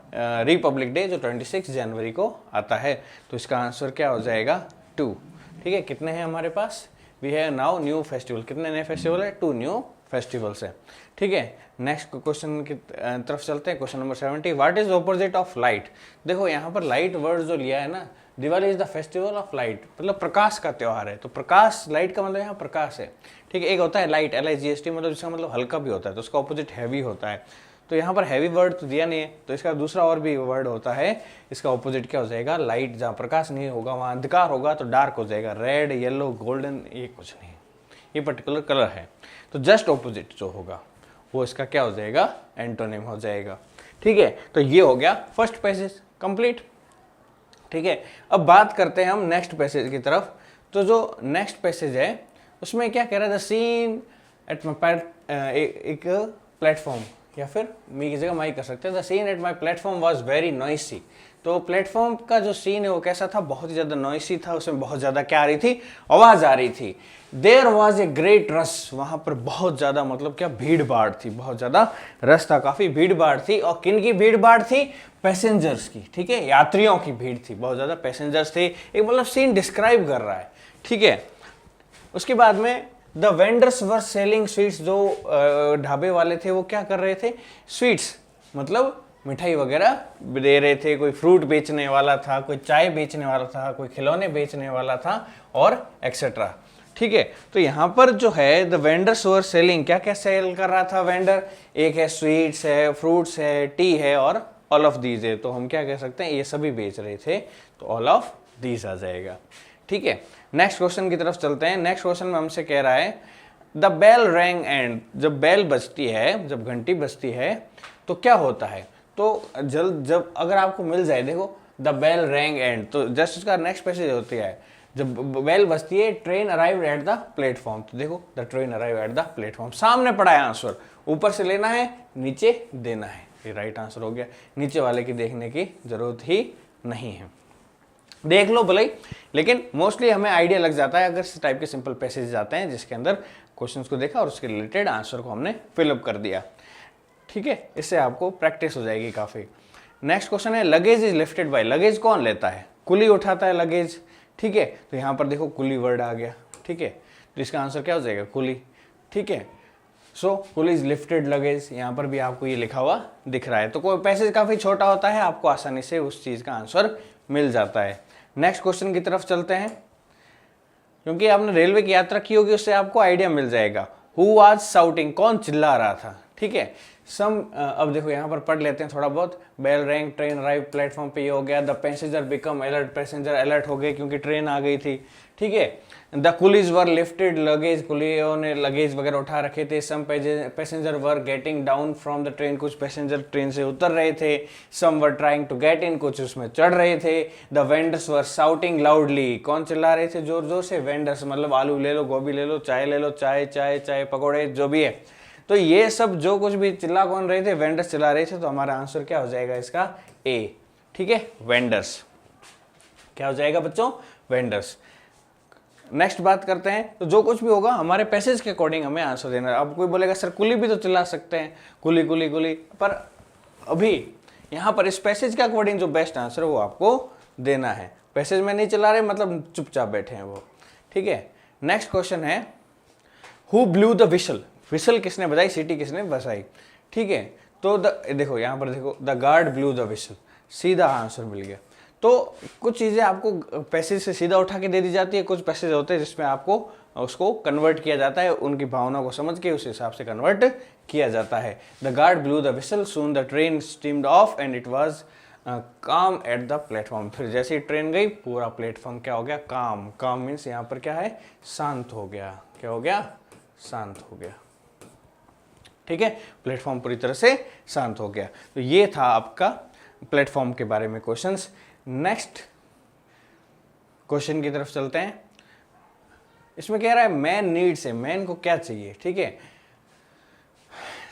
रिपब्लिक डे जो 26 जनवरी को आता है। तो इसका आंसर क्या हो जाएगा, 2। ठीक है, कितने हैं हमारे पास, we have now new festival, कितने नए फेस्टिवल है, 2 न्यू फेस्टिवल्स है। ठीक है, नेक्स्ट क्वेश्चन की तरफ चलते हैं। Question number 70, what is opposite of light. देखो यहाँ पर लाइट वर्ड जो लिया है ना, Diwali is the festival of light, मतलब प्रकाश का त्योहार है। तो प्रकाश, लाइट का मतलब यहाँ प्रकाश है। ठीक है, एक होता है लाइट, LIGHT, मतलब जिसका मतलब हल्का भी होता है, तो उसका ऑपोजिट हैवी होता है। तो यहाँ पर हैवी वर्ड तो दिया नहीं है, तो इसका दूसरा और भी वर्ड होता है, इसका ऑपोजिट क्या हो जाएगा, लाइट। जहाँ प्रकाश नहीं होगा वहाँ अंधकार होगा, तो डार्क हो जाएगा। रेड, येलो, गोल्डन, ये कुछ नहीं, ये पर्टिकुलर कलर है। तो जस्ट ऑपोजिट जो होगा वो इसका क्या हो जाएगा, एंटोनिम हो जाएगा। ठीक है, तो ये हो गया फर्स्ट पैसेज कंप्लीट। ठीक है, अब बात करते हैं हम नेक्स्ट पैसेज की तरफ। तो जो नेक्स्ट पैसेज है उसमें क्या कह रहा है, द सीन एट माई एक प्लेटफॉर्म, या फिर मी की जगह माई कर सकते हैं, the scene at my platform was very noisy. तो प्लेटफॉर्म का जो सीन है वो कैसा था, बहुत ही ज़्यादा नॉइसी था, उसमें बहुत ज़्यादा क्या आ रही थी, आवाज़ आ रही थी। There was a great rush, वहाँ पर बहुत ज़्यादा मतलब क्या भीड़ भाड़ थी, बहुत ज़्यादा रश था, काफ़ी भीड़ भाड़ थी। और किन की भीड़ भाड़ थी, पैसेंजर्स की। ठीक है, यात्रियों की भीड़ थी, बहुत ज़्यादा पैसेंजर्स थे। एक मतलब सीन डिस्क्राइब कर रहा है। ठीक है, उसके बाद में the vendors were selling sweets, जो ढाबे वाले थे वो क्या कर रहे थे, स्वीट्स मतलब मिठाई वगैरह दे रहे थे। कोई फ्रूट बेचने वाला था, कोई चाय बेचने वाला था, कोई खिलौने बेचने वाला था, और एक्सेट्रा। ठीक है, तो यहाँ पर जो है द वेंडर्स वर सेलिंग, क्या क्या सेल कर रहा था वेंडर, एक है स्वीट्स है, फ्रूट्स है, टी है, और ऑल ऑफ दीज है। तो हम क्या कह सकते हैं, ये सभी बेच रहे थे, तो ऑल ऑफ दिस आ जाएगा। ठीक है, नेक्स्ट क्वेश्चन की तरफ चलते हैं। नेक्स्ट क्वेश्चन में हमसे कह रहा है द बेल रैंग एंड, जब बेल बजती है, जब घंटी बजती है तो क्या होता है। तो जब अगर आपको मिल जाए, देखो द बेल रैंग एंड, तो जस्ट उसका नेक्स्ट पैसेज होती है जब बेल बजती है train arrive at the platform. तो देखो the train arrive at the platform, सामने पड़ा है आंसर, ऊपर से लेना है नीचे देना है, ये राइट आंसर हो गया। नीचे वाले की देखने की जरूरत ही नहीं है, देख लो भले ही, लेकिन मोस्टली हमें आइडिया लग जाता है अगर इस टाइप के सिंपल पैसेज आते हैं जिसके अंदर क्वेश्चंस को देखा और उसके रिलेटेड आंसर को हमने फिलअप कर दिया। ठीक है, इससे आपको प्रैक्टिस हो जाएगी काफ़ी। नेक्स्ट क्वेश्चन है luggage is lifted bye, luggage कौन लेता है, कुली उठाता है लगेज। ठीक है, तो यहाँ पर देखो कुली वर्ड आ गया। ठीक है, तो इसका आंसर क्या हो जाएगा, कुली। ठीक है, सो कुली इज लिफ्टेड लगेज, यहाँ पर भी आपको ये लिखा हुआ दिख रहा है। तो कोई पैसेज काफ़ी छोटा होता है, आपको आसानी से उस चीज़ का आंसर मिल जाता है। नेक्स्ट क्वेश्चन की तरफ चलते हैं, क्योंकि आपने रेलवे की यात्रा की होगी उससे आपको आइडिया मिल जाएगा। हु वाज शाउटिंग, कौन चिल्ला रहा था। ठीक है, अब देखो यहाँ पर पढ़ लेते हैं थोड़ा बहुत। Bell rang, train arrive, platform पे ये हो गया। The passenger become alert, passenger alert हो गए क्योंकि ट्रेन आ गई थी। ठीक है, the coolies were lifted luggage, कुलियों ने लगेज वगैरह उठा रखे थे। Some passenger were getting down from the train, कुछ पैसेंजर ट्रेन से उतर रहे थे। Some were trying to get in, कुछ उसमें चढ़ रहे थे। The vendors were shouting loudly, कौन चिल्ला रहे थे जोर जोर से, वेंडर्स मतलब आलू ले लो, गोभी ले लो, चाय ले लो, चाय चाय चाय, पकौड़े, जो भी है। तो ये सब जो कुछ भी चिल्ला कौन रहे थे, वेंडर्स चिल्ला रहे थे। तो हमारा आंसर क्या हो जाएगा इसका, ए। ठीक है, वेंडर्स। क्या हो जाएगा बच्चों, वेंडर्स। नेक्स्ट बात करते हैं, तो जो कुछ भी होगा हमारे पैसेज के अकॉर्डिंग हमें आंसर देना है। अब कोई बोलेगा सर कुली भी तो चिल्ला सकते हैं, कुली कुली कुली, पर अभी यहाँ पर इस पैसेज के अकॉर्डिंग जो बेस्ट आंसर है वो आपको देना है। पैसेज में नहीं चला रहे मतलब चुपचाप बैठे हैं वो। ठीक है, नेक्स्ट क्वेश्चन है who blue the whistle, we shall किसने बजाई, सीटी किसने बजाई। ठीक है, तो देखो यहाँ पर देखो the guard blue the whistle, सीधा आंसर मिल गया। तो कुछ चीज़ें आपको पैसेज से सीधा उठा के दे दी जाती है, कुछ पैसेज होते हैं जिसमें आपको उसको कन्वर्ट किया जाता है, उनकी भावना को समझ के उस हिसाब से कन्वर्ट किया जाता है। The guard blue the whistle, soon the train steamed of and it was काम एट द प्लेटफॉर्म। फिर जैसे ही ट्रेन गई पूरा प्लेटफॉर्म क्या हो गया, काम। काम मीन्स यहाँ पर क्या है, शांत हो गया। क्या हो गया, शांत हो गया। ठीक है, प्लेटफॉर्म पूरी तरह से शांत हो गया। तो ये था आपका प्लेटफॉर्म के बारे में क्वेश्चंस। नेक्स्ट क्वेश्चन की तरफ चलते हैं। इसमें कह रहा है मैन नीड्स है, मैन को क्या चाहिए। ठीक है,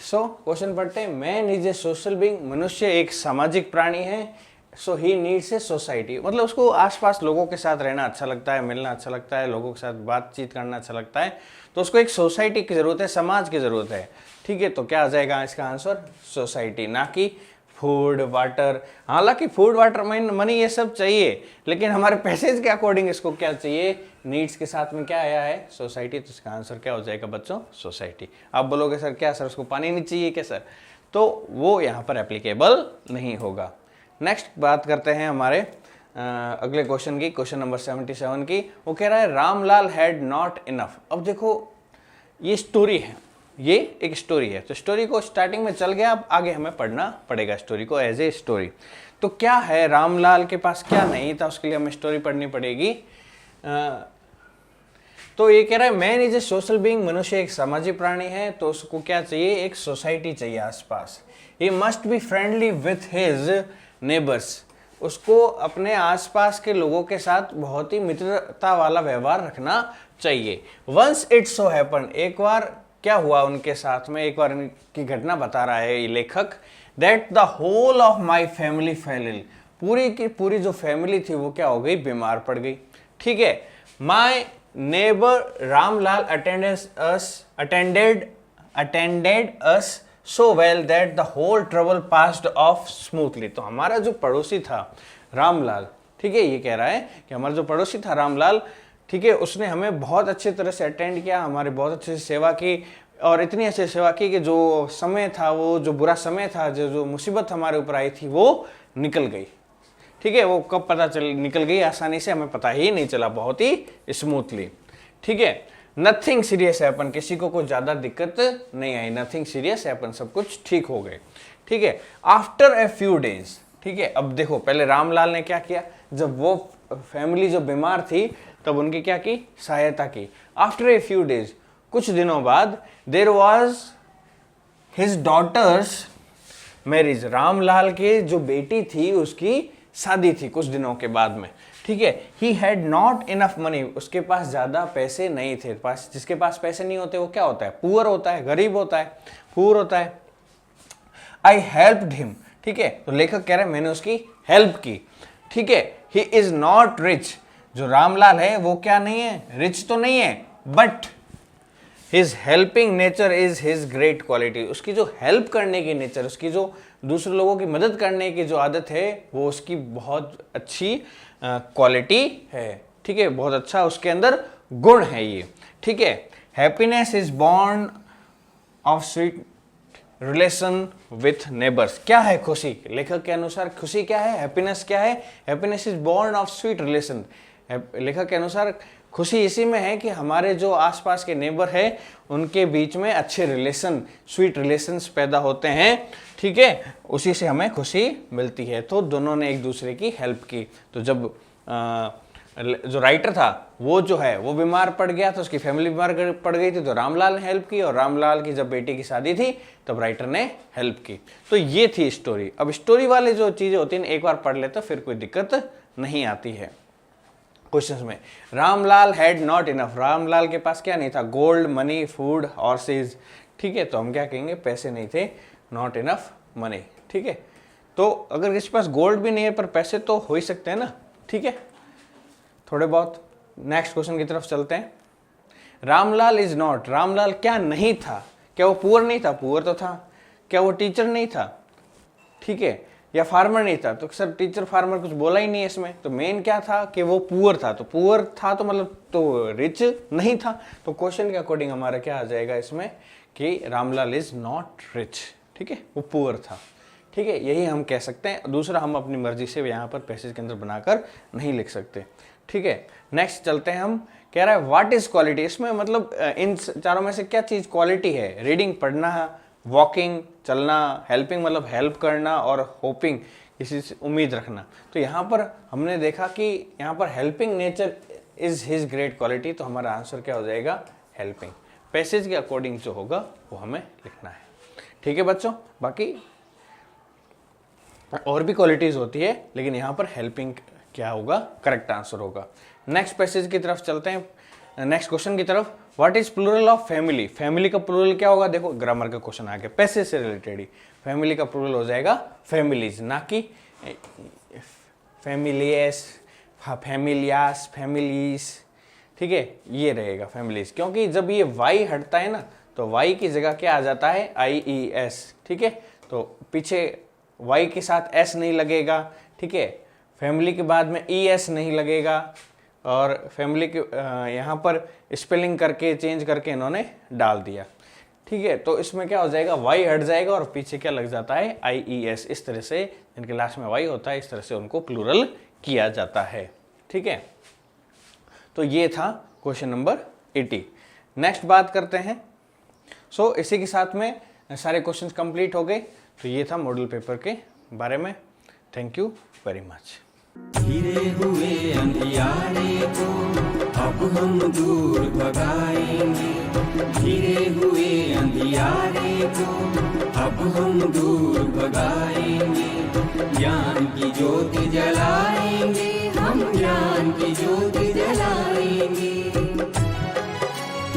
सो क्वेश्चन पढ़ते हैं। Man is a social being, मनुष्य एक सामाजिक प्राणी है। सो ही नीड्स ए सोसाइटी, मतलब उसको आसपास लोगों के साथ रहना अच्छा लगता है, मिलना अच्छा लगता है, लोगों के साथ बातचीत करना अच्छा लगता है। तो उसको एक सोसाइटी की जरूरत है, समाज की जरूरत है। ठीक है, तो क्या आ जाएगा इसका आंसर, सोसाइटी, ना कि फूड वाटर। हालांकि फूड वाटर मनी ये सब चाहिए, लेकिन हमारे पैसेज के अकॉर्डिंग इसको क्या चाहिए, नीड्स के साथ में क्या आया है, सोसाइटी। तो इसका आंसर क्या हो जाएगा बच्चों, सोसाइटी। आप बोलोगे सर क्या सर उसको पानी नहीं चाहिए क्या सर, तो वो यहाँ पर एप्लीकेबल नहीं होगा। नेक्स्ट बात करते हैं हमारे अगले क्वेश्चन की, क्वेश्चन नंबर 77 की। वो कह रहा है रामलाल हैड नॉट इनफ। अब देखो ये स्टोरी है, ये एक स्टोरी है, तो स्टोरी को स्टार्टिंग में चल गया, अब आगे हमें पढ़ना पड़ेगा स्टोरी को एज ए स्टोरी। तो क्या है, रामलाल के पास क्या नहीं था, उसके लिए हमें स्टोरी पढ़नी पड़ेगी। तो ये कह रहा है man is a social being, मनुष्य एक सामाजिक प्राणी है। तो उसको क्या चाहिए, एक सोसाइटी चाहिए आसपास। He must be friendly with his neighbours, उसको अपने आसपास के लोगों के साथ बहुत ही मित्रता वाला व्यवहार रखना चाहिए। वंस इट सो हैपन, एक बार क्या हुआ उनके साथ में, एक बार की घटना बता रहा है ये लेखक। That the whole of my family fell ill, पूरी की पूरी जो फैमिली थी वो क्या हो गई, बीमार पड़ गई। ठीक है, my neighbour Ramlal attended us so well that the whole trouble passed off smoothly. तो हमारा जो पड़ोसी था रामलाल, ठीक है, ये कह रहा है कि हमारा जो पड़ोसी था रामलाल, ठीक है, उसने हमें बहुत अच्छे तरह से अटेंड किया, हमारी बहुत अच्छे से सेवा की, और इतनी अच्छी सेवा की कि जो समय था, वो जो बुरा समय था, जो मुसीबत हमारे ऊपर आई थी वो निकल गई। ठीक है, वो कब पता चल निकल गई आसानी से, हमें पता ही नहीं चला, बहुत ही स्मूथली। ठीक है, नथिंग सीरियस हैपन, किसी को कोई ज्यादा दिक्कत नहीं आई, नथिंग सीरियस हैपन, सब कुछ ठीक हो गए। ठीक है, आफ्टर ए फ्यू डेज, ठीक है, अब देखो पहले रामलाल ने क्या किया, जब वो फैमिली जो बीमार थी तब उनकी क्या की, सहायता की। आफ्टर ए फ्यू डेज, कुछ दिनों बाद, there was his daughter's marriage, Ramlal के जो बेटी थी उसकी शादी थी कुछ दिनों के बाद में, ठीक है। He had not enough money, उसके पास ज्यादा पैसे नहीं थे, पास जिसके पास पैसे नहीं होते वो क्या होता है, पुअर होता है, गरीब होता है, पुअर होता है। आई हेल्प्ड हिम, ठीक है, तो लेखक कह रहे हैं मैंने उसकी हेल्प की, ठीक है। ही इज नॉट रिच, जो रामलाल है वो क्या नहीं है, रिच तो नहीं है, but his helping nature is his great quality, उसकी जो हेल्प करने की नेचर, उसकी जो दूसरे लोगों की मदद करने की जो आदत है वो उसकी बहुत अच्छी क्वालिटी है, ठीक है, बहुत अच्छा उसके अंदर गुण है ये, ठीक है। Happiness is born of sweet relation with neighbours, क्या है खुशी, लेखक के अनुसार खुशी क्या है, हैप्पीनेस क्या है, happiness is born of sweet relation, लेखक के अनुसार खुशी इसी में है कि हमारे जो आसपास के नेबर है उनके बीच में अच्छे रिलेशन, स्वीट रिलेशंस पैदा होते हैं, ठीक है, उसी से हमें खुशी मिलती है। तो दोनों ने एक दूसरे की हेल्प की। तो जब जो राइटर था वो जो है वो बीमार पड़ गया, तो उसकी फैमिली बीमार पड़ गई थी, तो रामलाल ने हेल्प की, और रामलाल की जब बेटी की शादी थी तब राइटर ने हेल्प की। तो ये थी स्टोरी। अब स्टोरी वाले जो चीज़ें होती हैं एक बार पढ़ ले तो फिर कोई दिक्कत नहीं आती है। क्वेश्चंस में, Ramlal had not enough, Ramlal के पास क्या नहीं था, गोल्ड, मनी, फूड, हॉर्सेज, ठीक है, तो हम क्या कहेंगे, पैसे नहीं थे, नॉट इनफ मनी, ठीक है। तो अगर किसी पास गोल्ड भी नहीं है पर पैसे तो हो ही सकते हैं ना, ठीक है, थोड़े बहुत। नेक्स्ट क्वेश्चन की तरफ चलते हैं। रामलाल इज नॉट, रामलाल क्या नहीं था, क्या वो पुअर नहीं था, पुअर तो था, क्या वो टीचर नहीं था, ठीक है, या फार्मर नहीं था, तो सर टीचर फार्मर कुछ बोला ही नहीं है इसमें, तो मेन क्या था कि वो पुअर था, तो पुअर था तो मतलब तो रिच नहीं था, तो क्वेश्चन के अकॉर्डिंग हमारा क्या आ जाएगा इसमें कि रामलाल इज नॉट रिच, ठीक है, वो पुअर था, ठीक है, यही हम कह सकते हैं। दूसरा, हम अपनी मर्जी से यहाँ पर पैसेज के अंदर बनाकर नहीं लिख सकते, ठीक है। नेक्स्ट चलते हैं, हम कह रहा है व्हाट इज क्वालिटी, इसमें मतलब इन चारों में से क्या चीज क्वालिटी है, रीडिंग पढ़ना, वॉकिंग चलना, हेल्पिंग मतलब हेल्प करना, और होपिंग किसी से उम्मीद रखना। तो यहाँ पर हमने देखा कि यहाँ पर helping nature is his great quality, तो हमारा आंसर क्या हो जाएगा, हेल्पिंग। पैसेज के अकॉर्डिंग जो होगा वो हमें लिखना है, ठीक है बच्चों। बाकी और भी क्वालिटीज होती है, लेकिन यहाँ पर हेल्पिंग क्या होगा, करेक्ट आंसर होगा। नेक्स्ट पैसेज की तरफ चलते हैं, नेक्स्ट क्वेश्चन की तरफ। What is plural of family, family का प्लूरल क्या होगा, देखो ग्रामर का क्वेश्चन आ गया, पैसेज से रिलेटेड ही। फैमिली का प्लूरल हो जाएगा फैमिलीज, ना कि फैमिलियस, फैमिलियास, फैमिलीज, ठीक है, ये रहेगा फैमिलीज, क्योंकि जब ये वाई हटता है ना तो वाई की जगह क्या आ जाता है, IES, ठीक है, तो पीछे वाई के साथ S नहीं लगेगा, ठीक है, फैमिली के बाद में ES नहीं लगेगा, और फैमिली के यहाँ पर स्पेलिंग करके चेंज करके इन्होंने डाल दिया, ठीक है, तो इसमें क्या हो जाएगा, वाई हट जाएगा और पीछे क्या लग जाता है, IES। इस तरह से इनके लास्ट में वाई होता है, इस तरह से उनको प्लूरल किया जाता है, ठीक है। तो ये था क्वेश्चन नंबर 80। नेक्स्ट बात करते हैं। सो इसी के साथ में सारे क्वेश्चंस कंप्लीट हो गए। तो ये था मॉडल पेपर के बारे में। Thank you very much. घिरे हुए अंधियारे को अब हम दूर भगाएंगे, घिरे हुए अंधियारे को अब हम दूर भगाएंगे, ज्ञान की ज्योति जलाएंगे, हम ज्ञान की ज्योति जलाएंगे।